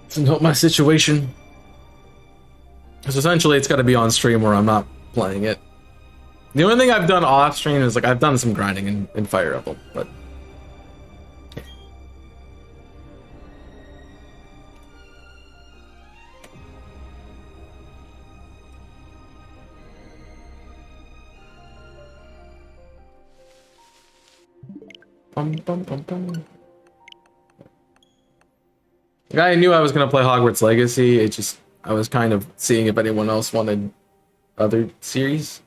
Doesn't help my situation. Because essentially it's got to be on stream where I'm not playing it. The only thing I've done off stream is, like, I've done some grinding in Fire Emblem, but bum, bum, bum, bum. I knew I was gonna play Hogwarts Legacy. It just, I was kind of seeing if anyone else wanted other series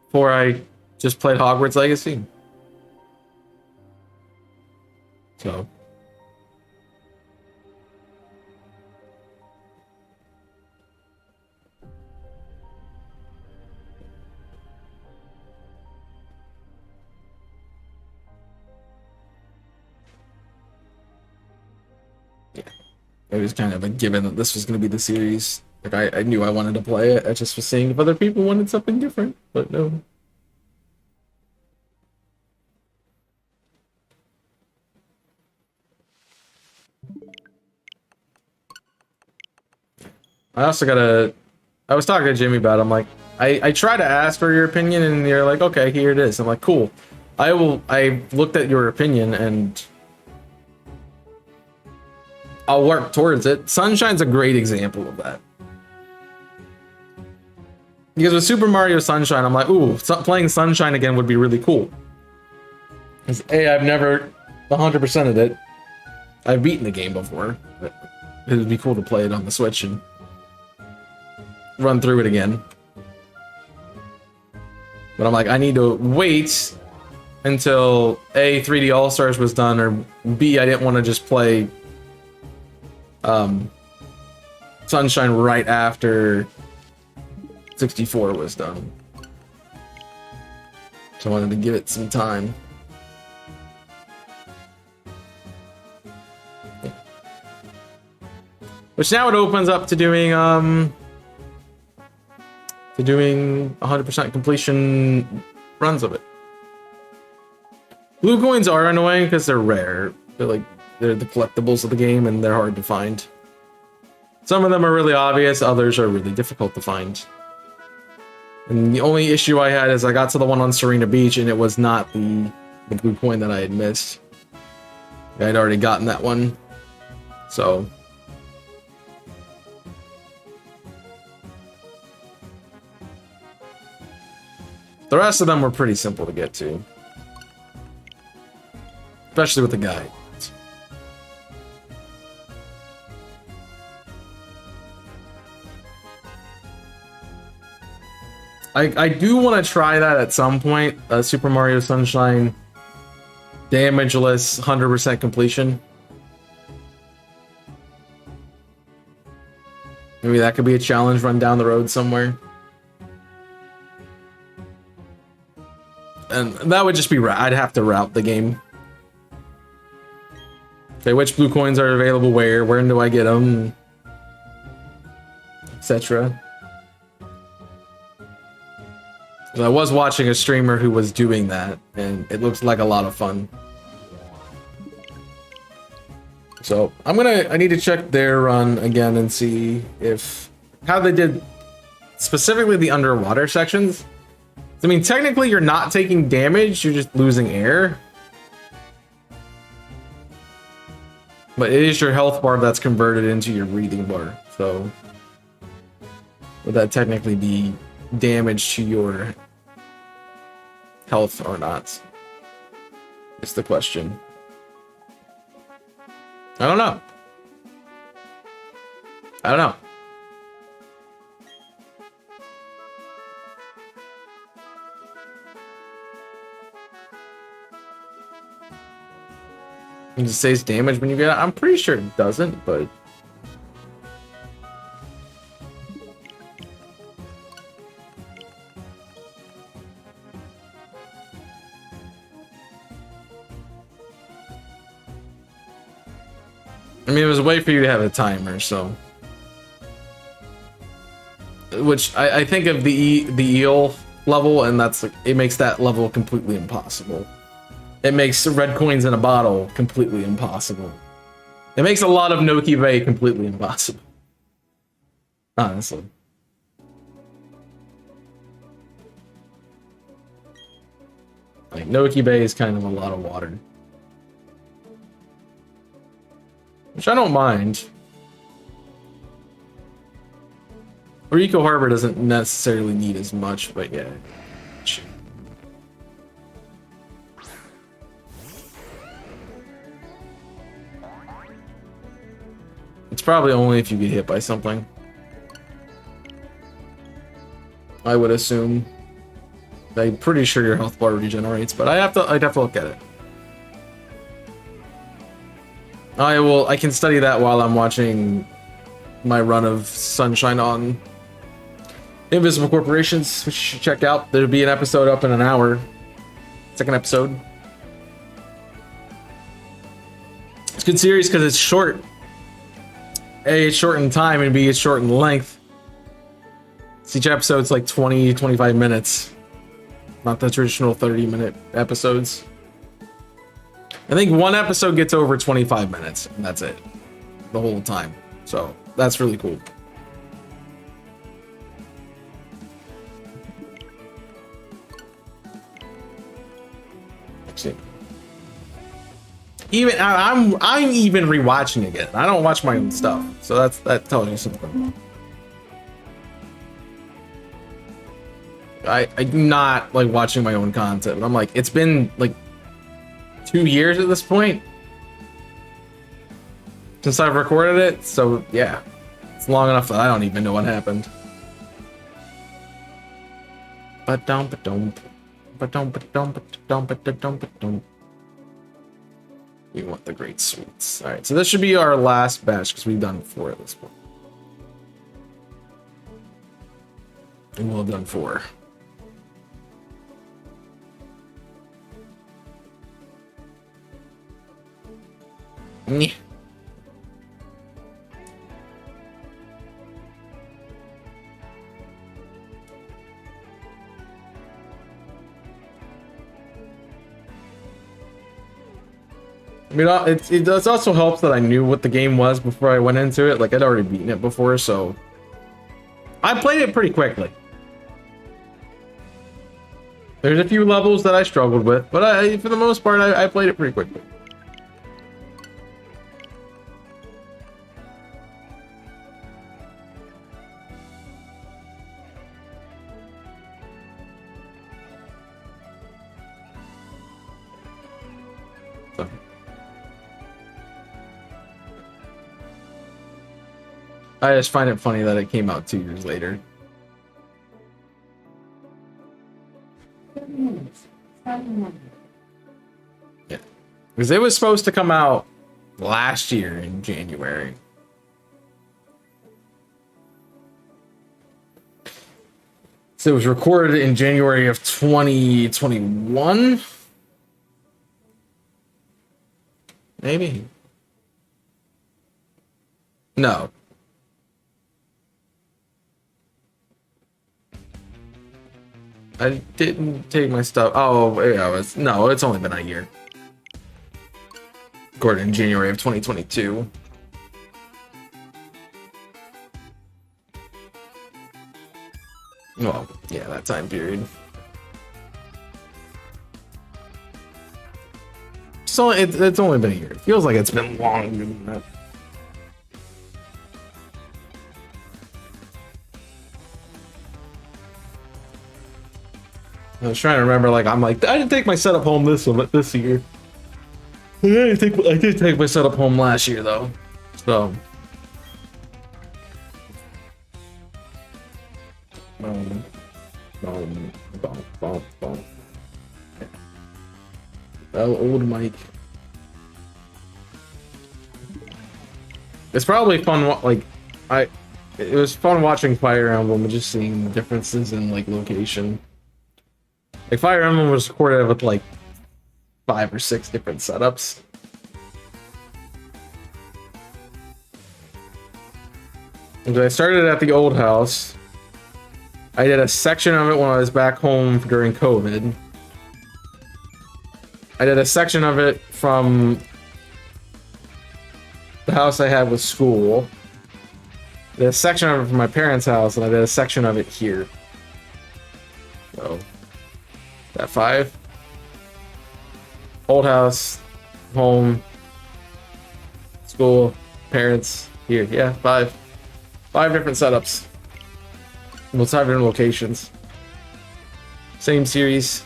before I just played Hogwarts Legacy. So yeah, it was kind of a given that this was gonna be the series. Like, I knew I wanted to play it. I just was seeing if other people wanted something different, but no. I also gotta, I was talking to Jimmy about it. I'm like, I try to ask for your opinion, and you're like, okay, here it is. I'm like, cool. I looked at your opinion, and I'll work towards it. Sunshine's a great example of that. Because with Super Mario Sunshine, I'm like, ooh, playing Sunshine again would be really cool. Because A, I've never 100%ed it. I've beaten the game before, but it would be cool to play it on the Switch and run through it again. But I'm like, I need to wait until A, 3D All-Stars was done, or B, I didn't want to just play Sunshine right after 64 was done. So I wanted to give it some time. Which now it opens up to doing 100% completion runs of it. Blue coins are annoying because they're rare. They're the collectibles of the game, and they're hard to find. Some of them are really obvious, others are really difficult to find. And the only issue I had is I got to the one on Serena Beach, and it was not the blue coin that I had missed. I had already gotten that one, so the rest of them were pretty simple to get to. Especially with the guide. I do want to try that at some point. Super Mario Sunshine damageless 100% completion. Maybe that could be a challenge run down the road somewhere. And that would just be, I'd have to route the game. Okay, which blue coins are available where? Where do I get them? Etc. I was watching a streamer who was doing that, and it looks like a lot of fun. So I need to check their run again and see how they did specifically the underwater sections. I mean, technically you're not taking damage, you're just losing air. But it is your health bar that's converted into your breathing bar. So would that technically be damage to your health or not? Is the question. I don't know. I don't know. It just says damage when you get it. I'm pretty sure it doesn't, but I mean, it was a way for you to have a timer, so. Which I think of the eel level, and that's like, it makes that level completely impossible. It makes red coins in a bottle completely impossible. It makes a lot of Noki Bay completely impossible. Honestly. Like, Noki Bay is kind of a lot of water. Which I don't mind. Rico Harbor doesn't necessarily need as much, but yeah. It's probably only if you get hit by something. I would assume. I'm pretty sure your health bar regenerates, but I'd have to look at it. I can study that while I'm watching my run of Sunshine on Invisible Corporations, which you should check out. There'll be an episode up in an hour. Second episode. It's a good series because it's short. A, it's short in time, and B, it's short in length. Each episode's like 20-25 minutes. Not the traditional 30-minute episodes. I think one episode gets over 25 minutes, and that's it. The whole time. So, that's really cool. Actually, even I'm even rewatching again. I don't watch my own stuff, so that tells you something. I do not like watching my own content, but I'm like, it's been like 2 years at this point since I've recorded it, so yeah, it's long enough that I don't even know what happened. We want the great sweets. All right, so this should be our last batch because we've done 4 at this point. And we'll have done 4. Nyeh. I mean, it does also help that I knew what the game was before I went into it. Like, I'd already beaten it before, so I played it pretty quickly. There's a few levels that I struggled with, but for the most part, I played it pretty quickly. I just find it funny that it came out 2 years later. 30 minutes. Starting now. Yeah. Because it was supposed to come out last year in January. So it was recorded in January of 2021? Maybe. No. I didn't take my stuff. Oh, yeah, it's only been a year. According to January of 2022. Well, yeah, that time period. So it's only been a year. It feels like it's been longer than that. I was trying to remember, like, I'm like, I didn't take my setup home this year. I did take my setup home last year though. So boom, boom, boom, boom, boom. Oh, old Mike. It's probably fun. Like, it was fun watching Fire Emblem and just seeing the differences in like location. Like Fire Emblem was recorded with like 5 or 6 different setups. And I started at the old house. I did a section of it when I was back home during COVID. I did a section of it from the house I had with school. I did a section of it from my parents' house, and I did a section of it here. So, that 5. Old house, home, school, parents, here. Yeah, 5. 5 different setups. Well, 5 different locations. Same series.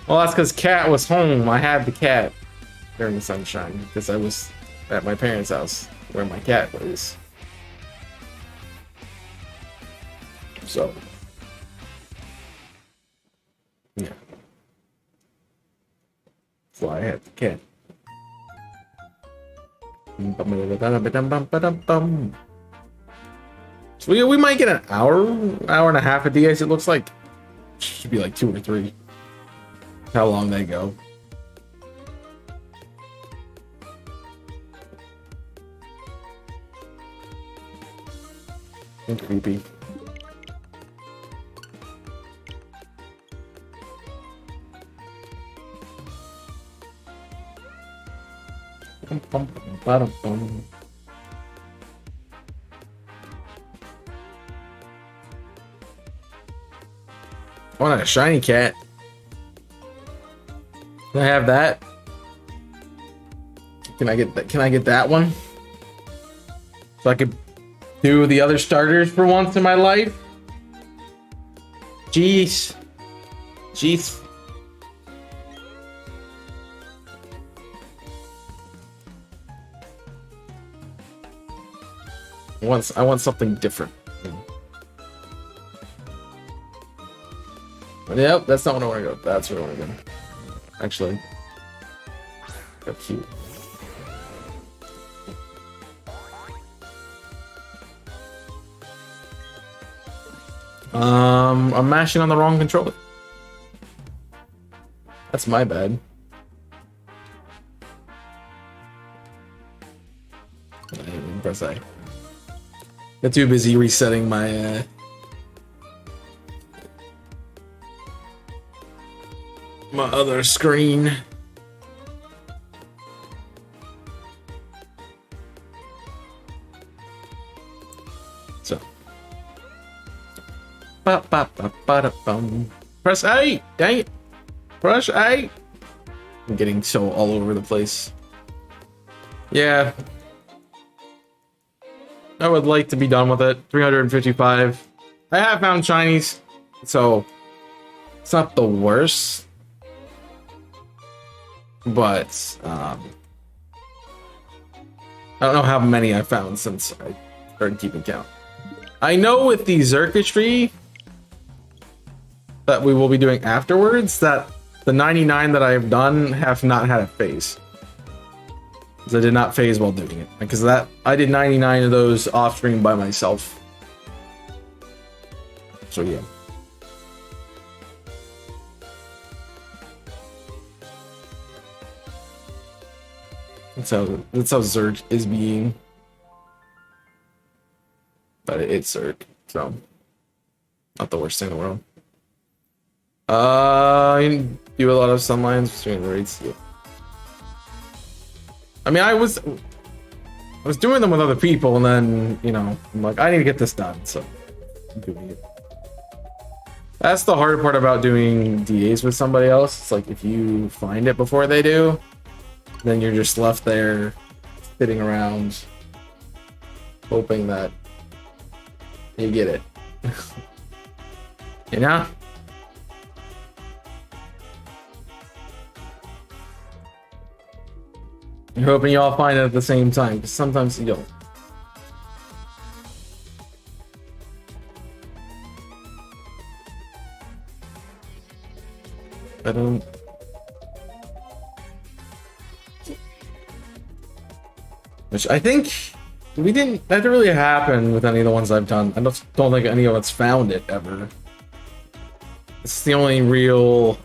Well, that's because Cat was home. I had the cat during the sunshine because I was at my parents' house where my cat was. So, yeah. That's why I had the cat. So we might get an hour and a half of DS. It looks like should be like 2 or 3. How long they go. And creepy. I want a shiny cat. Can I have that? Can I get that? Can I get that one? So I could do the other starters for once in my life? Jeez. Jeez. I want something different. Yep, that's not what I want to go. That's where I want to go. Actually, how cute. I'm mashing on the wrong controller. That's my bad. I didn't press A. Got too busy resetting my my other screen. So press A! Dang it! Press A! I'm getting so all over the place. Yeah. I would like to be done with it. 355. I have found shinies, so it's not the worst. But I don't know how many I found since I started keeping count. I know with the Xurkitree that we will be doing afterwards that the 99 that I have done have not had a phase. Because I did not phase while doing it. Because that I did 99 of those off stream by myself. So yeah. That's how Zerg is being. But it's Zerg, so not the worst thing in the world. I do a lot of sunlines between raids. Yeah. I mean, I was doing them with other people, and then I'm like, I need to get this done, so I'm doing it. That's the hard part about doing DAs with somebody else. It's like if you find it before they do, then you're just left there sitting around hoping that you get it. You know? You're hoping you all find it at the same time, because sometimes you don't. I don't. Which I think that didn't really happen with any of the ones I've done. I don't think any of us found it ever. It's the only real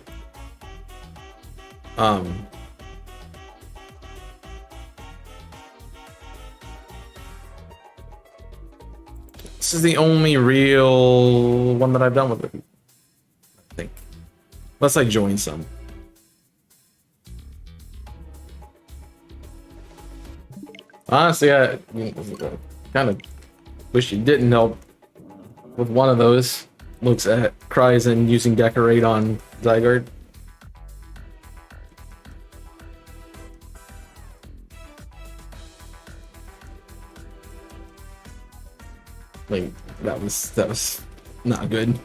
this is the only real one that I've done with it, I think. Unless I join some. Honestly, I kind of wish you didn't help with one of those. Looks at cries and using decorate on Zygarde. Like that was not good.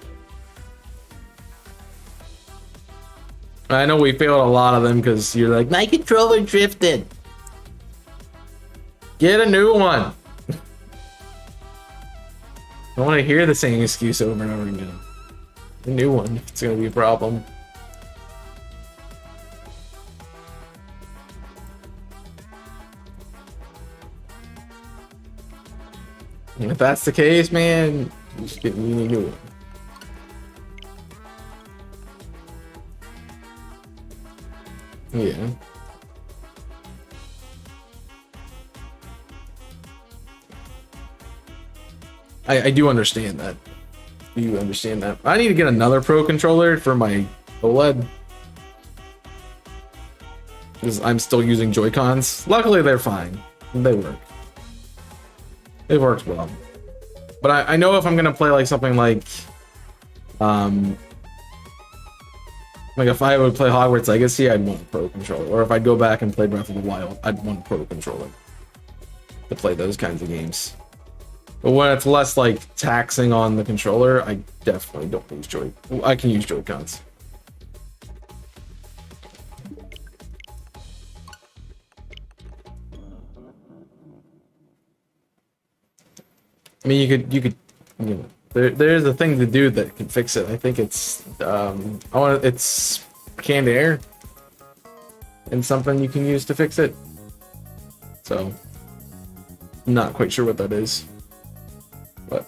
I know we failed a lot of them because you're like, my controller drifted. Get a new one. I don't want to hear the same excuse over and over again. A new one, it's gonna be a problem. And if that's the case, man, you just get me a new one. Yeah. I do understand that. You understand that. I need to get another Pro controller for my OLED. Because I'm still using Joy-Cons. Luckily, they're fine. They work. It works well. But I know if I'm gonna play like something like if I would play Hogwarts Legacy, I'd want a Pro controller. Or if I'd go back and play Breath of the Wild, I'd want a Pro controller to play those kinds of games. But when it's less like taxing on the controller, I definitely don't use I can use Joy-Cons. I mean, you could, there's a thing to do that can fix it. I think it's, it's canned air and something you can use to fix it. So, not quite sure what that is. But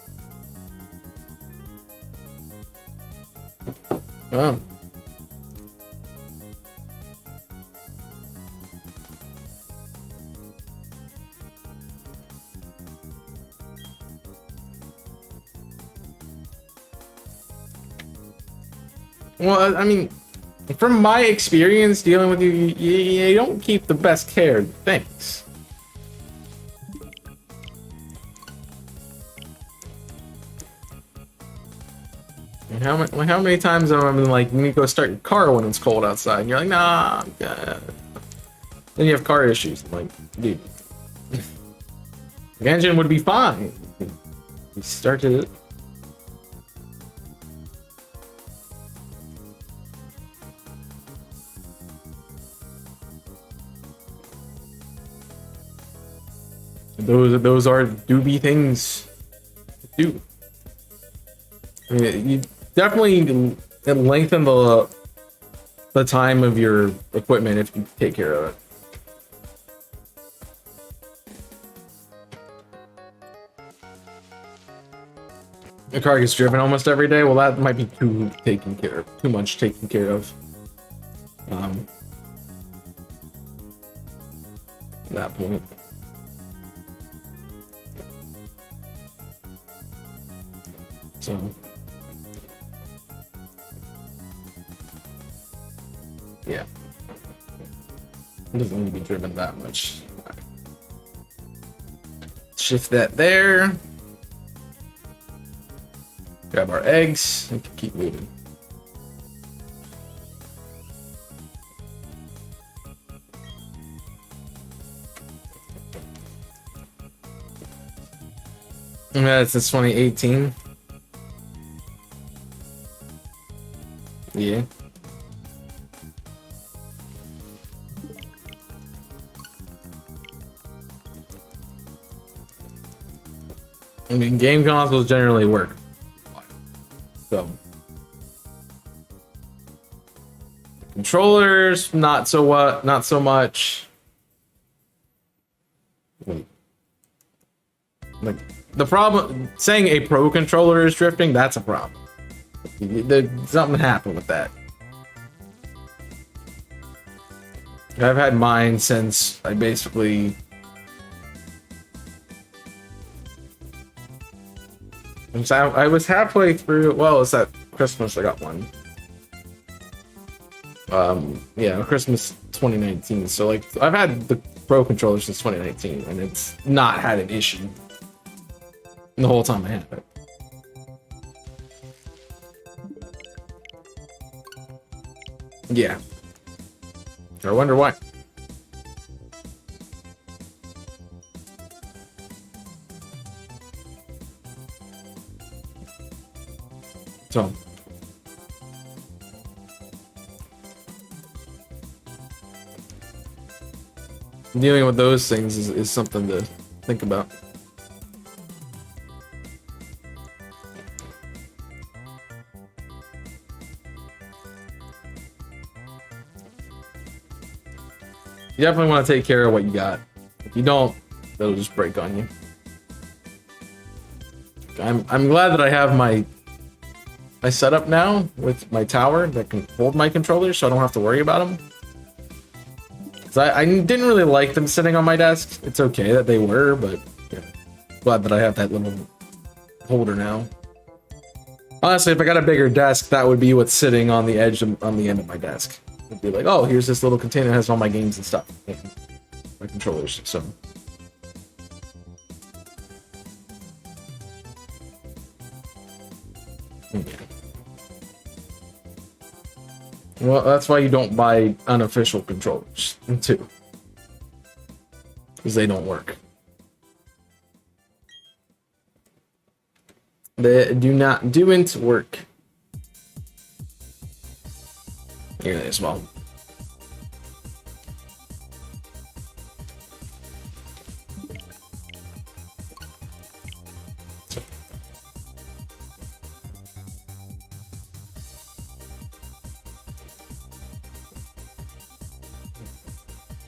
well, I mean, from my experience dealing with you don't keep the best care of things. How many times have I been like, you need to go start your car when it's cold outside, and you're like, nah, I'm good. Then you have car issues. I'm like, dude, the engine would be fine. You started it. Those are doobie things to do. I mean, you definitely lengthen the time of your equipment if you take care of it. The car gets driven almost every day. Well, that might be too much taken care of. So yeah, it doesn't need to be driven that much. Shift that there. Grab our eggs and keep moving. Yeah, it's 2018. Yeah. I mean, game consoles generally work. So. Controllers, not so what, not so much. Wait. Like, the problem, saying a pro controller is drifting, that's a problem. Something happened with that. I've had mine since I basically... I was halfway through, well, it's that Christmas I got one. Yeah, Christmas 2019. So like, I've had the Pro controller since 2019, and it's not had an issue the whole time I had it. Yeah. I wonder why. So. Dealing with those things is something to think about. You definitely want to take care of what you got. If you don't, it'll just break on you. I'm glad that I have my setup now with my tower that can hold my controllers, so I don't have to worry about them. Cause I didn't really like them sitting on my desk. It's okay that they were, but yeah, glad that I have that little holder now. Honestly, if I got a bigger desk, that would be what's sitting on the edge on the end of my desk. It'd be like, oh, here's this little container that has all my games and stuff, and my controllers. So. Yeah. Well, that's why you don't buy unofficial controllers, too. Because they don't work. They do not work. Here as well.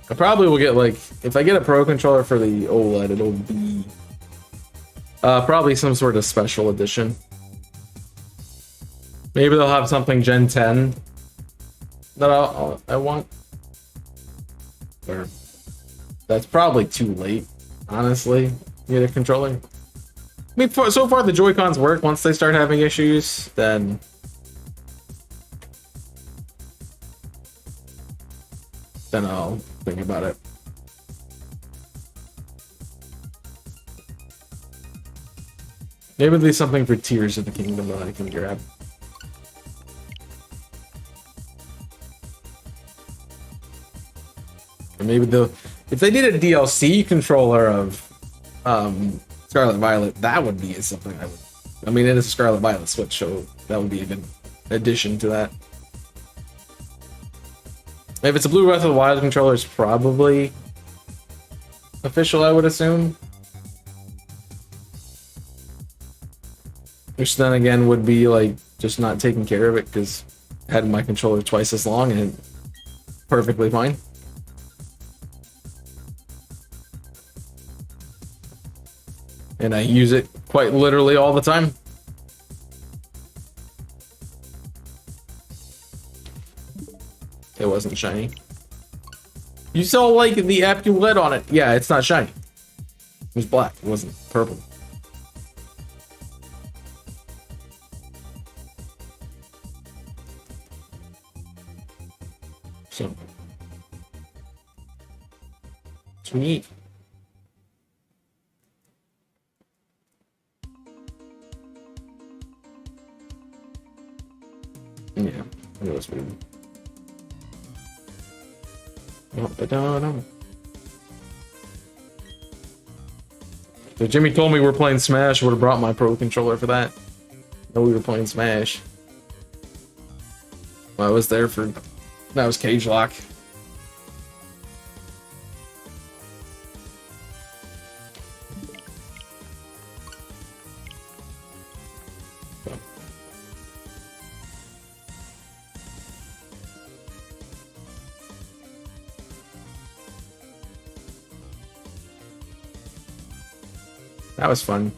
I probably will get, like, if I get a Pro controller for the OLED, it'll be probably some sort of special edition. Maybe they'll have something Gen 10 that I want. Or that's probably too late, honestly, to get a controller. I mean, so far the Joy-Cons work. Once they start having issues, then I'll think about it. Maybe there's something for Tears of the Kingdom that I can grab. Or maybe if they did a DLC controller of Scarlet Violet, that would be something I would. I mean, it is a Scarlet Violet Switch, so that would be a good addition to that. If it's a Blue Breath of the Wild controller, it's probably official, I would assume. Which then again would be like just not taking care of it because I had my controller twice as long and perfectly fine. And I use it quite literally all the time. It wasn't shiny. You saw like the amulet on it. Yeah, it's not shiny. It was black. It wasn't purple. So sweet. Yeah, it was weird. So Jimmy told me we're playing Smash. Would have brought my Pro Controller for that. No, we were playing Smash. Well, I was there for. That was Cage Lock. That was fun.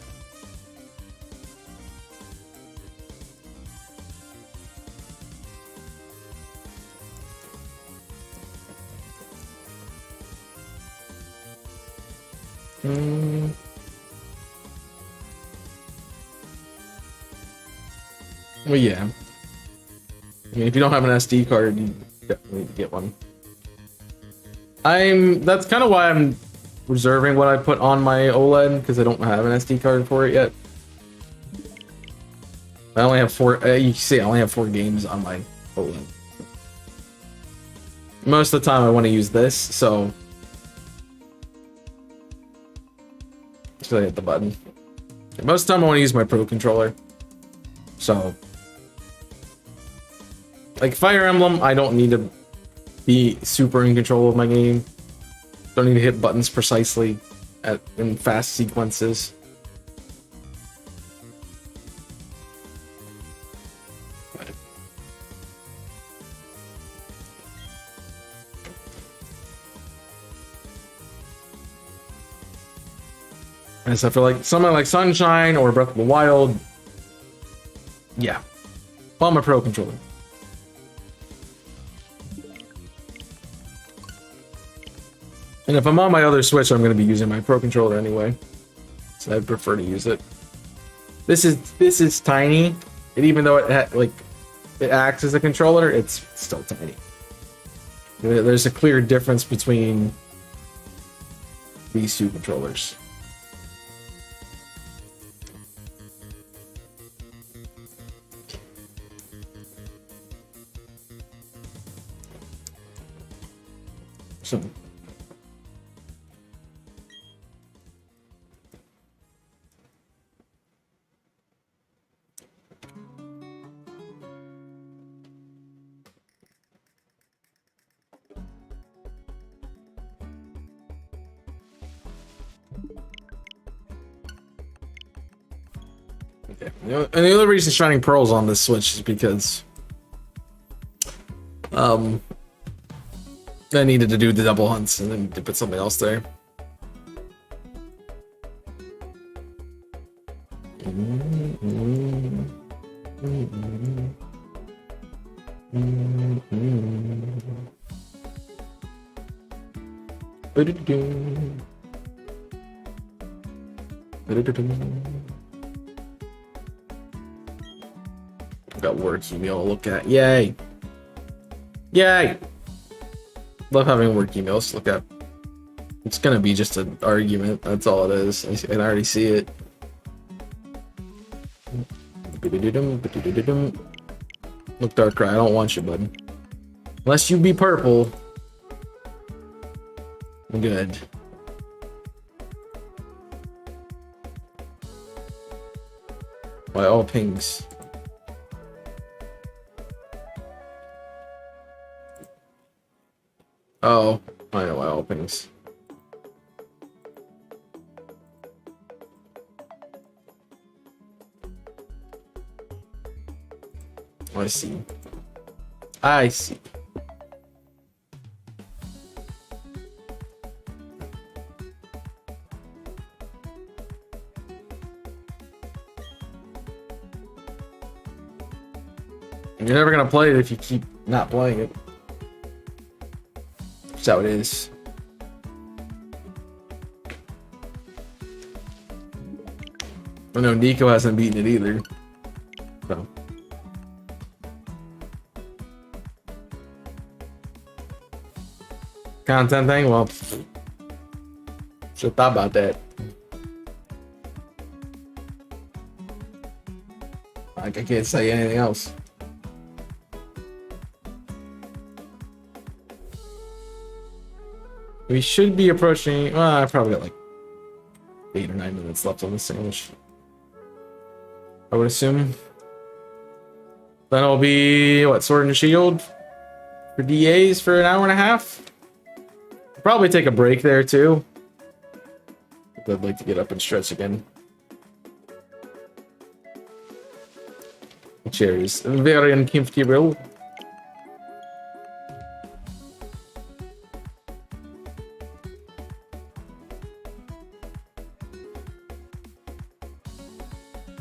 Well, yeah. I mean, if you don't have an SD card, you definitely need to get one. That's kind of why I'm reserving what I put on my OLED, because I don't have an SD card for it yet. I only have 4. You can see I only have 4 games on my OLED. Most of the time, I want to use this, so. Should I hit the button? Most of the time, I want to use my Pro Controller. So. Like Fire Emblem, I don't need to be super in control of my game. Don't need to hit buttons precisely in fast sequences. And so for like something like Sunshine or Breath of the Wild, yeah, on my Pro Controller. And if I'm on my other Switch, I'm going to be using my Pro Controller anyway, so I'd prefer to use it. This is tiny, and even though it acts as a controller, it's still tiny. There's a clear difference between these two controllers. So. Okay. And the other reason Shining Pearl's on this Switch is because I needed to do the double hunts and then to put something else there. Got work email to look at. Yay! Yay! Love having work emails to look at. It's gonna be just an argument. That's all it is. I can already see it. Look, Darkrai, I don't want you, bud. Unless you be purple. I'm good. Why all pings? Oh, I know why all pings. I see. I see. You're never gonna play it if you keep not playing it. That's how it is. I know Nico hasn't beaten it either. So. Content thing? Well, should have thought about that. Like, I can't say anything else. We should be approaching. Well, I probably got like 8 or 9 minutes left on the sandwich. I would assume. Then it'll be what, Sword and Shield for DAs for an hour and a half. Probably take a break there too. I'd like to get up and stretch again. The chair is very uncomfortable.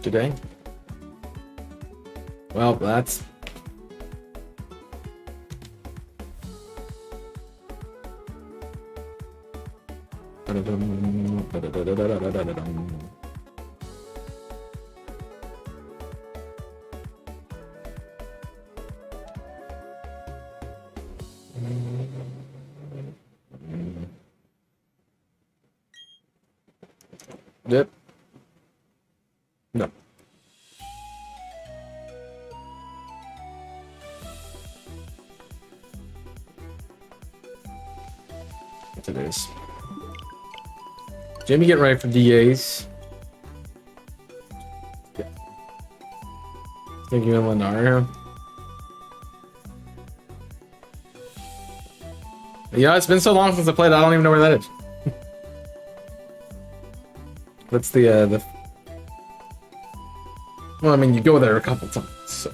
Today? Well, that's... Yep. No. What it is. Jimmy getting ready for DAs. Yeah. Thank you, Lenario. Yeah, it's been so long since I played, I don't even know where that is. That's the well, I mean, you go there a couple times, so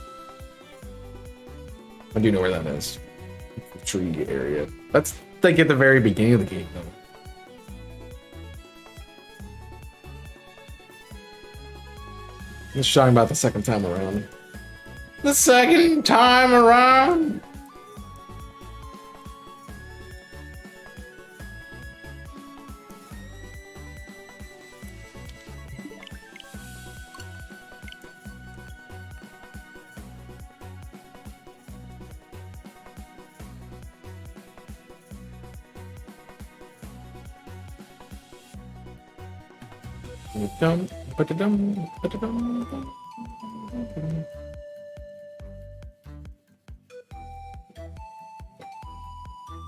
I do know where that is. The tree area. That's like at the very beginning of the game, though. Just talking about the second time around. The second time around.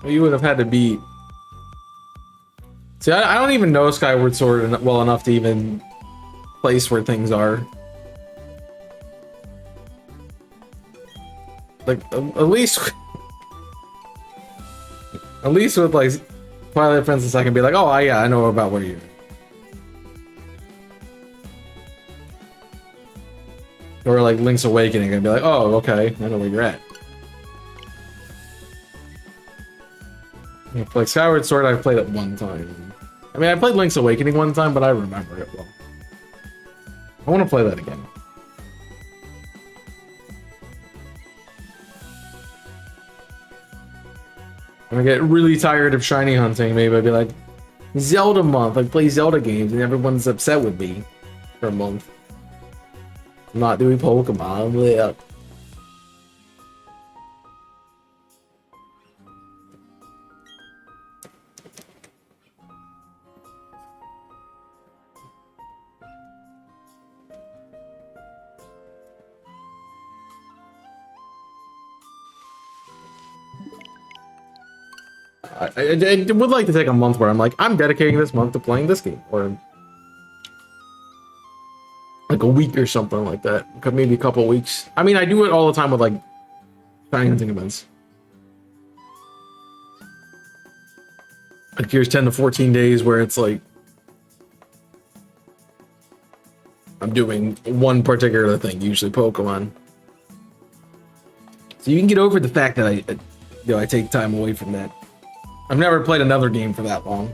Well, you would have had to beat. See, I don't even know Skyward Sword well enough to even place where things are. Like, at least with like Twilight Princess, I can be like, oh yeah, I know about where you're. Or like Link's Awakening and be like, oh, okay, I know where you're at. Like Skyward Sword, I've played it one time. I mean, I played Link's Awakening one time, but I remember it well. I want to play that again. When I get really tired of shiny hunting, maybe I'd be like, Zelda month, I play Zelda games and everyone's upset with me for a month. I'm not doing Pokemon. Yeah. I would like to take a month where I'm like, I'm dedicating this month to playing this game, or like a week or something like that. Maybe a couple weeks. I mean, I do it all the time with like shiny hunting events. Like here's 10 to 14 days where it's like I'm doing one particular thing, usually Pokemon. So you can get over the fact that I take time away from that. I've never played another game for that long.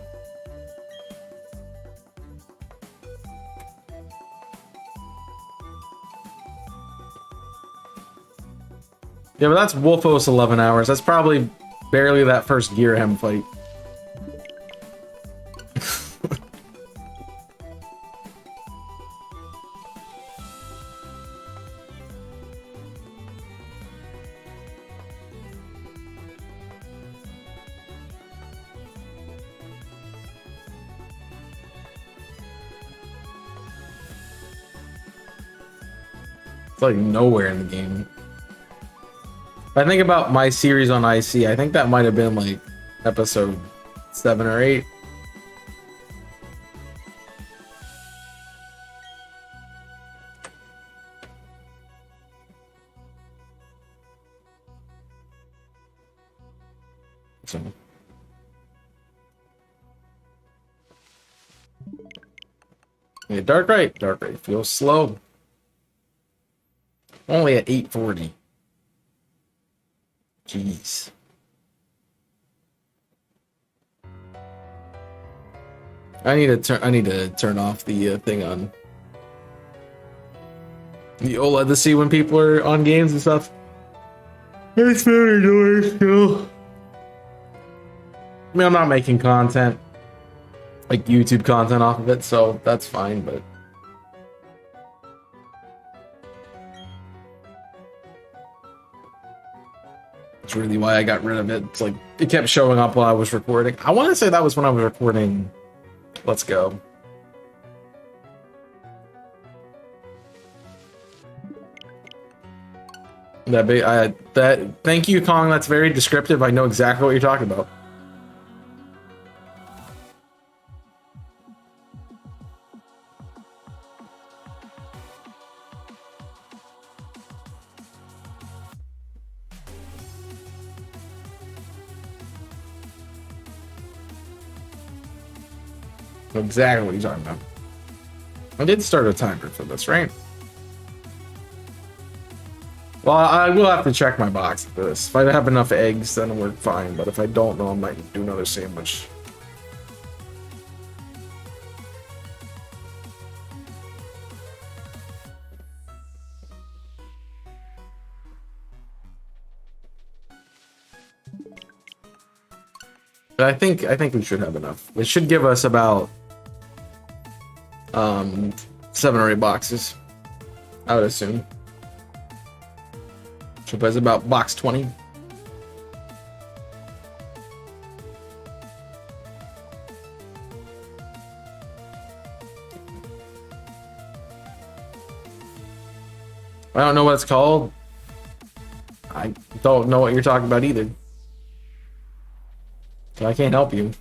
Yeah, but that's Wolfos 11 hours. That's probably barely that first Gearham fight. It's like nowhere in the game. If I think about my series on IC, I think that might have been like episode 7 or 8. So. Yeah, Darkrai feels slow. Only at 840. Jeez. I need to turn off the thing on the OLED to see when people are on games and stuff. It's very annoying still. I mean, I'm not making content like YouTube content off of it, so that's fine, but that's really why I got rid of it. It's like it kept showing up while I was recording. I want to say that was when I was recording Let's Go. Thank you, Kong. That's very descriptive. I know exactly what you're talking about. Exactly what he's talking about. I did start a timer for this, right? Well, I will have to check my box for this. If I have enough eggs, then it'll work fine. But if I don't know, I might do another sandwich. But I think we should have enough. It should give us about 7 or 8 boxes, I would assume. Should put us about box 20. I don't know what it's called. I don't know what you're talking about either. So I can't help you.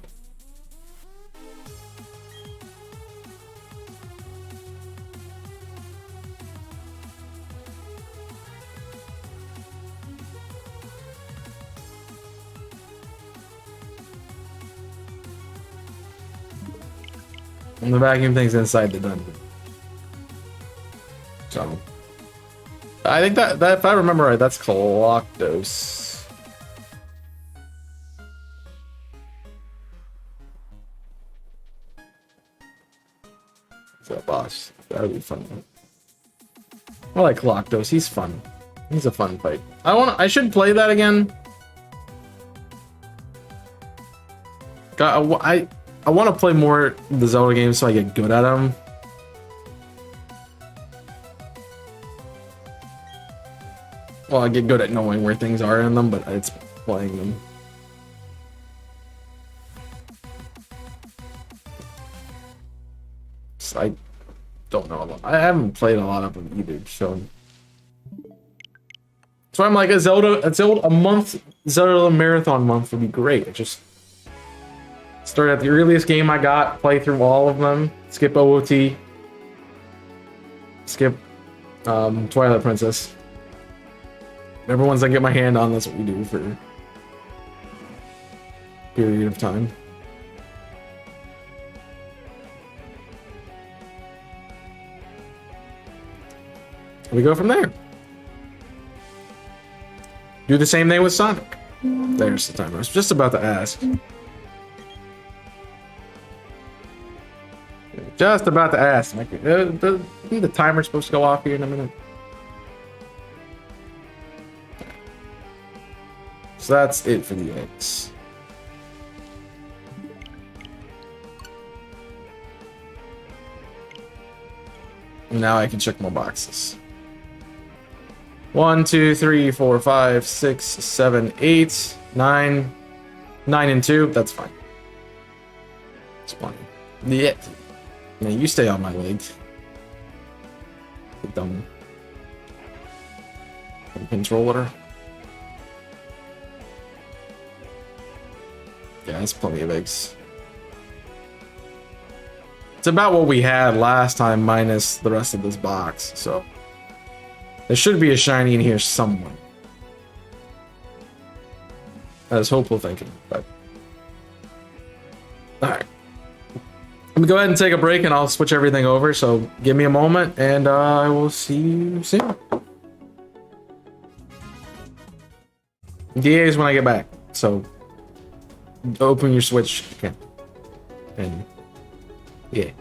And the vacuum thing's inside the dungeon. So I think that if I remember right, that's Coloctos. Is that boss? That would be fun. I like Coloctos. He's fun. He's a fun fight. I should play that again. I want to play more the Zelda games so I get good at them. Well, I get good at knowing where things are in them, but it's playing them. So I don't know a lot. I haven't played a lot of them either, so. So I'm like a month Zelda marathon month would be great. I just start at the earliest game I got, play through all of them, skip OOT, skip Twilight Princess. Whatever ones I get my hand on, that's what we do for a period of time. We go from there. Do the same thing with Sonic. There's the timer. I was just about to ask. Just about to ask. Like, the timer's supposed to go off here in a minute. So that's it for the eggs. Now I can check more boxes. 1, 2, 3, 4, 5, 6, 7, 8, 9. 9 and 2. That's fine. It's fine. Yeah. Yeah, you stay on my leg. The dumb controller. Yeah, that's plenty of eggs. It's about what we had last time minus the rest of this box, so there should be a shiny in here somewhere. That's hopeful thinking, but alright. Let me go ahead and take a break and I'll switch everything over, so give me a moment and I will see you soon. DA is when I get back, so open your Switch again. And yeah.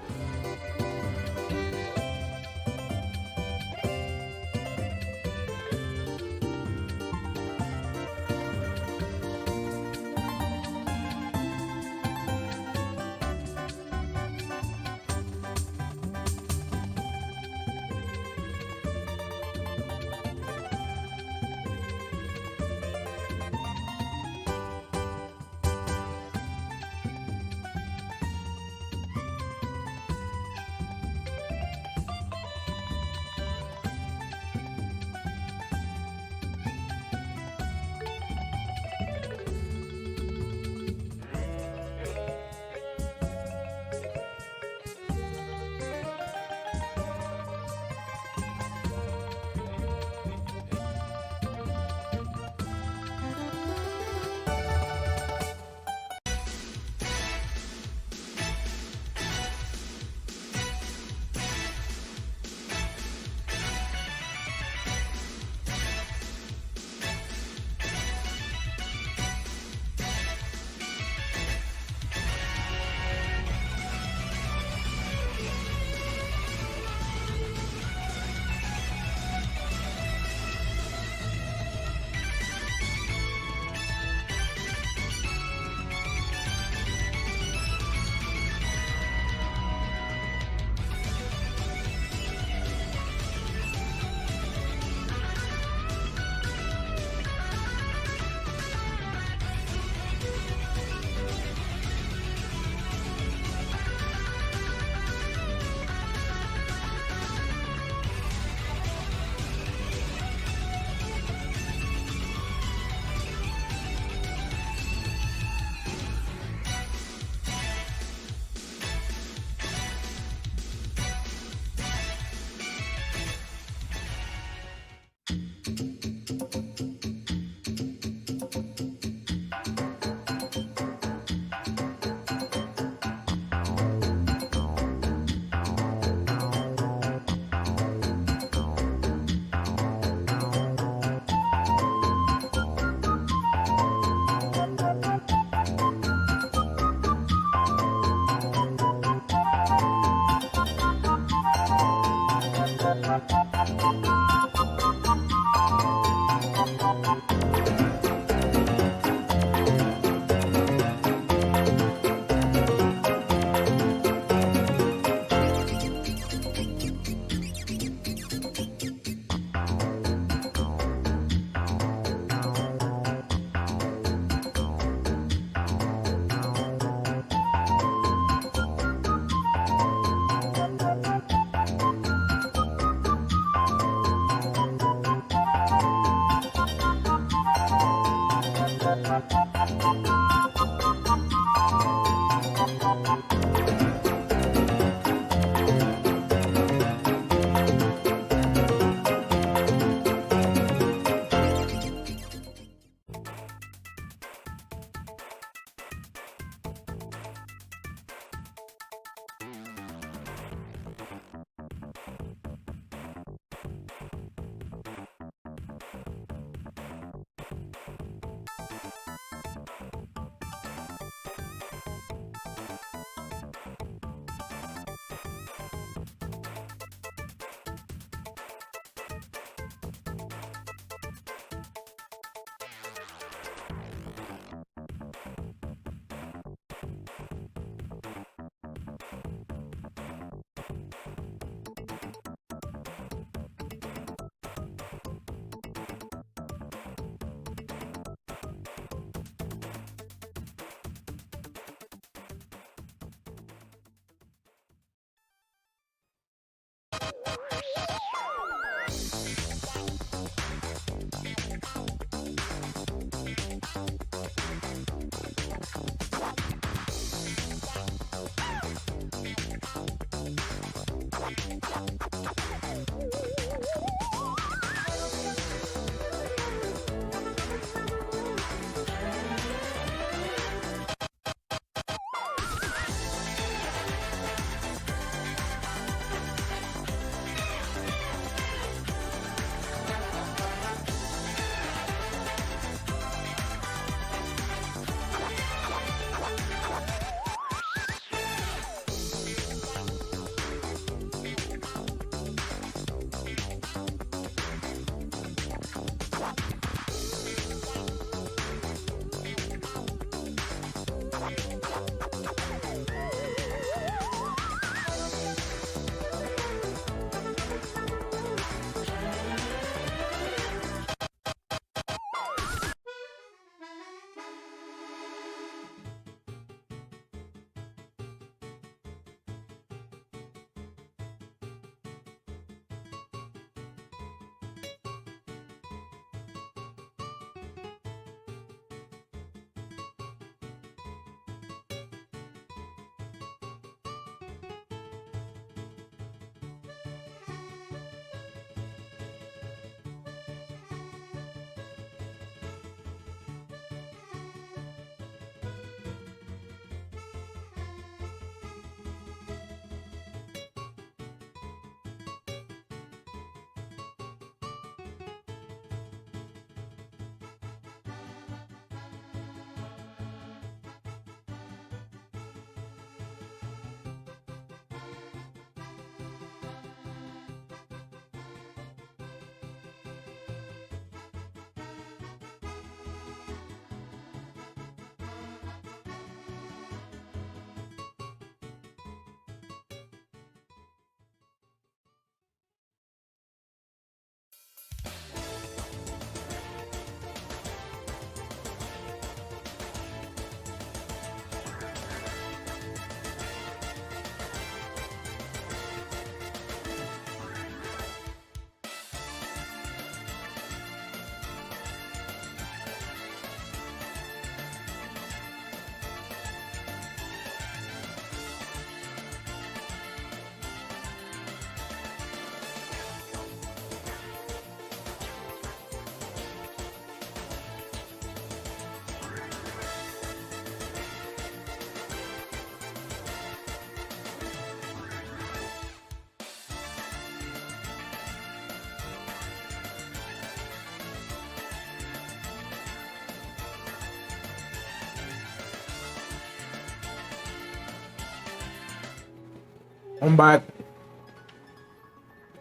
I'm back.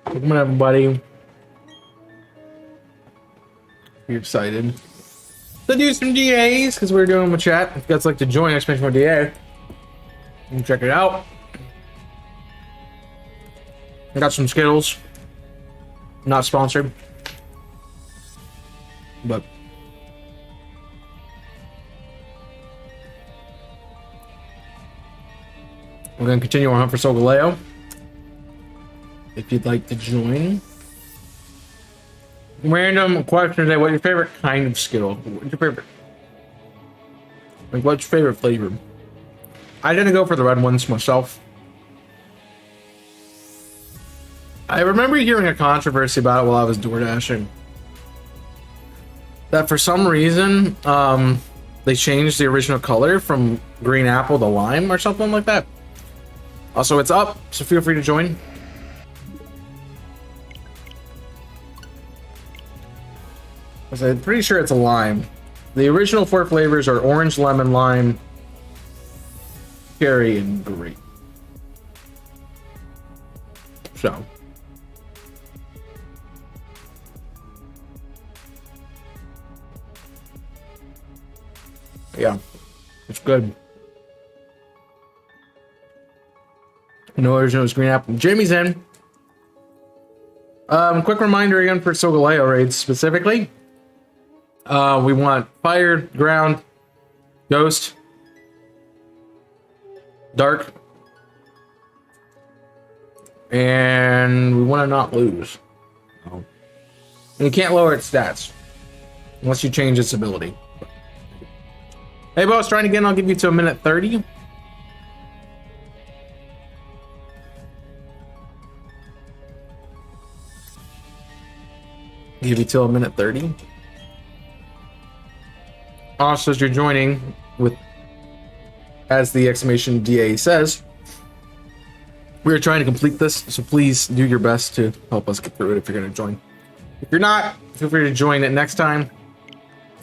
Welcome everybody. You're excited to do some DAs because we're doing them with chat. If you guys like to join, exclamation more DA. You can check it out. I got some Skittles. Not sponsored, but we're gonna continue our hunt for Solgaleo. If you'd like to join. Random question today. What's your favorite kind of Skittle? What's your favorite? Like, what's your favorite flavor? I didn't go for the red ones myself. I remember hearing a controversy about it while I was door dashing. That for some reason, they changed the original color from green apple to lime or something like that. Also, it's up, so feel free to join. I'm pretty sure it's a lime. The original 4 flavors are orange, lemon, lime, cherry, and grape. So. Yeah, it's good. No original is green apple. Jamie's in. Quick reminder again for Solgaleo raids specifically. We want fire, ground, ghost, dark, and we want to not lose. And you can't lower its stats unless you change its ability. Hey, boss, trying again. I'll give you to 1:30. Give you till a minute 30. Also, as you're joining with, as the exclamation DA says, we are trying to complete this, so please do your best to help us get through it if you're going to join. If you're not, feel free to join it next time.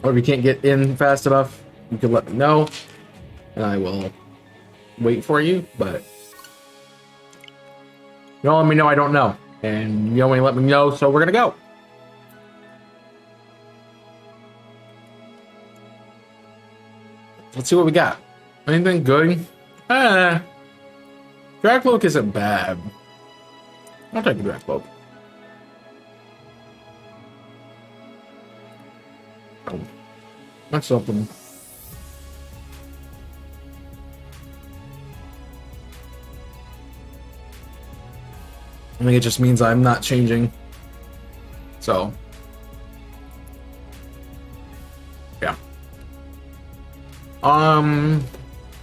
Or if you can't get in fast enough, you can let me know, and I will wait for you. But you don't let me know I don't know, and you don't want to let me know, so we're going to go. Let's see what we got. Anything good? Dragcloak isn't bad. I'll take a Dragcloak. Oh, that's something. I think it just means I'm not changing. So, yeah.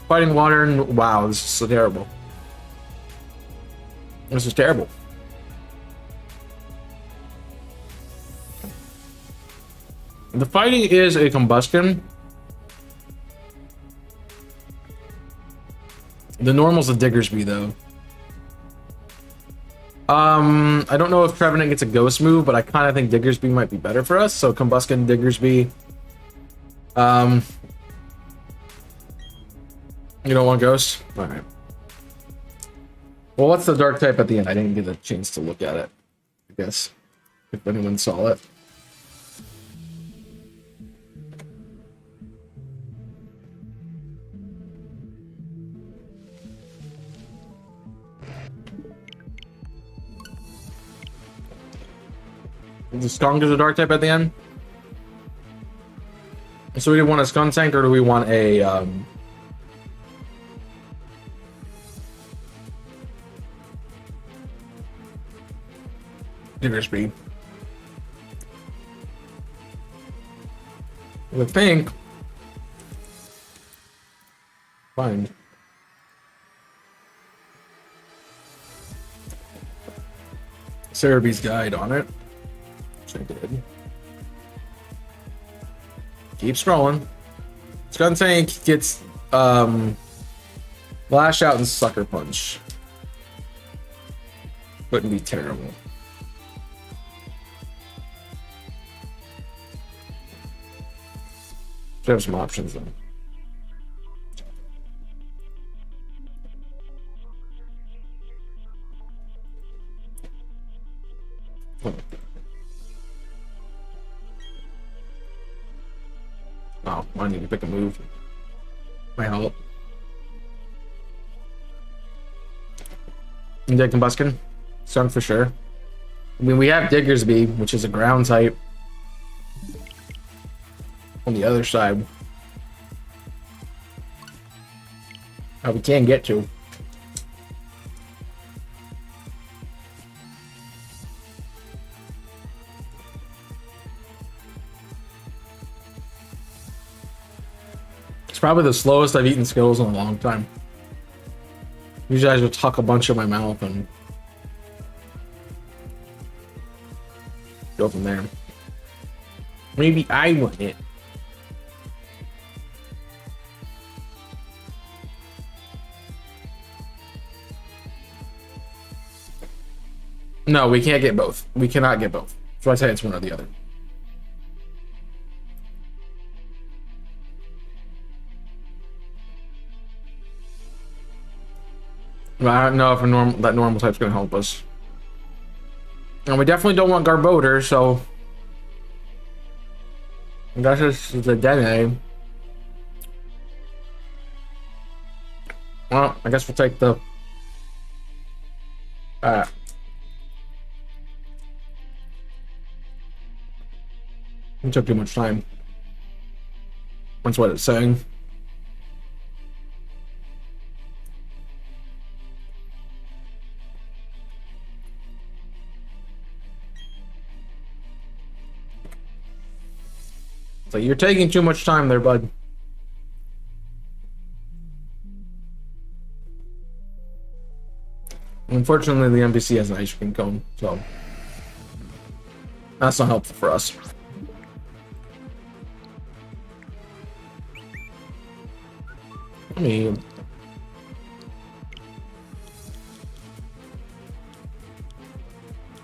Fighting water and wow, this is so terrible. This is terrible. The fighting is a combustion. The normal's a Diggersby though. I don't know if Trevenant gets a ghost move, but I kind of think Diggersby might be better for us. So Combustion, Diggersby. You don't want ghost? All right. Well, what's the dark type at the end? I didn't get a chance to look at it. I guess if anyone saw it. Is the skunk is a dark type at the end? So we do want a Skuntank or do we want a Diggersby? I think. Fine. Cerebee's guide on it. Which I did. Keep scrolling. Skuntank gets Lash Out and Sucker Punch. Wouldn't be terrible. Should have some options though. Oh, I need to pick a move. Might help. Dead Combustion. Sun for sure. I mean, we have Diggersby, which is a ground type. On the other side. We can get to. It's probably the slowest I've eaten Skittles in a long time. Usually I just tuck a bunch in my mouth and go from there. Maybe I want it. No, we can't get both. We cannot get both. So I say it's one or the other. I don't know if that normal type's gonna help us. And we definitely don't want Garbodor, so I guess this is a Dene. Well, I guess we'll take the it took too much time. That's what it's saying. So you're taking too much time there, bud. Unfortunately, the NPC has an ice cream cone, so That's not helpful for us. I mean,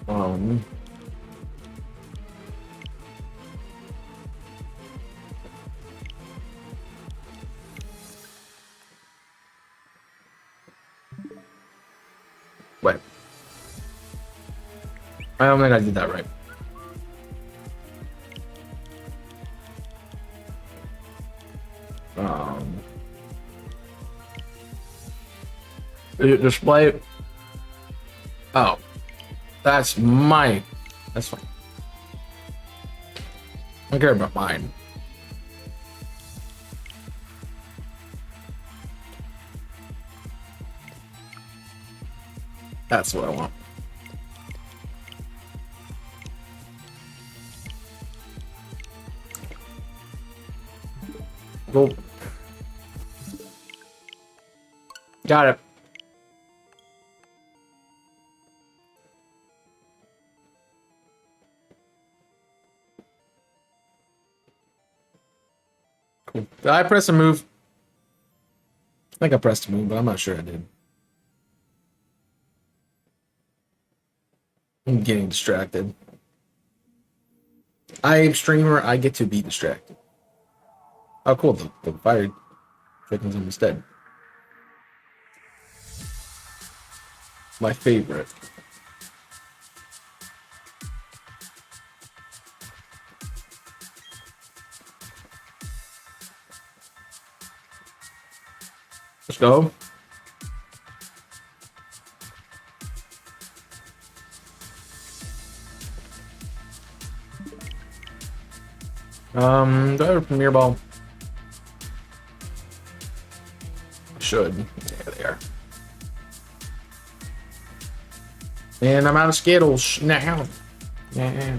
um, wait. I don't think I did that right. Display. Oh, that's mine. That's fine. I don't care about mine. That's what I want. Go. Got it. Cool. Did I press a move? I think I pressed a move, but I'm not sure I did. I'm getting distracted. I am streamer, I get to be distracted. Oh, cool. The fire chickens instead. My favorite. Let's go. Do I have a Premier Ball? Should. Yeah, they are. And I'm out of Skittles now. Yeah.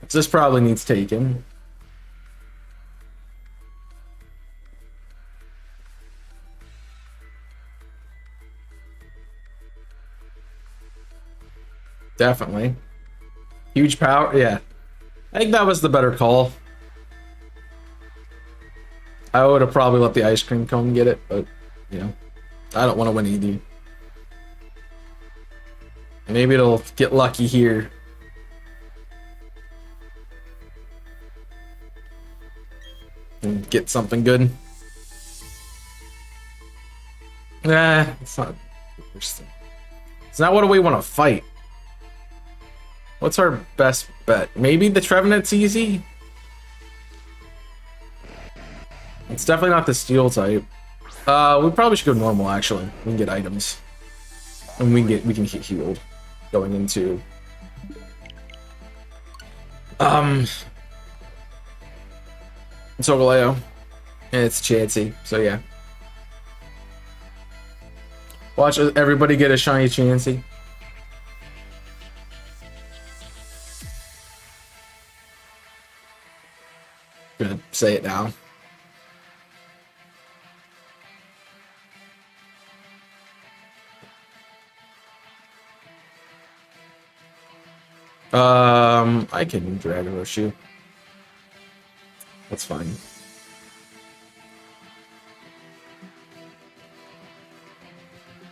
This probably needs taken. Definitely. Huge power. Yeah. I think that was the better call. I would have probably let the ice cream cone get it, but, you know, I don't want to win either. Maybe it'll get lucky here. And get something good. Nah, it's not interesting. It's not what we want to fight. What's our best bet? Maybe the Trevenant's easy? It's definitely not the steel type. We probably should go normal actually. We can get items. And we can get healed going into Solgaleo. And it's Chansey, so yeah. Watch everybody get a shiny Chansey. Gonna say it now. I can Dragon Rush you. That's fine.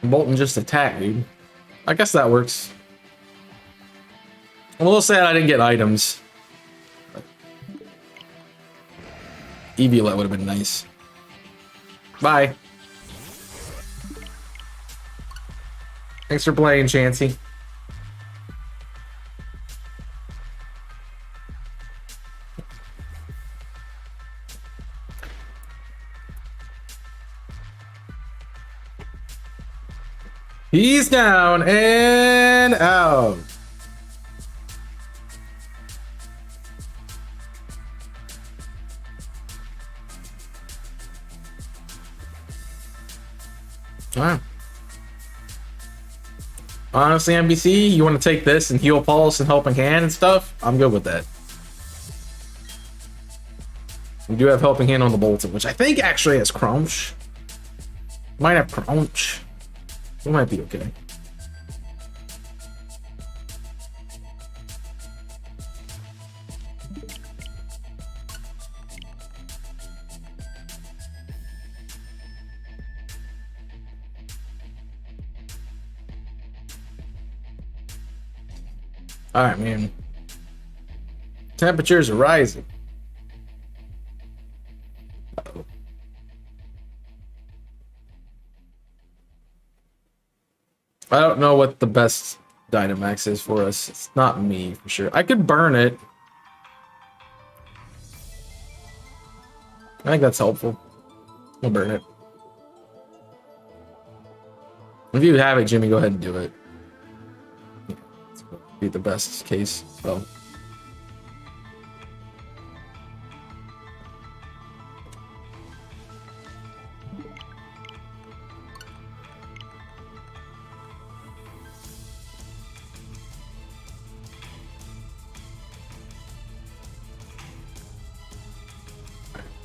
Bolton just attack, dude. I guess that works. I'm a little sad I didn't get items. Eviolette would have been nice. Bye. Thanks for playing, Chansey. He's down and out. Wow. Honestly, NBC, you want to take this and heal Pulse and Helping Hand and stuff? I'm good with that. We do have Helping Hand on the Bolton, which I think actually has Crunch. Might have Crunch. It might be okay. All right, man. Temperatures are rising. Uh-oh. I don't know what the best Dynamax is for us. It's not me, for sure. I could burn it. I think that's helpful. I'll burn it. If you have it, Jimmy, go ahead and do it. Be the best case. So.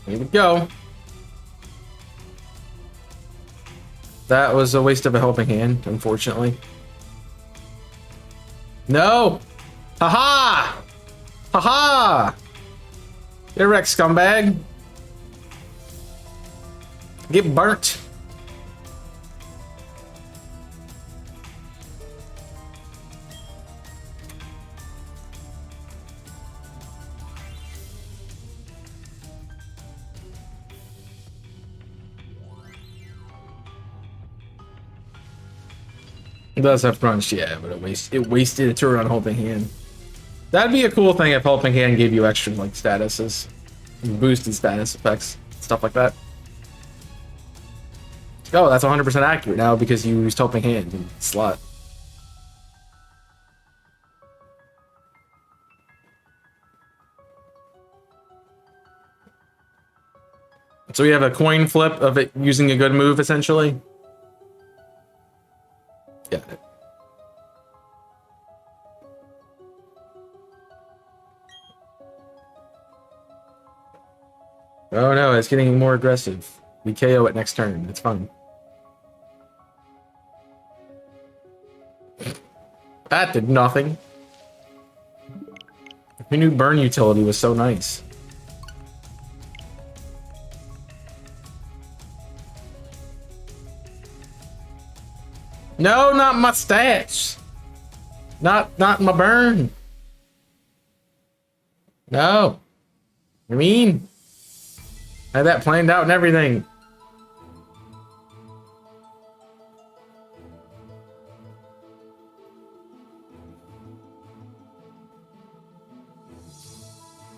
Here we go. That was a waste of a helping hand, unfortunately. No! Haha! Haha! Get wrecked, scumbag! Get burnt! It does have crunch, yeah, but it wasted a turn on helping hand. That'd be a cool thing if helping hand gave you extra like statuses, boosted status effects, stuff like that. Oh, that's 100% accurate now because you used helping hand in slot. So we have a coin flip of it using a good move, essentially. Got it. Oh no, it's getting more aggressive. We KO it next turn. It's fun. That did nothing. Who knew burn utility was so nice? No, not my stats. Not my burn. No. I mean, I had that planned out and everything.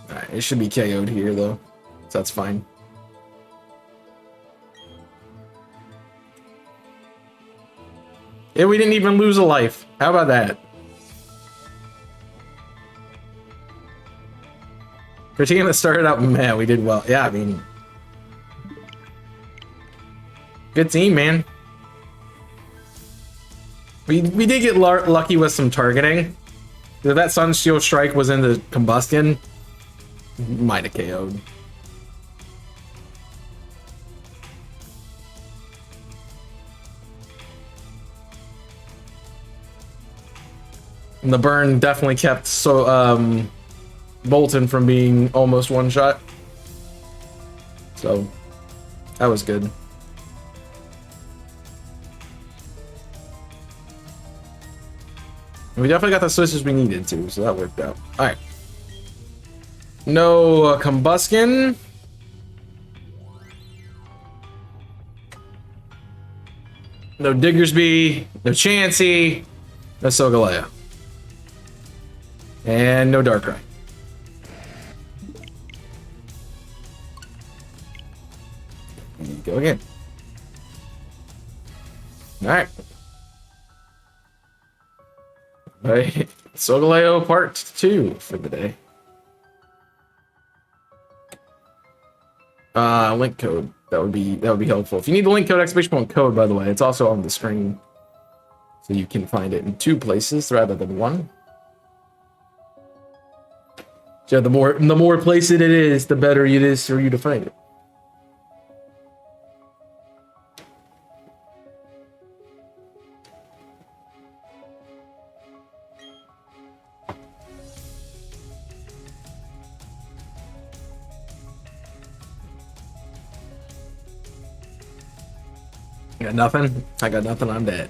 Alright, it should be KO'd here though. So that's fine. Yeah, we didn't even lose a life. How about that? For a team that started out, man, we did well. Yeah, I mean, good team, man. We did get lucky with some targeting. If that Sun Shield Strike was in the combustion, might have KO'd. And the burn definitely kept Bolton from being almost one shot. So that was good. We definitely got the switches we needed to, so that worked out. All right. No combustion. No Diggersby. No Chansey. No Solgaleo. And no Darkrai. Go again. Alright. Alright. Solgaleo part 2 for the day. Link code. That would be helpful. If you need the link code, exclamation point code, by the way, it's also on the screen. So you can find it in 2 places rather than 1. Yeah, the more places it is, the better it is for you to find it. Got nothing? I got nothing on that.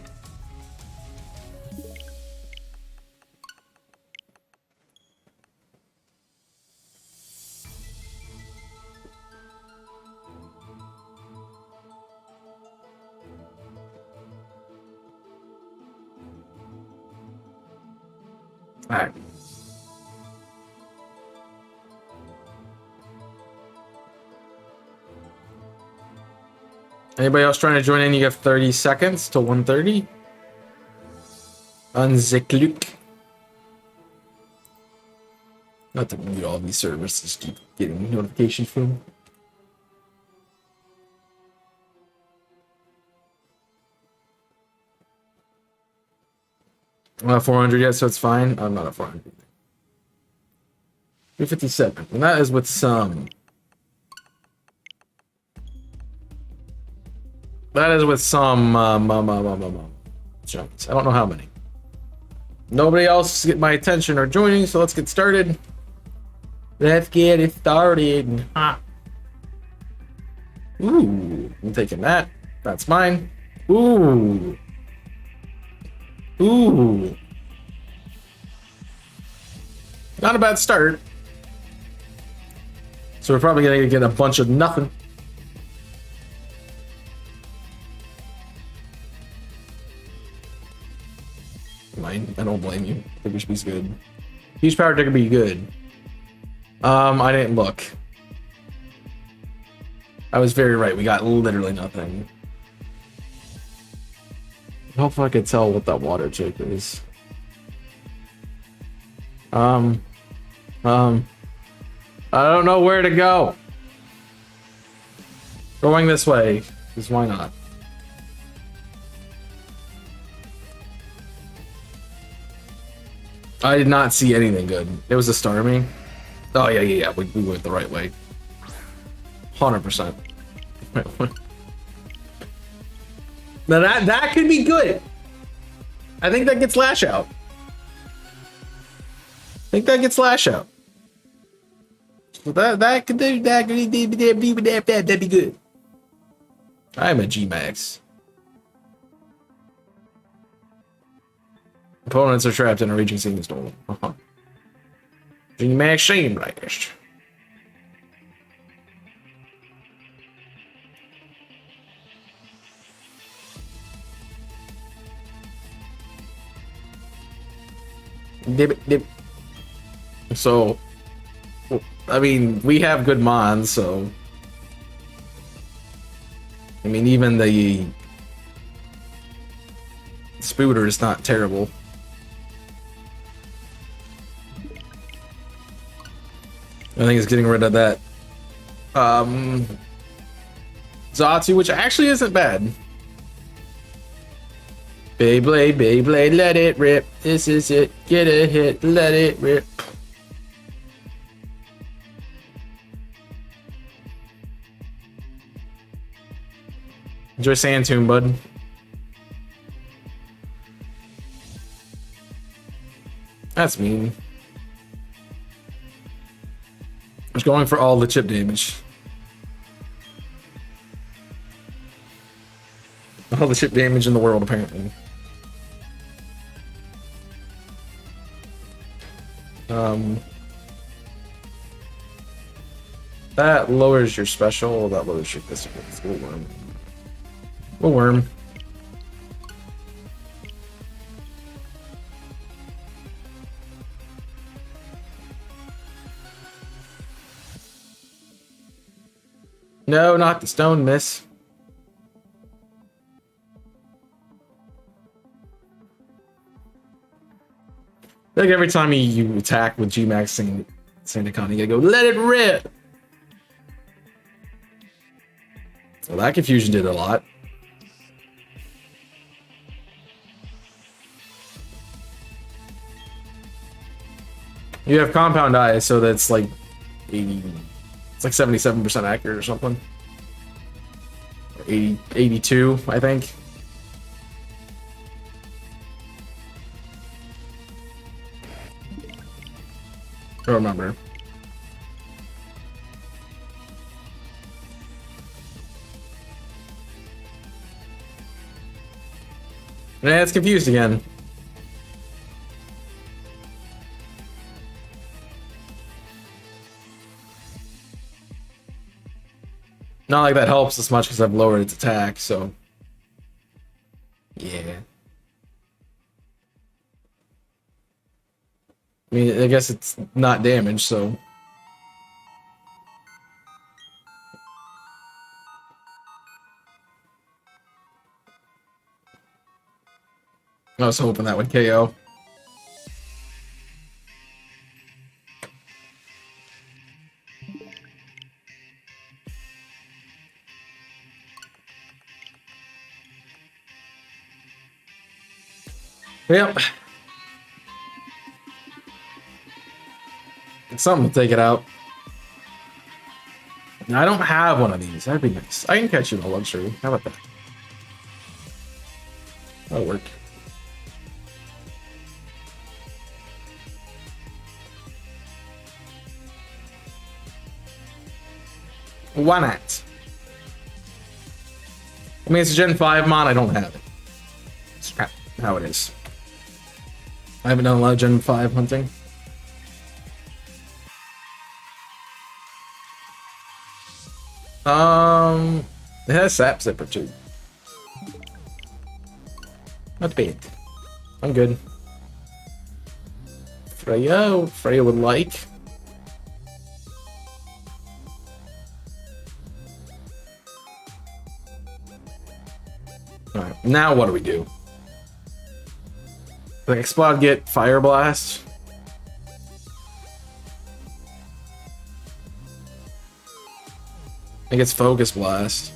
Alright. Anybody else trying to join in? You have 30 seconds till 1:30. Unzikluk. Not to mute all these servers, just keep getting notifications from them. I'm not 400 yet, so it's fine. I'm not at 400. 357. And that is with some. That is with some chunks. I don't know how many. Nobody else get my attention or joining, so let's get started. Let's get it started. Ooh, I'm taking that. That's mine. Ooh. Ooh. Not a bad start. So we're probably gonna get a bunch of nothing. Mine. I don't blame you. I think we should be good. Huge power could be good. I didn't look. I was very right. We got literally nothing. Hopefully I could tell what that water chick is. I don't know where to go. Going this way, because why not? I did not see anything good. It was a Starmie. Oh yeah. We went the right way. 100%. Now that could be good. I think that gets Lash Out. So that could do that. That'd be good. I'm a G Max. Opponents are trapped in a raging sandstorm. G Max Shame Blast. Dip. So, I mean, we have good mons, so. I mean, even the Spooter is not terrible. I think it's getting rid of that Zatu, which actually isn't bad. Beyblade, let it rip. This is it. Get a hit, let it rip. Enjoy Sand Tomb, bud. That's mean. Just going for all the chip damage. All the chip damage in the world, apparently. That lowers your special. That lowers your physical. It's a little worm. Little worm. No, not the stone, miss. Like every time you attack with G-Max Sandicon, you gotta go, let it rip! So that confusion did a lot. You have Compound Eye, so that's like 80... It's like 77% accurate or something. Or 82, I think. I don't remember. Yeah, it's confused again. Not like that helps as much because I've lowered its attack, so... Yeah. I mean, I guess it's not damaged, so... I was hoping that would KO. Yep. It's something to take it out. I don't have one of these. That'd be nice. I can catch you in a luxury. How about that? That'll work. Why not? I mean, it's a Gen 5 mod. I don't have it. It's how it is. I haven't done a lot of Gen 5 hunting. It has Sap Zipper too. Not bad. I'm good. Freya would like. Alright, now what do we do? Like Explode, get Fire Blast. I guess Focus Blast.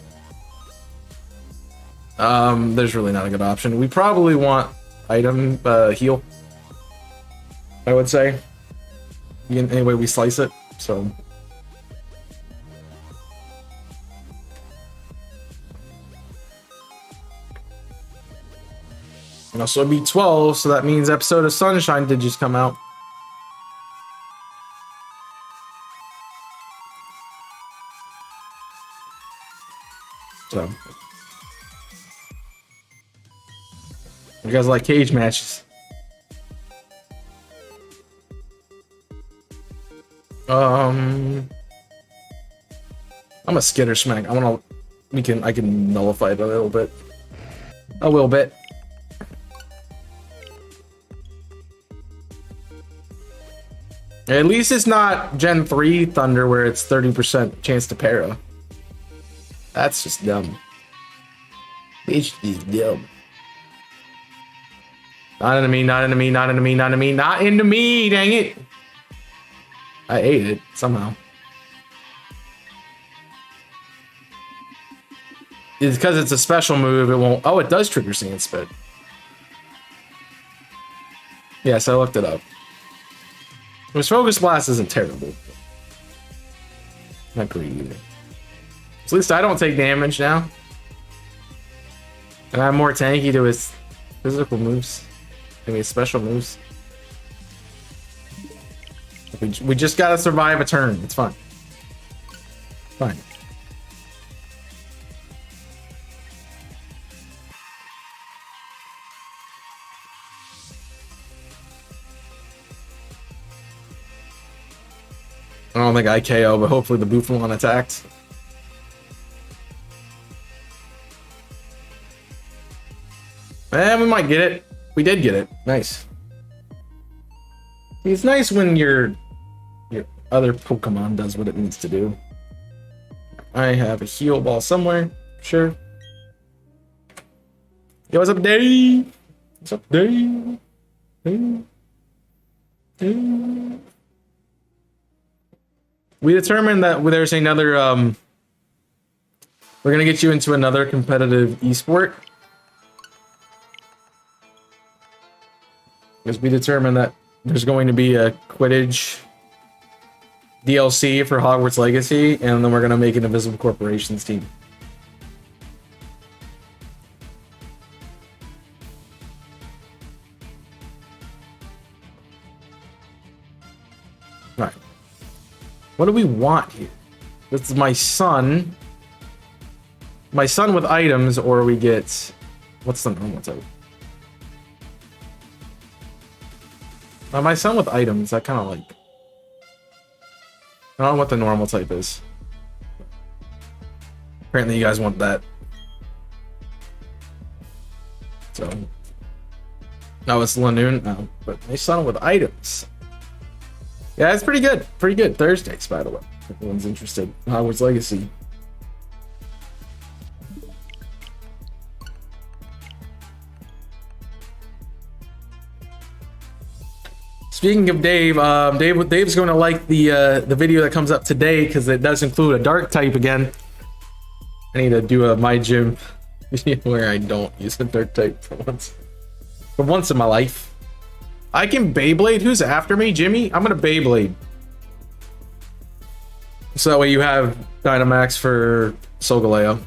There's really not a good option. We probably want item heal. I would say. Any way we slice it, so. And also it'd be 12, so that means episode of Sunshine did just come out. So. You guys like cage matches? I'm a Skitter Smack. I can nullify it a little bit. A little bit. At least it's not Gen 3 Thunder where it's 30% chance to para. That's just dumb. Bitch is dumb. Not into me, not into me, not into me, not into me, not into me, dang it! I ate it, somehow. It's because it's a special move, it won't... Oh, it does trigger Sand Spit. Yes, I looked it up. His Focus Blast isn't terrible. Not great either. At least I don't take damage now. And I'm more tanky to his physical moves. I mean, his special moves. We just gotta survive a turn. It's fine. Fine. I don't think I KO, but hopefully the Buffalon attacked. And we might get it. We did get it. Nice. It's nice when your other Pokemon does what it needs to do. I have a heal ball somewhere. Sure. Yo, what's up, Dave? What's up, Dave? Dave? Dave? We determined that there's another, we're gonna get you into another competitive esport. Because we determined that there's going to be a Quidditch DLC for Hogwarts Legacy, and then we're gonna make an Invisible Corporations team. Alright. What do we want here? This is my son. My son with items, or we get... What's the normal type? My son with items, I kind of like. I don't know what the normal type is. Apparently, you guys want that. So. No, it's Lanoon. No, but my son with items. Yeah, it's pretty good. Pretty good. Thursdays, by the way. If everyone's interested. Hogwarts Legacy. Speaking of Dave, Dave's going to like the video that comes up today because it does include a dark type again. I need to do a my gym where I don't use the dark type for once in my life. I can Beyblade. Who's after me, Jimmy? I'm gonna Beyblade. So that way you have Dynamax for Solgaleo.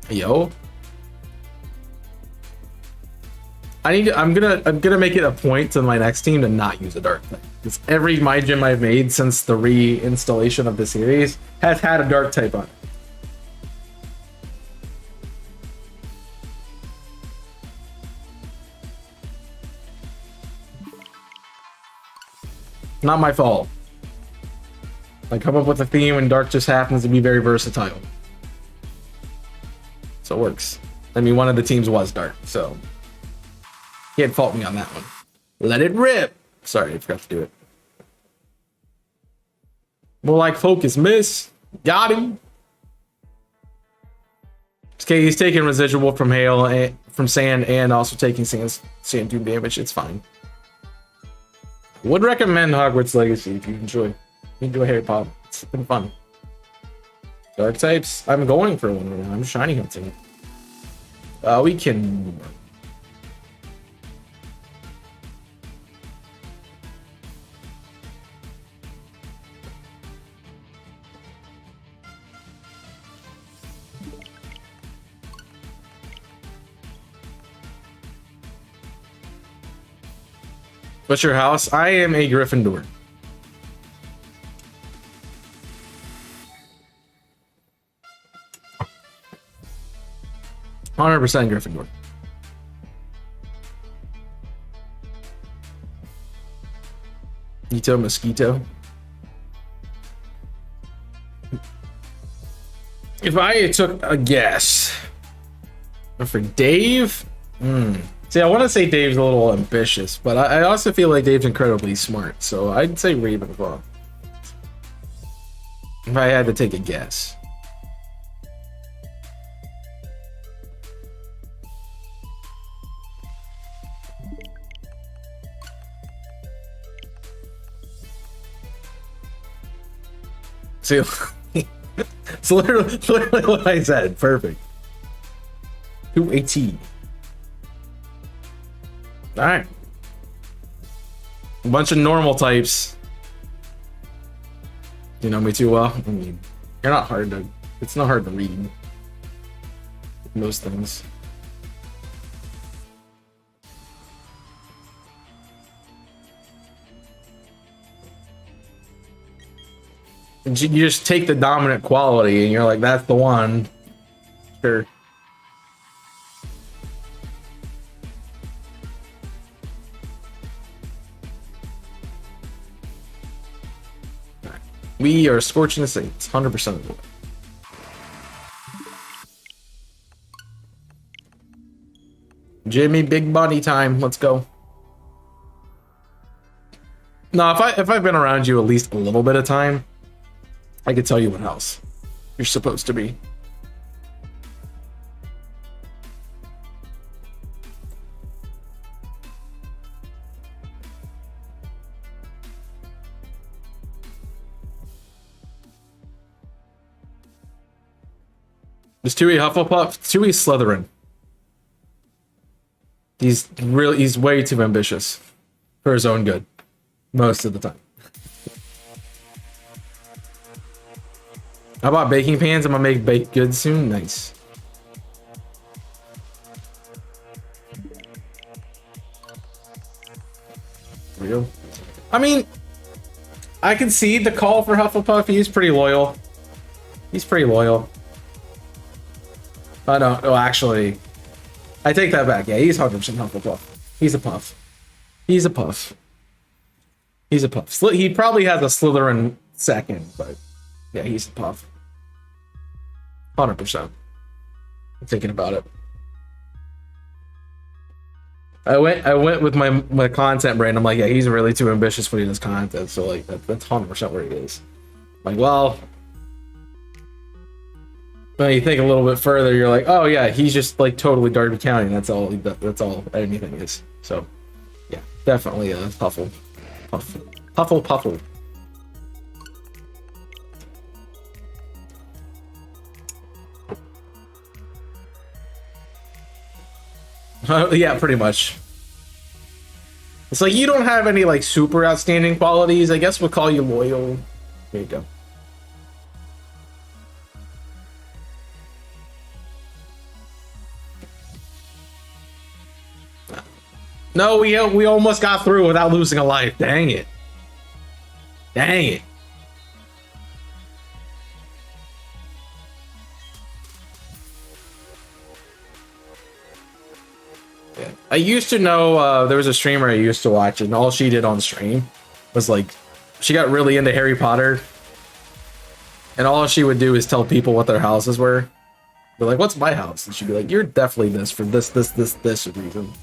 Yo. I'm gonna make it a point to my next team to not use a dark type. Because every my gym I've made since the reinstallation of the series has had a dark type on it. Not my fault. I come up with a theme and dark just happens to be very versatile. So it works. I mean, one of the teams was dark, so can't fault me on that one. Let it rip. Sorry, I forgot to do it. More like focus, miss. Got him. Okay, he's taking residual from hail, and, from sand, and also taking sand dune damage. It's fine. Would recommend Hogwarts Legacy if you enjoy Harry Potter. It's been fun. Dark types. I'm going for one right now. I'm shiny hunting. We can. What's your house? I am a Gryffindor. %100% Gryffindor. Ito Mosquito. If I took a guess for Dave, see, I want to say Dave's a little ambitious, but I also feel like Dave's incredibly smart, so I'd say Ravenclaw. If I had to take a guess. See, it's literally what I said. Perfect. 280. All right. A bunch of normal types. You know me too well. I mean, you're not hard to. It's not hard to read most things. And you just take the dominant quality, and you're like, "That's the one." Sure. We are scorching the saints 100% of the way. Jimmy, big body time. Let's go. No, if I've been around you at least a little bit of time, I could tell you what house you're supposed to be. Is Tui Hufflepuff? Tui's Slytherin. He's way too ambitious for his own good most of the time. How about baking pans? I'm gonna make baked goods soon. Nice. Real. I mean, I can see the call for Hufflepuff. He's pretty loyal. He's pretty loyal. I don't. Oh, actually, I take that back. Yeah, he's 100% Hufflepuff. He's a puff. He's a puff. He's a puff. He probably has a Slytherin second, but yeah, he's a puff. 100%. I'm thinking about it. I went with my content brain. I'm like, yeah, he's really too ambitious when he does content. So like that's 100% where he is. Like, well, when you think a little bit further, you're like, oh yeah, he's just like totally Derby County. That's all. That's all anything is. So yeah, definitely a Puffle. Puffle. Yeah, pretty much. It's like you don't have any like super outstanding qualities. I guess we'll call you loyal. There you go. No, we almost got through without losing a life. Dang it. Dang it. Yeah. I used to know there was a streamer I used to watch, and all she did on stream was like, she got really into Harry Potter, and all she would do is tell people what their houses were. They're like, what's my house? And she'd be like, you're definitely this for this reason.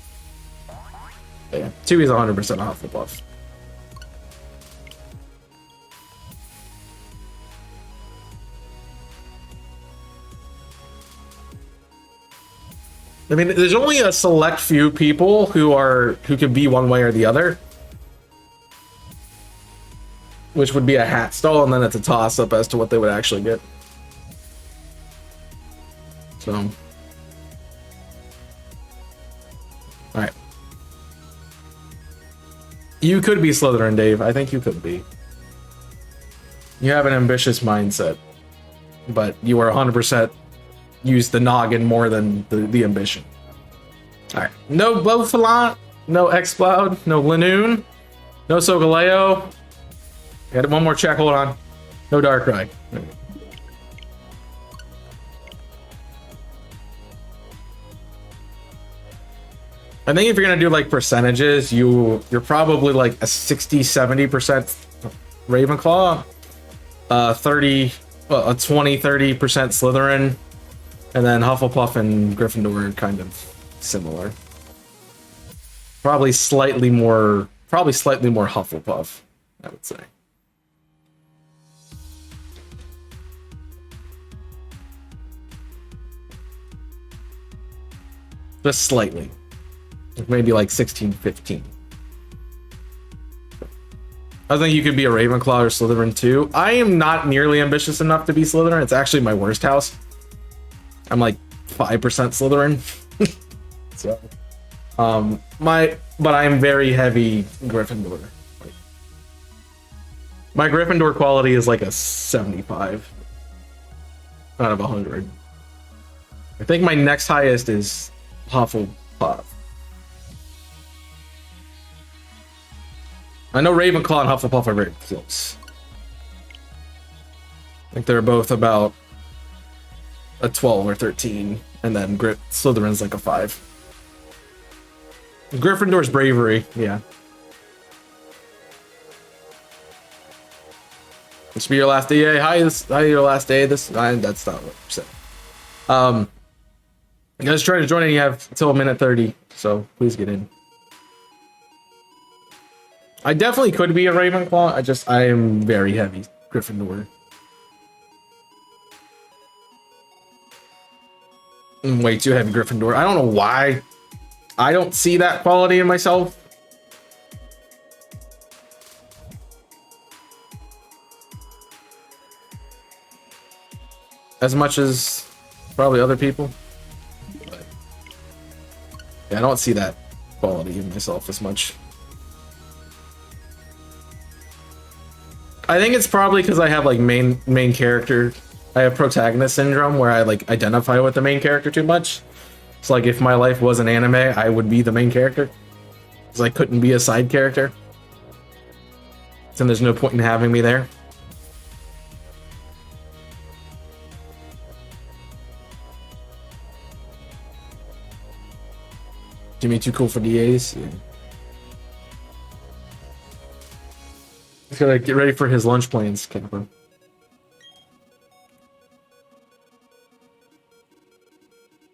But yeah, Tui's 100% a Hufflepuff. I mean, there's only a select few people who can be one way or the other, which would be a hat stall, and then it's a toss up as to what they would actually get. So, all right, you could be Slytherin, Dave. I think you could be. You have an ambitious mindset, but you are 100%. Use the noggin more than the ambition. All right, no Bofalant, no Exploud, no Linoon, no Solgaleo. Got one more check. Hold on. No Darkrai. I think if you're gonna do like percentages, you're probably like a 60-70% Ravenclaw, 30, a 20-30% Slytherin. And then Hufflepuff and Gryffindor are kind of similar. Probably slightly more Hufflepuff, I would say. Just slightly. Maybe like 16-15. I think you could be a Ravenclaw or Slytherin too. I am not nearly ambitious enough to be Slytherin. It's actually my worst house. I'm like 5% Slytherin. So, but I'm very heavy Gryffindor. My Gryffindor quality is like a 75 out of 100. I think my next highest is Hufflepuff. I know Ravenclaw and Hufflepuff are very close. I think they're both about a 12 or 13, and then Slytherin's like a 5. Gryffindor's bravery, yeah. This will be your last day. Yeah, hi, your last day. That's not what I'm saying. You guys try to join in. You have until a minute 30, so please get in. I definitely could be a Ravenclaw. I am very heavy Gryffindor. I'm way too heavy Gryffindor. I don't know why. I don't see that quality in myself. As much as probably other people. But yeah, I don't see that quality in myself as much. I think it's probably because I have like main character. I have protagonist syndrome where I like identify with the main character too much. It's like if my life was an anime, I would be the main character. Because I couldn't be a side character. So there's no point in having me there. Jimmy too cool for DAs. Yeah. He's gotta get ready for his lunch plans, Capper.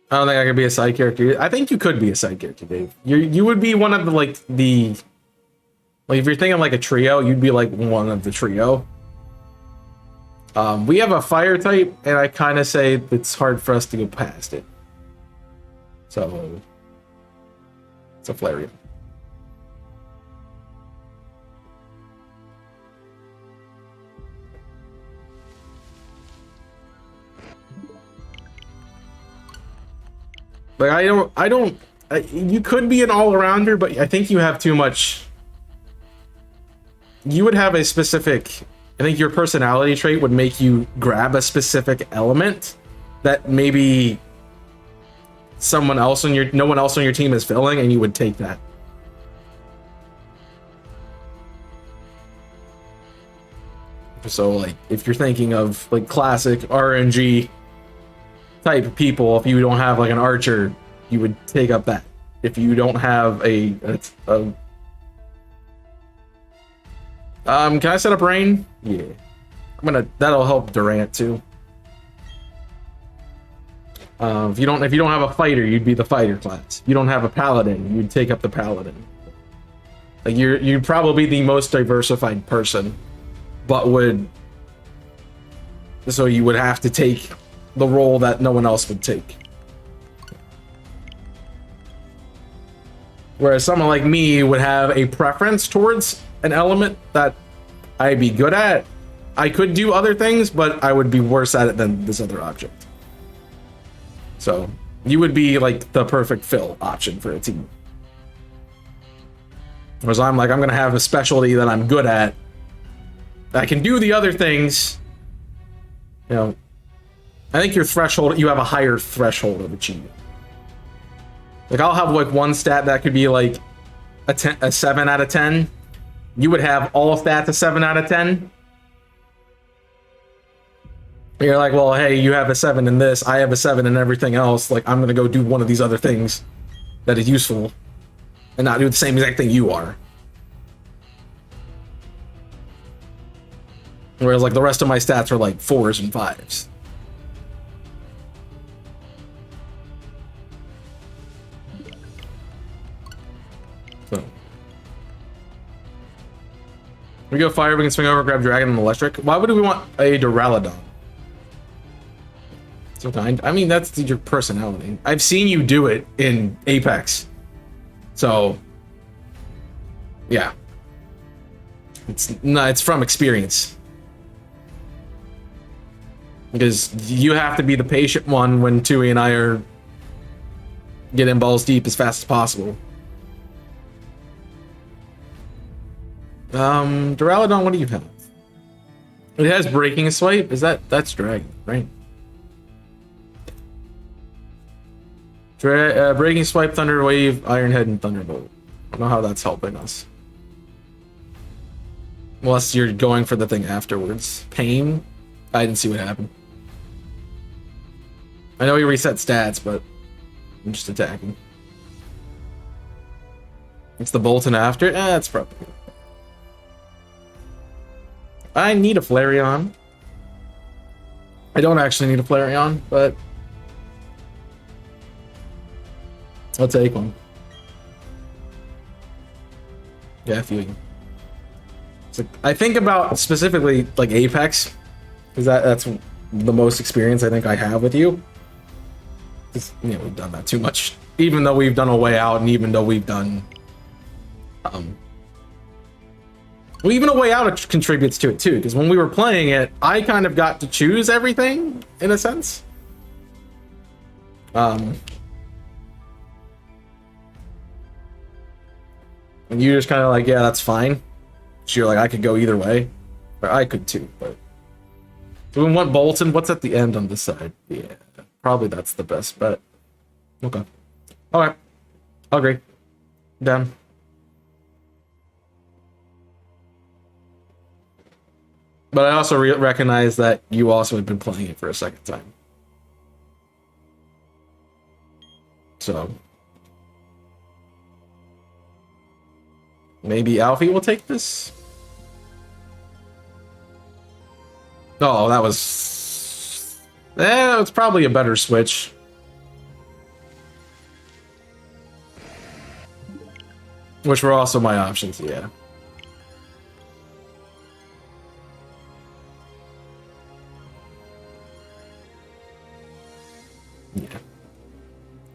I don't think I could be a side character. I think you could be a side character, Dave. You would be one of the like if you're thinking like a trio, you'd be like one of the trio. We have a fire type, and I kind of say it's hard for us to go past it. So it's a Flareon. Like you could be an all-arounder, but I think you have too much. You would have a specific, I think your personality trait would make you grab a specific element that maybe no one else on your team is filling, and you would take that. So like if you're thinking of like classic RNG type of people, if you don't have like an archer, you would take up that. If you don't have can I set up rain? Yeah. That'll help Durant too. If you don't have a fighter, you'd be the fighter class. If you don't have a paladin, you'd take up the paladin. Like you'd probably be the most diversified person, but so you would have to take the role that no one else would take. Whereas someone like me would have a preference towards an element that I'd be good at. I could do other things, but I would be worse at it than this other object. So you would be like the perfect fill option for a team. Whereas I'm gonna have a specialty that I'm good at. I can do the other things. You know, I think you have a higher threshold of achievement. Like I'll have like one stat that could be like a 7 out of 10. You would have all stats a 7 out of 10. You're like, well, hey, you have a 7 in this, I have a 7 in everything else. Like I'm gonna go do one of these other things that is useful and not do the same exact thing you are. Whereas like the rest of my stats are like 4s and 5s. So we go fire, we can swing over, grab dragon and electric. Why would we want a Duraludon? So kind. I mean, that's your personality. I've seen you do it in Apex. So yeah. It's from experience. Because you have to be the patient one when Tui and I are getting balls deep as fast as possible. Duraludon, what do you have? It has breaking swipe. That's dragon, right? Breaking swipe, thunder wave, iron head, and thunderbolt. I don't know how that's helping us. Unless you're going for the thing afterwards. Pain? I didn't see what happened. I know he reset stats, but I'm just attacking. It's the Bolton after? That's probably good. I need a Flareon. I don't actually need a Flareon, but I'll take one. Yeah, I feel you. It's like, I think about specifically like Apex, because that's the most experience I think I have with you. You know, we've done that too much. Even though we've done a way out, and even though we've done well, even a way out contributes to it too, because when we were playing it, I kind of got to choose everything in a sense. And you just kind of like, yeah, that's fine. So you're like, I could go either way, or I could too. But do we want Bolton? What's at the end on this side? Yeah, probably that's the best bet. Okay. Okay. I'll agree. Down. But I also recognize that you also have been playing it for a second time. So Maybe Alfie will take this? Oh, that was... it's probably a better switch. Which were also my options, yeah. Yeah.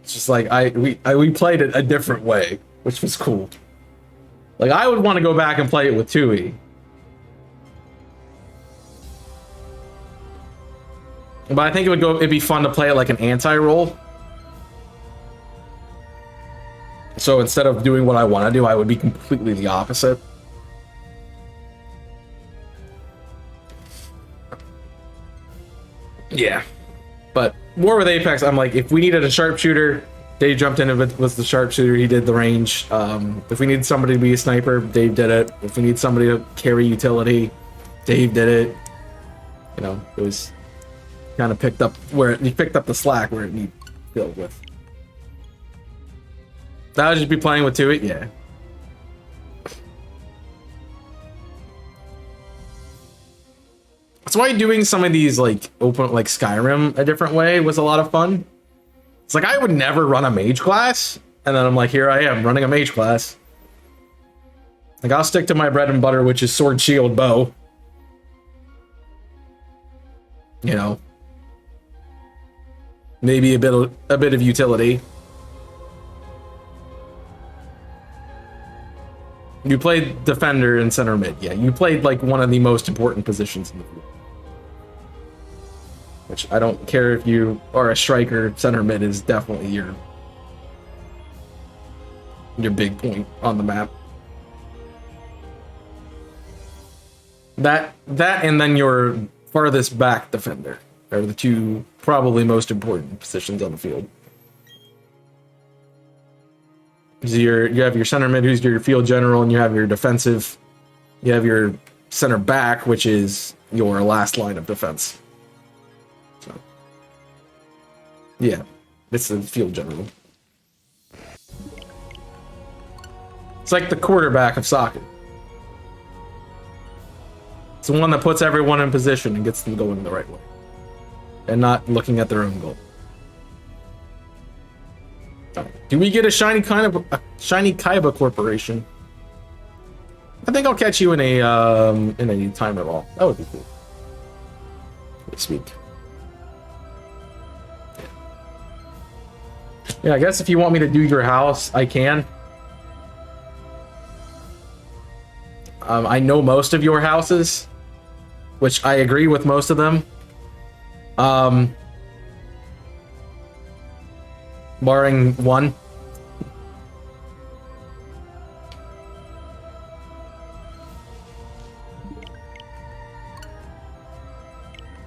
It's just like, we played it a different way, which was cool. Like, I would want to go back and play it with Tui. But I think it'd be fun to play it like an anti-roll. So instead of doing what I want to do, I would be completely the opposite. Yeah. But War with Apex, I'm like, if we needed a sharpshooter, Dave jumped in and was the sharpshooter. He did the range. If we needed somebody to be a sniper, Dave did it. If we need somebody to carry utility, Dave did it. You know, it was kind of picked up he picked up the slack where it needed filled with. That would just be playing with Tui, yeah. That's why doing some of these like open like Skyrim a different way was a lot of fun. It's like I would never run a mage class, and then I'm like, here I am running a mage class. Like I'll stick to my bread and butter, which is sword, shield, bow. You know, maybe a bit of utility. You played defender and center mid, yeah. You played like one of the most important positions in the field. Which I don't care if you are a striker, center mid is definitely your big point on the map. That and then your farthest back defender are the two probably most important positions on the field. So you have your center mid, who's your field general, and you have your defensive. You have your center back, which is your last line of defense. So, yeah, it's the field general. It's like the quarterback of soccer. It's the one that puts everyone in position and gets them going the right way, and not looking at their own goal. Do we get a shiny Kaiba Corporation? I think I'll catch you in a timer ball. That would be cool. This week. Yeah, I guess if you want me to do your house, I can. I know most of your houses, which I agree with most of them. Barring one.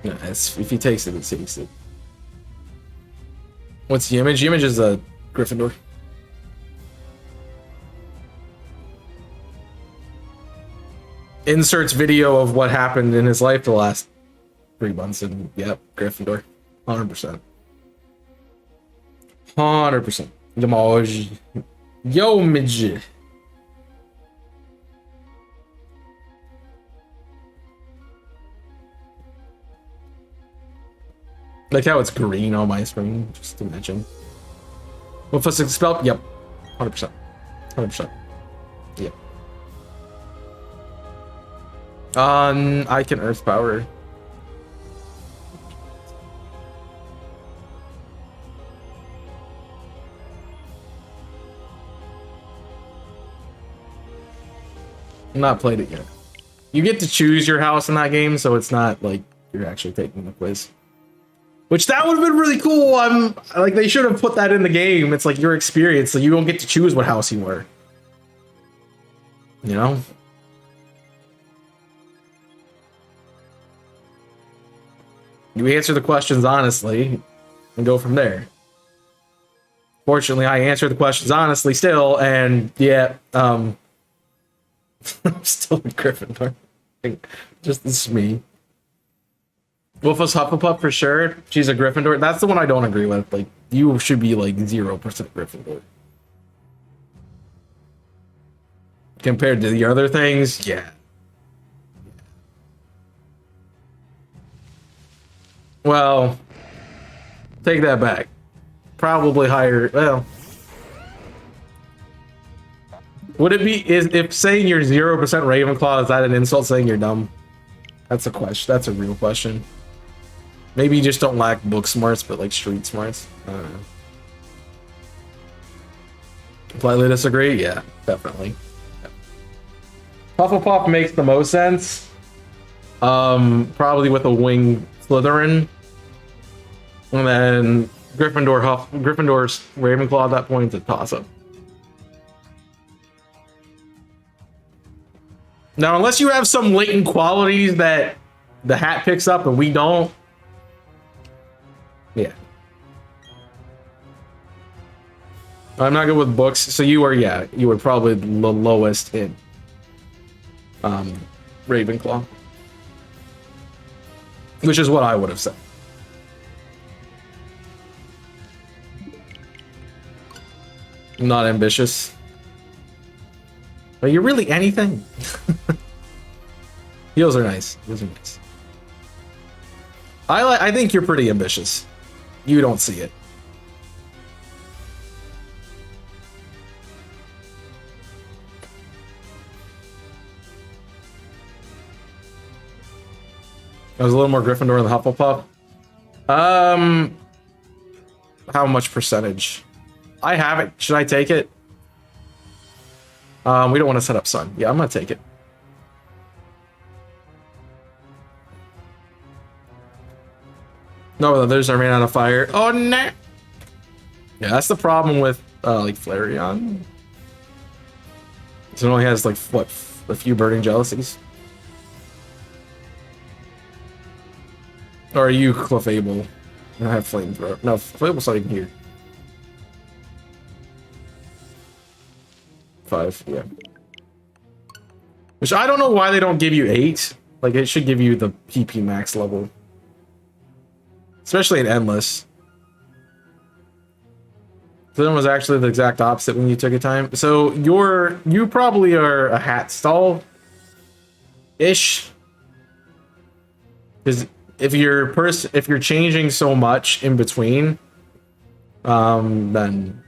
No, if he takes it, he takes it. What's the image? The image is a Gryffindor. Inserts video of what happened in his life the last 3 months, and yep, Gryffindor. 100%. 100%. Yo, midget. Like how it's green on my screen, just imagine. Well, if it's expelled, yep. 100%. 100%. Yep. I can earth power. Not played it yet. You get to choose your house in that game, so it's not like you're actually taking the quiz. Which that would have been really cool. Like they should have put that in the game. It's like your experience, so you don't get to choose what house you were. You know? You answer the questions honestly and go from there. Fortunately, I answer the questions honestly still, and yeah, I'm still a Gryffindor. Just this is me. Wolfus Hufflepuff for sure. She's a Gryffindor. That's the one I don't agree with. Like, you should be like 0% Gryffindor. compared to the other things, yeah. Well, take that back. Probably higher. Well, would it be if saying you're 0% Ravenclaw, is that an insult saying you're dumb? That's a question. That's a real question. Maybe you just don't lack book smarts, but like street smarts. I don't know. Completely disagree? Yeah, definitely. Hufflepuff makes the most sense. Probably with a wing Slytherin. And then Gryffindor's Ravenclaw at that point is a toss-up. Now, unless you have some latent qualities that the hat picks up and we don't, yeah. I'm not good with books, so you were probably the lowest in Ravenclaw, which is what I would have said. Not ambitious. Are you really anything? Heels are nice. Heels are nice. I think you're pretty ambitious. You don't see it. I was a little more Gryffindor than Hufflepuff. How much percentage? I have it. Should I take it? We don't want to set up Sun. Yeah, I'm gonna take it. No, others are ran out of fire. Oh no! Yeah, that's the problem with like Flareon. So it only has like what, a few burning jealousies. Or are you Clefable? I have flamethrower. No, Clefable's not even here. 5, yeah. Which I don't know why they don't give you 8. Like, it should give you the PP max level. Especially in Endless. So then was actually the exact opposite when you took a time. So you probably are a hat stall-ish. Because if you're changing so much in between, then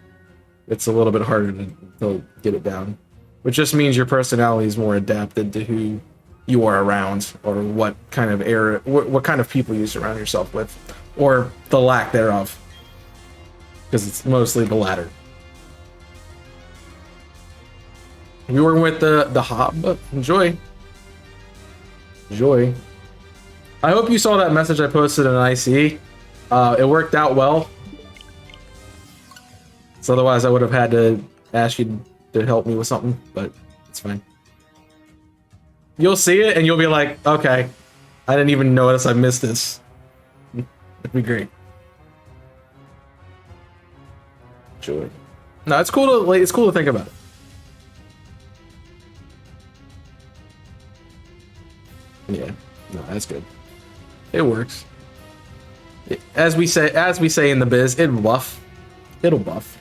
it's a little bit harder to get it down. Which just means your personality is more adapted to who you are around, or what kind of era, what kind of people you surround yourself with, or the lack thereof. Because it's mostly the latter. We were with the Hob, but enjoy. Enjoy. I hope you saw that message I posted in IC. It worked out well. So otherwise I would have had to ask you to help me with something, but it's fine. You'll see it and you'll be like, okay, I didn't even notice I missed this. It'd be great. Joy. No, it's cool to think about it. Yeah, no, that's good. It works. As we say in the biz, it'll buff. It'll buff.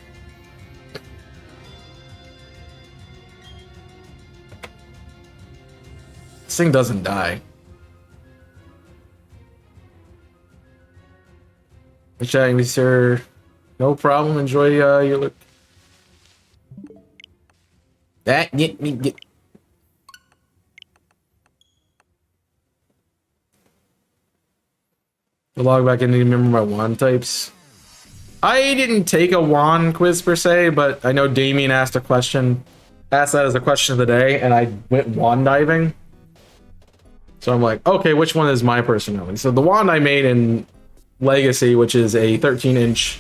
This thing doesn't die. Chatting with sir. No problem. Enjoy your look. That get me get. Log back in to remember my wand types. I didn't take a wand quiz per se, but I know Damien asked that as a question of the day, and I went wand diving. So I'm like, okay, which one is my personality? So the wand I made in Legacy, which is a 13-inch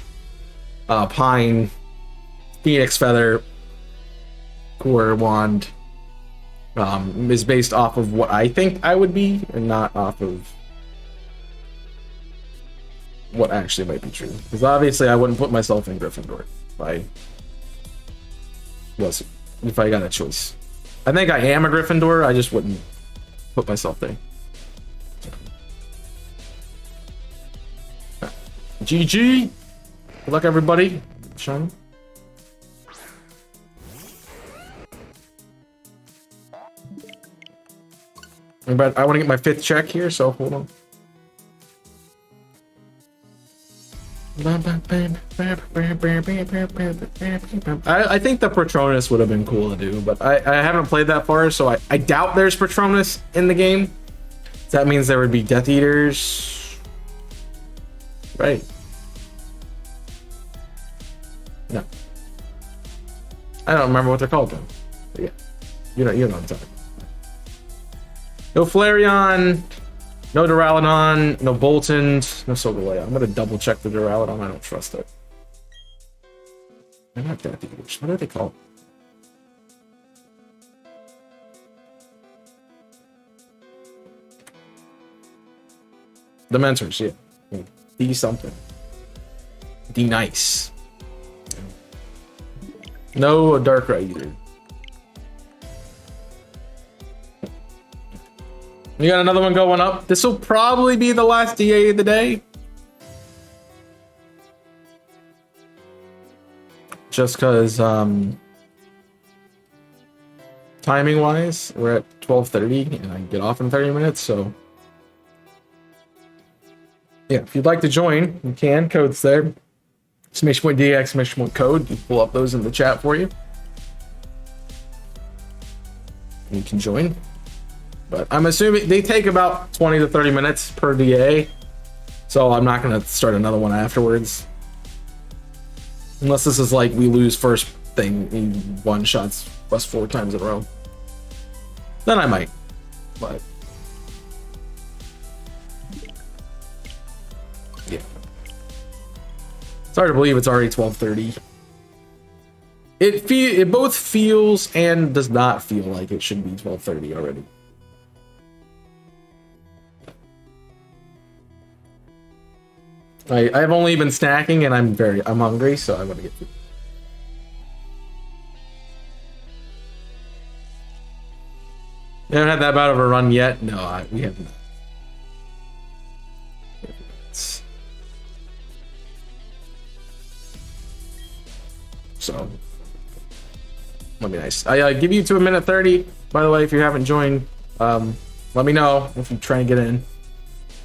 pine phoenix feather core wand, is based off of what I think I would be, and not off of what actually might be true. Because obviously I wouldn't put myself in Gryffindor if I got a choice. I think I am a Gryffindor, I just wouldn't put myself there. GG! Good luck, everybody. Sean? But I want to get my 5th check here, so hold on. I think the Patronus would have been cool to do, but I haven't played that far, so I doubt there's Patronus in the game. That means there would be Death Eaters. Right. No. I don't remember what they're called though. But yeah. You know what I'm talking about. No Flareon, no Duraludon, no Bolton, no Solgaleo. I'm gonna double check the Duraludon. I don't trust it. They're not Death Eaters. What are they called? Dementors, yeah. D something. D nice. No Darkrai either. You got another one going up. This will probably be the last DA of the day. Just because timing wise, we're at 12:30 and I get off in 30 minutes, so yeah, if you'd like to join, you can. Code's there. !DA, !code. You pull up those in the chat for you. You can join. But I'm assuming they take about 20 to 30 minutes per DA. So I'm not going to start another one afterwards. Unless this is like we lose first thing in one shots plus 4 times in a row. Then I might. But yeah. It's hard to believe it's already 12:30. It both feels and does not feel like it should be 12:30 already. I've only been snacking and I'm hungry, so I want to get food. We haven't had that bad of a run yet. No, we have not. So, that'd be nice. I give you to a minute 30. By the way, if you haven't joined, let me know if you try and get in,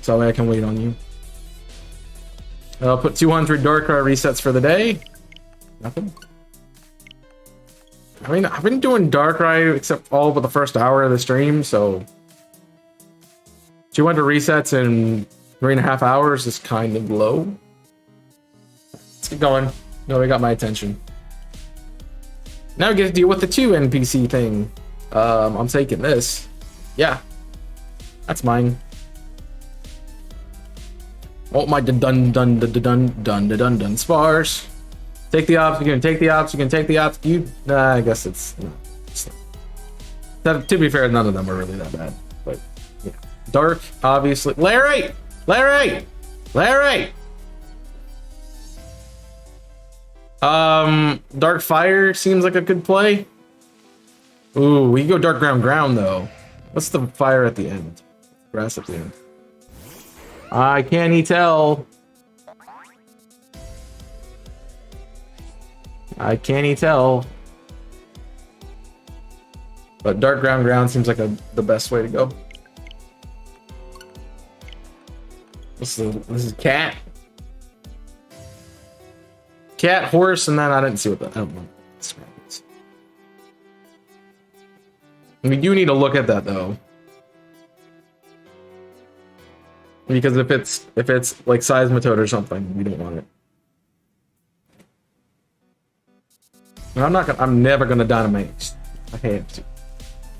so that way I can wait on you. I'll put 200 Darkrai resets for the day. Nothing. I mean, I've been doing Darkrai except all but the first hour of the stream, so 200 resets in 3.5 hours is kind of low. Let's get going. No, they got my attention. Now we get to deal with the 2 NPC thing. I'm taking this. Yeah, that's mine. Oh my dun spars. Take the ops, you can take the ops, you can take the ops. I guess it's not. To be fair, none of them are really that bad. But yeah. Dark, obviously. Larry! Dark Fire seems like a good play. Ooh, we can go Dark Ground though. What's the fire at the end? Grass at the end. I can't tell. I can't tell. But Dark Ground seems like the best way to go. This is cat. Cat, horse, and then I didn't see what I don't know. We do need to look at that though. Because if it's like Seismitoad or something, we don't want it. I'm never gonna Dynamax. I have to.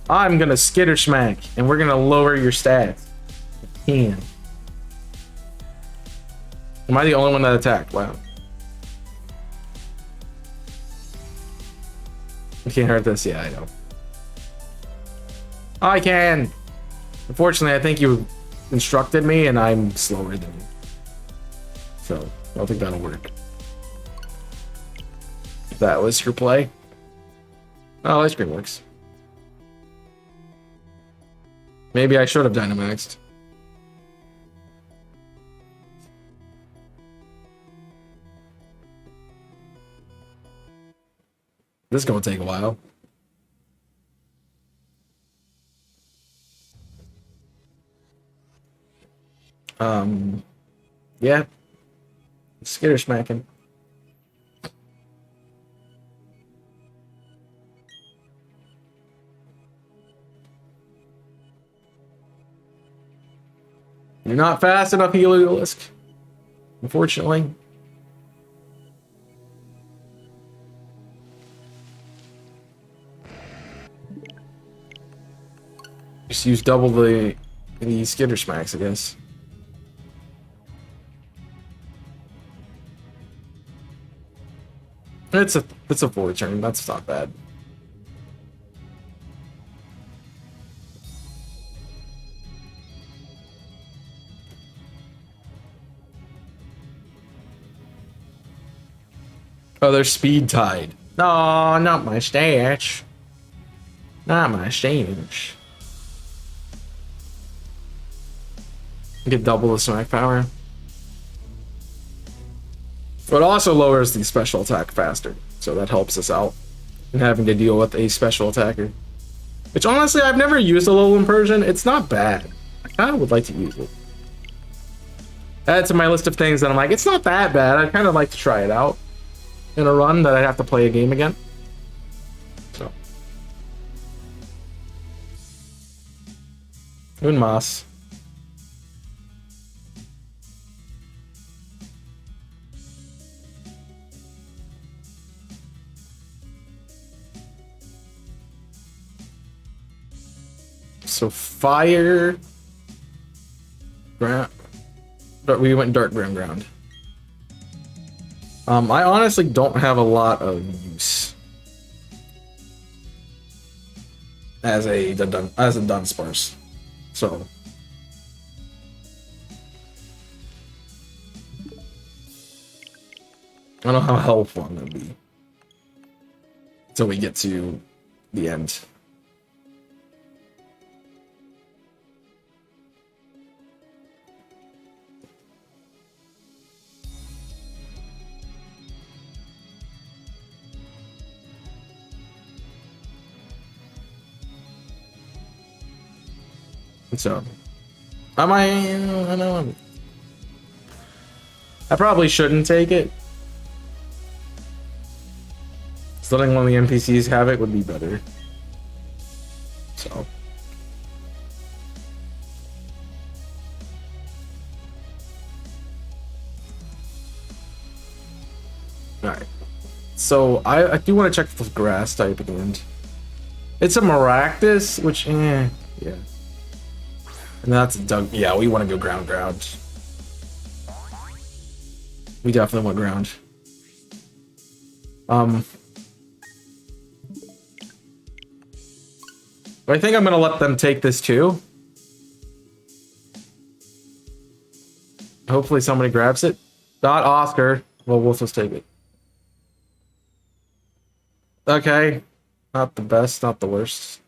I'm gonna Skitter Smack, and we're gonna lower your stats. I can. Am I the only one that attacked? Wow. You can't hurt this. Yeah, I know. I can. Unfortunately, I think you instructed me, and I'm slower than you. So, I don't think that'll work. That was your play. Oh, ice cream works. Maybe I should have Dynamaxed. This is gonna take a while. Skitter smacking. You're not fast enough, Heliolisk. Unfortunately. Just use double the skitter smacks, I guess. It's a 4 turn. That's not bad. Oh, they're speed tied. No, not my stats. Not my stats. Get double the smack power. But it also lowers the special attack faster, so that helps us out in having to deal with a special attacker. Which honestly, I've never used a Alolan Persian. It's not bad. I kind of would like to use it. Add to my list of things that I'm like, it's not that bad. I'd kind of like to try it out in a run that I'd have to play a game again. So. Unmas. So fire, ground, but we went dark ground. I honestly don't have a lot of use as a Dunsparce, so I don't know how helpful I'm gonna be until we get to the end. So, I know I probably shouldn't take it. So letting one of the NPCs have it would be better. So. Alright. So, I do want to check the grass type at the end. It's a Maractus, which, yeah. And that's Doug. Yeah, we want to go ground. We definitely want ground. I think I'm gonna let them take this too. Hopefully somebody grabs it. Not Oscar. Well, we'll just take it. Okay. Not the best, not the worst.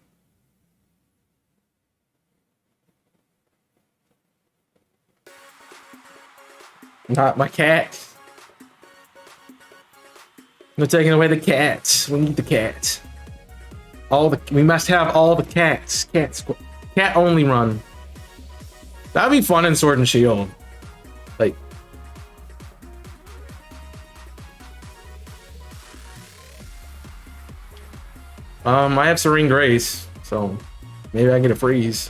Not my cat. They're taking away the cats. We need the cat. We must have all the cats. Cat only run. That'd be fun in Sword and Shield. Like. I have Serene Grace, so maybe I get a freeze.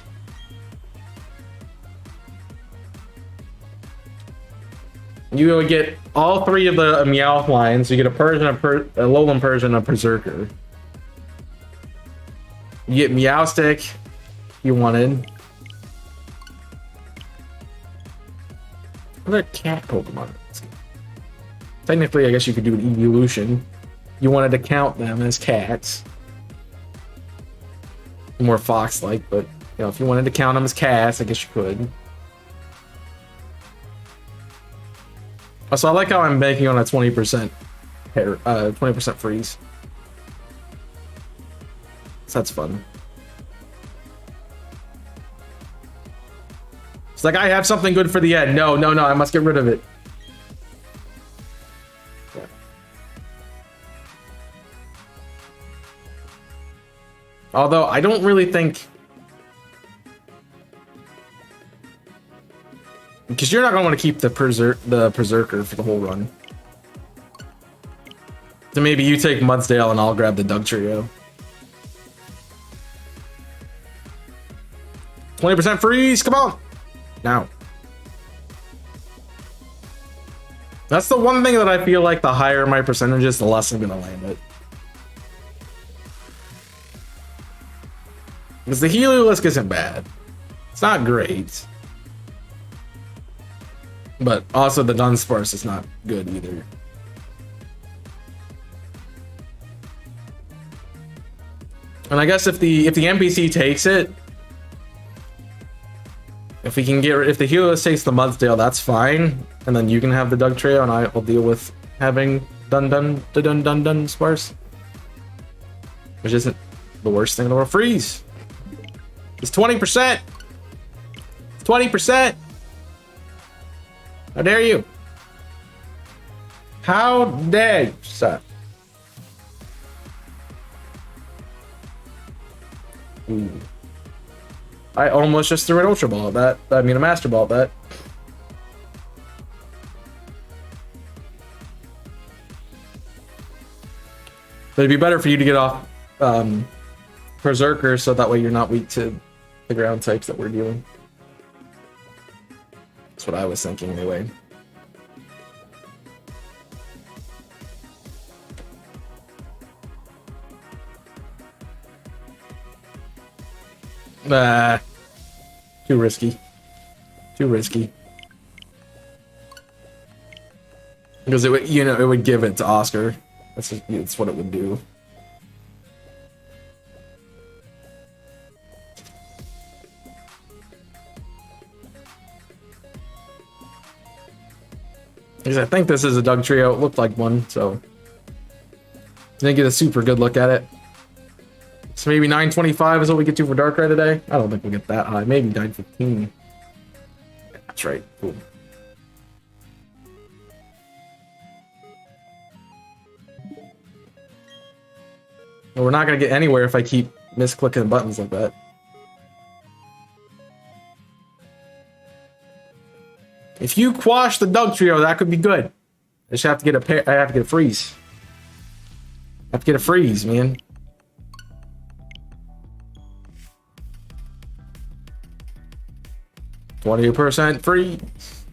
You would get all 3 of the Meowth lines. You get a Persian, a Alolan Persian, a Berserker. You get Meowstic, if you wanted. What are cat Pokemon? Technically, I guess you could do an evolution. You wanted to count them as cats. More fox-like, but you know, if you wanted to count them as cats, I guess you could. So I like how I'm banking on a 20% 20% freeze. So that's fun. It's like I have something good for the end. No, I must get rid of it. Yeah. Although I don't really think Because you're not going to want to keep the Berserker for the whole run. So maybe you take Mudsdale and I'll grab the Doug Trio. 20% freeze, come on! Now. That's the one thing that I feel like the higher my percentage is, the less I'm gonna land it. Because the Heliolisk isn't bad. It's not great. But also the Dunsparce is not good either. And I guess if the NPC takes it, if we can get if the Heliolisk takes the Mudsdale, that's fine. And then you can have the Doug Trio and I'll deal with having Dunsparce. Which isn't the worst thing in the world. Freeze! It's 20%! It's 20%! How dare you? How dare you, sir? Ooh. I almost just threw an Ultra Ball at that. I mean, a Master Ball at that. But it'd be better for you to get off Berserker so that way you're not weak to the ground types that we're dealing. That's what I was thinking anyway. Too risky. Too risky. Because it would, it would give it to Oscar. That's what it would do. Because I think this is a Doug Trio. It looked like one, so didn't get a super good look at it. So maybe 925 is what we get to for Darkrai today. I don't think we'll get that high. Maybe 915. That's right. Cool. Well, we're not gonna get anywhere if I keep misclicking buttons like that. If you quash the Doug Trio, that could be good. I just have to get I have to get a freeze. I have to get a freeze, man. %20 freeze.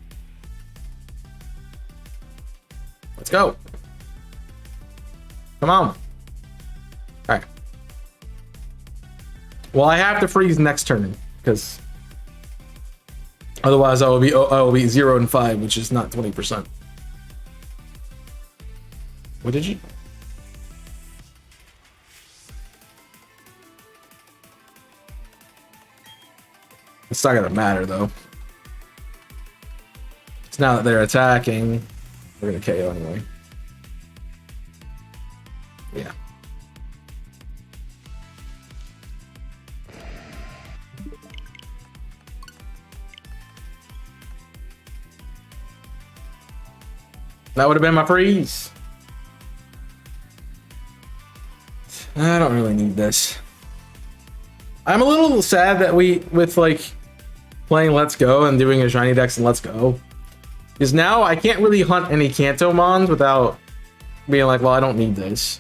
Let's go. Come on. Alright. Well, I have to freeze next turn, because otherwise I will be 0 and 5, which is not 20%. What did you? It's not gonna matter though. It's now that they're attacking, we're gonna KO anyway. Yeah. That would have been my freeze. I don't really need this. I'm a little sad that with like playing Let's Go and doing a shiny dex and Let's Go, because now I can't really hunt any Kantomons without being like, well, I don't need this.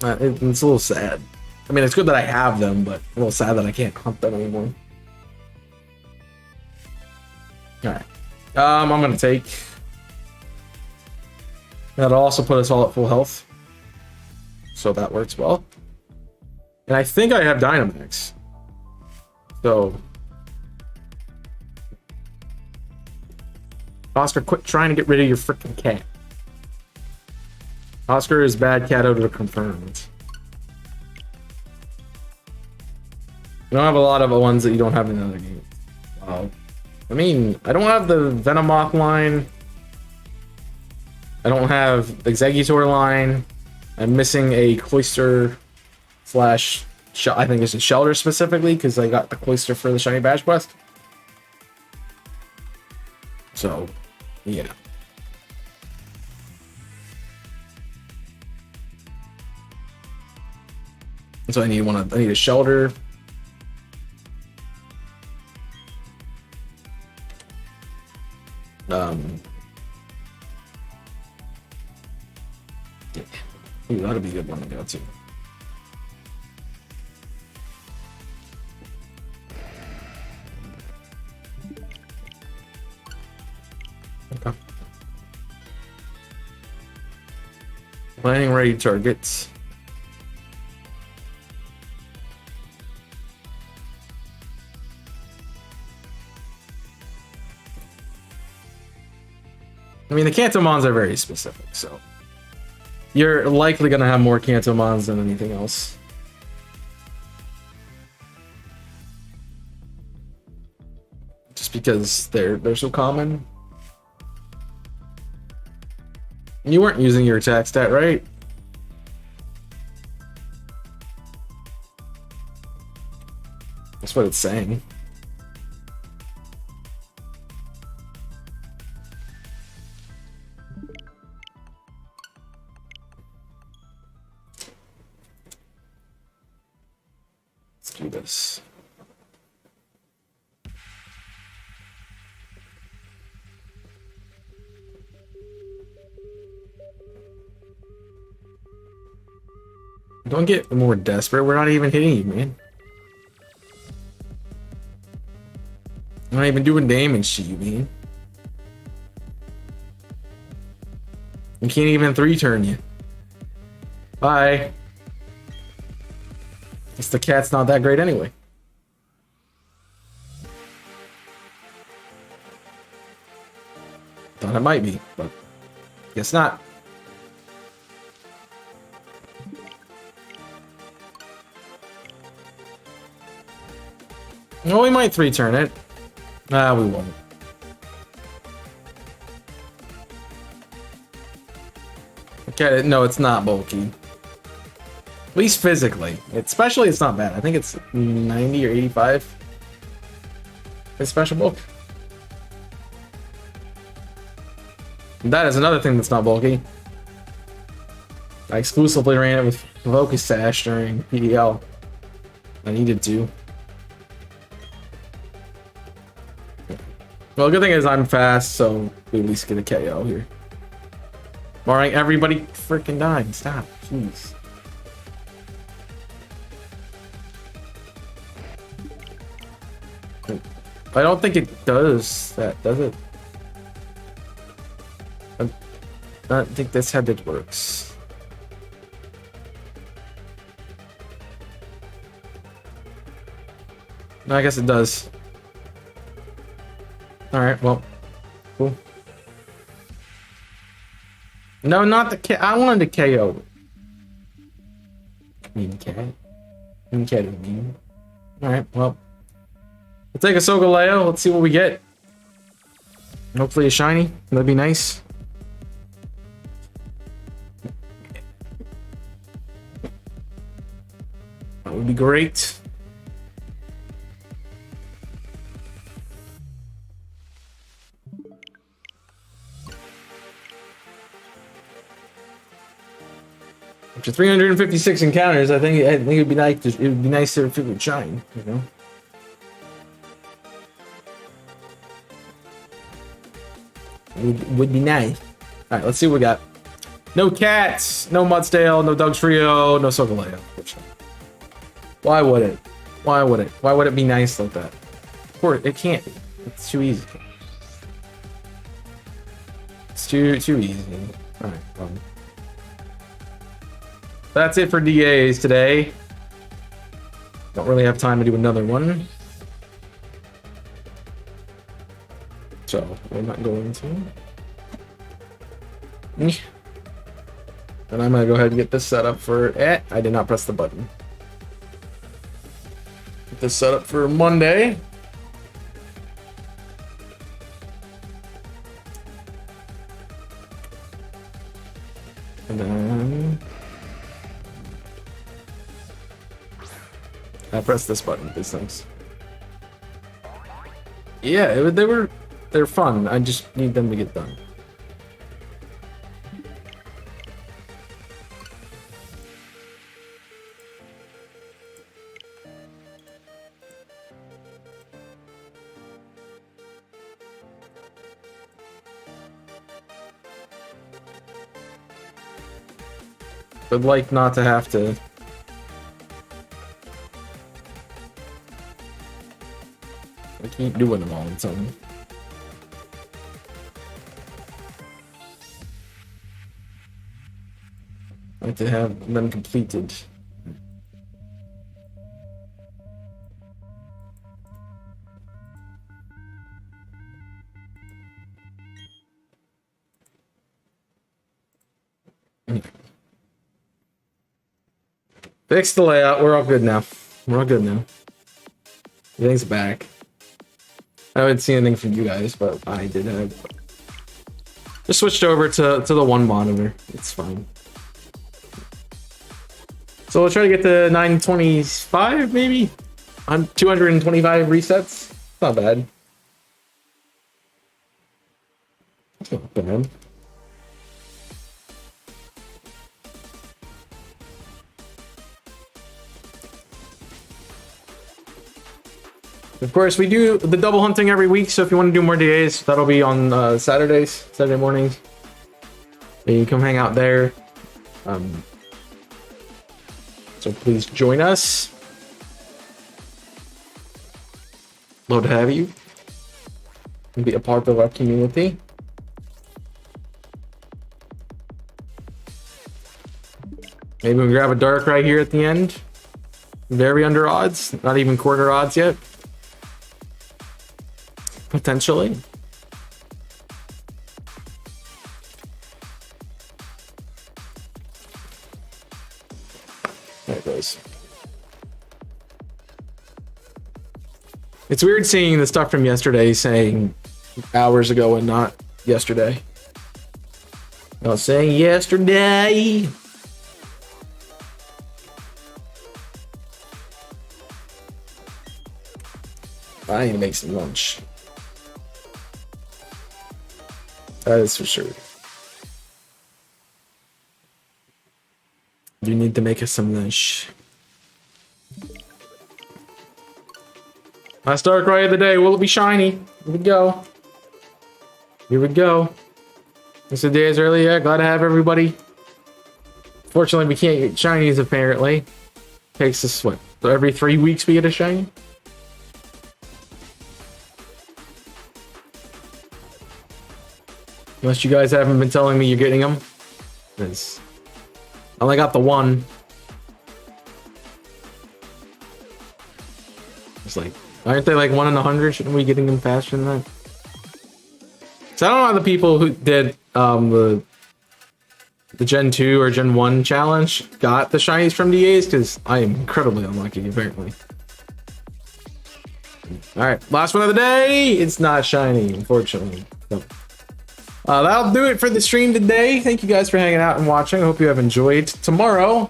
It's a little sad. I mean, it's good that I have them, but a little sad that I can't hunt them anymore. Alright. I'm gonna take. That'll also put us all at full health. So that works well. And I think I have Dynamax. So. Oscar, quit trying to get rid of your freaking cat. Oscar is bad cat odor confirmed. You don't have a lot of ones that you don't have in other games. Wow. I mean, I don't have the Venomoth line. I don't have the Exeggutor line. I'm missing a Cloyster slash... I think it's a Shelter specifically, because I got the Cloyster for the Shiny Badge Quest. So, yeah. So I need a Shelter. Um, yeah. Ooh, that'll be a good one to go to. Okay. Planning ready targets. I mean, the Cantomons are very specific, so you're likely gonna have more Cantomons than anything else. Just because they're so common. You weren't using your attack stat, right? That's what it's saying. Let's do this. Don't get more desperate. We're not even hitting you, man. We're not even doing damage to you, man. We can't even 3-turn you. Bye. Guess the cat's not that great anyway. Thought it might be, but guess not. No, we might 3-turn it. Nah, we won't. Okay, no, it's not bulky. At least physically. Especially, it's not bad. I think it's 90 or 85. It's special bulk. That is another thing that's not bulky. I exclusively ran it with Focus Sash during PDL. I needed to. Well, the good thing is I'm fast, so we at least get a KO here. Barring everybody freaking dying. Stop. Jeez. I don't think it does that, does it? I don't think that's how that works. No, I guess it does. Alright, well. Cool. No, not the cat. I wanted to KO. Mean cat. Mean cat is mean. Alright, well. We'll take a Sogaleo. Let's see what we get. Hopefully a shiny. That'd be nice. That would be great. After 356 encounters, I think it'd be nice. It would be nicer if it would shine. You know. Would be nice. All right, let's see what we got. No cats, no Mudsdale, no Dugtrio, no Sogaleo. Why would it? Why would it? Why would it be nice like that? Of course, it can't be. It's too easy. It's too easy. All right. That's it for DAs today. Don't really have time to do another one. So, we're not going to. And I'm going to go ahead and get this set up for... I did not press the button. Get this set up for Monday. And then... I pressed this button, these things. Yeah, they're fun. I just need them to get done. would like not to have to. I keep doing them all the time. Like to have them completed. Fix the layout. We're all good now. We're all good now. Everything's back. I haven't seen anything from you guys, but I did have. Just switched over to the one monitor. It's fine. So we'll try to get to 925 maybe? On 225 resets. Not bad. That's not bad. Of course, we do the double hunting every week, so if you want to do more DAs, that'll be on Saturday mornings. And you can come hang out there. So please join us. Love to have you. And be a part of our community. Maybe we'll grab a Darkrai here at the end. Very under odds. Not even quarter odds yet. Potentially. There it goes. It's weird seeing the stuff from yesterday saying hours ago and not yesterday. I was saying yesterday. I need to make some lunch. That is for sure. You need to make us some lunch. Last Darkrai of the day. Will it be shiny? Here we go. Here we go. It's the days early. Yeah, glad to have everybody. Fortunately, we can't get shinies apparently. Takes us what? So every 3 weeks we get a shiny? Unless you guys haven't been telling me you're getting them. Because I only got the one. It's like, aren't they like 1 in 100? Shouldn't we be getting them faster than that? So I don't know how the people who did the Gen 2 or Gen 1 challenge got the shinies from DAs, because I am incredibly unlucky, apparently. Alright, last one of the day. It's not shiny, unfortunately. So, that'll do it for the stream today. Thank you guys for hanging out and watching. I hope you have enjoyed. Tomorrow,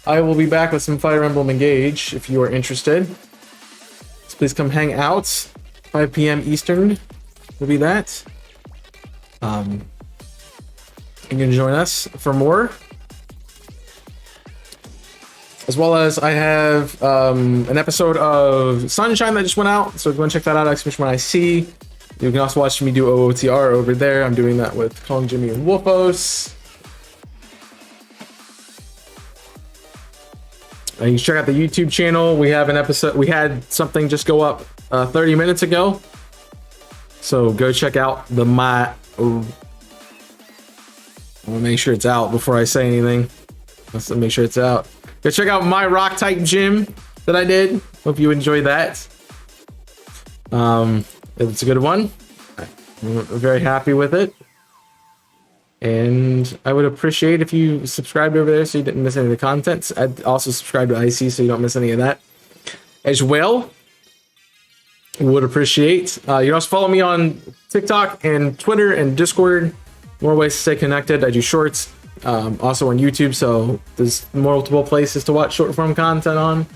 I will be back with some Fire Emblem Engage if you are interested. So please come hang out. 5 p.m. Eastern will be that. You can join us for more. As well as I have an episode of Sunshine that just went out. So if you want to check that out, exclamation when I see. You can also watch me do OOTR over there. I'm doing that with Colin, Jimmy, and Wolfos. You can check out the YouTube channel. We have an episode. We had something just go up 30 minutes ago. So go check out the I want to make sure it's out before I say anything. Let's make sure it's out. Go check out my rock type gym that I did. Hope you enjoyed that. It's a good one. I'm very happy with it. And I would appreciate if you subscribed over there so you didn't miss any of the content. I'd also subscribe to IC so you don't miss any of that as well. Would appreciate. You can also follow me on TikTok and Twitter and Discord. More ways to stay connected. I do shorts. Also on YouTube, so there's multiple places to watch short form content on.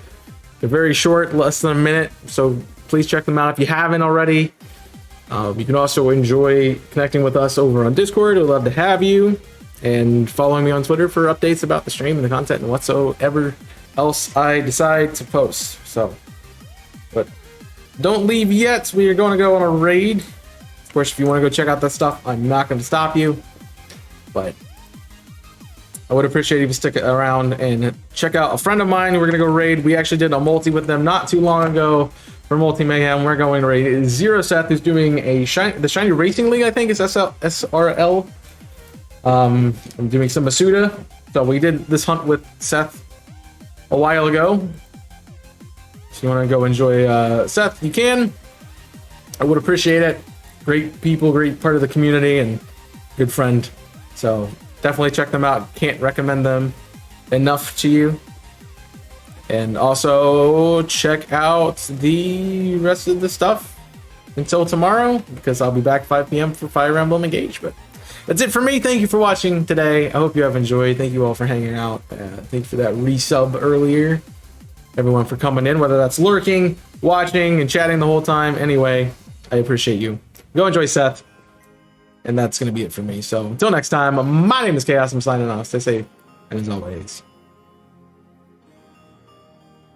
They're very short, less than a minute, so please check them out if you haven't already. You can also enjoy connecting with us over on Discord. We'd love to have you. And following me on Twitter for updates about the stream and the content and whatsoever else I decide to post. So, but don't leave yet. We are going to go on a raid. Of course, if you want to go check out that stuff, I'm not going to stop you. But I would appreciate if you stick around and check out a friend of mine. We're gonna go raid. We actually did a multi with them not too long ago for Multi Mayhem. We're going to raid Zero Seth, who's doing the Shiny Racing League. I think is SRL. I'm doing some Masuda. So we did this hunt with Seth a while ago. So you want to go enjoy Seth, you can. I would appreciate it. Great people, great part of the community, and good friend. So definitely check them out. Can't recommend them enough to you. And also check out the rest of the stuff until tomorrow, because I'll be back 5 p.m. for Fire Emblem Engage. But that's it for me. Thank you for watching today. I hope you have enjoyed. Thank you all for hanging out. Thank you for that resub earlier. Everyone for coming in, whether that's lurking, watching, and chatting the whole time. Anyway, I appreciate you. Go enjoy Seth. And that's going to be it for me. So until next time, my name is Chaos. I'm signing off. Stay safe. And as always,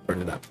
burn it up.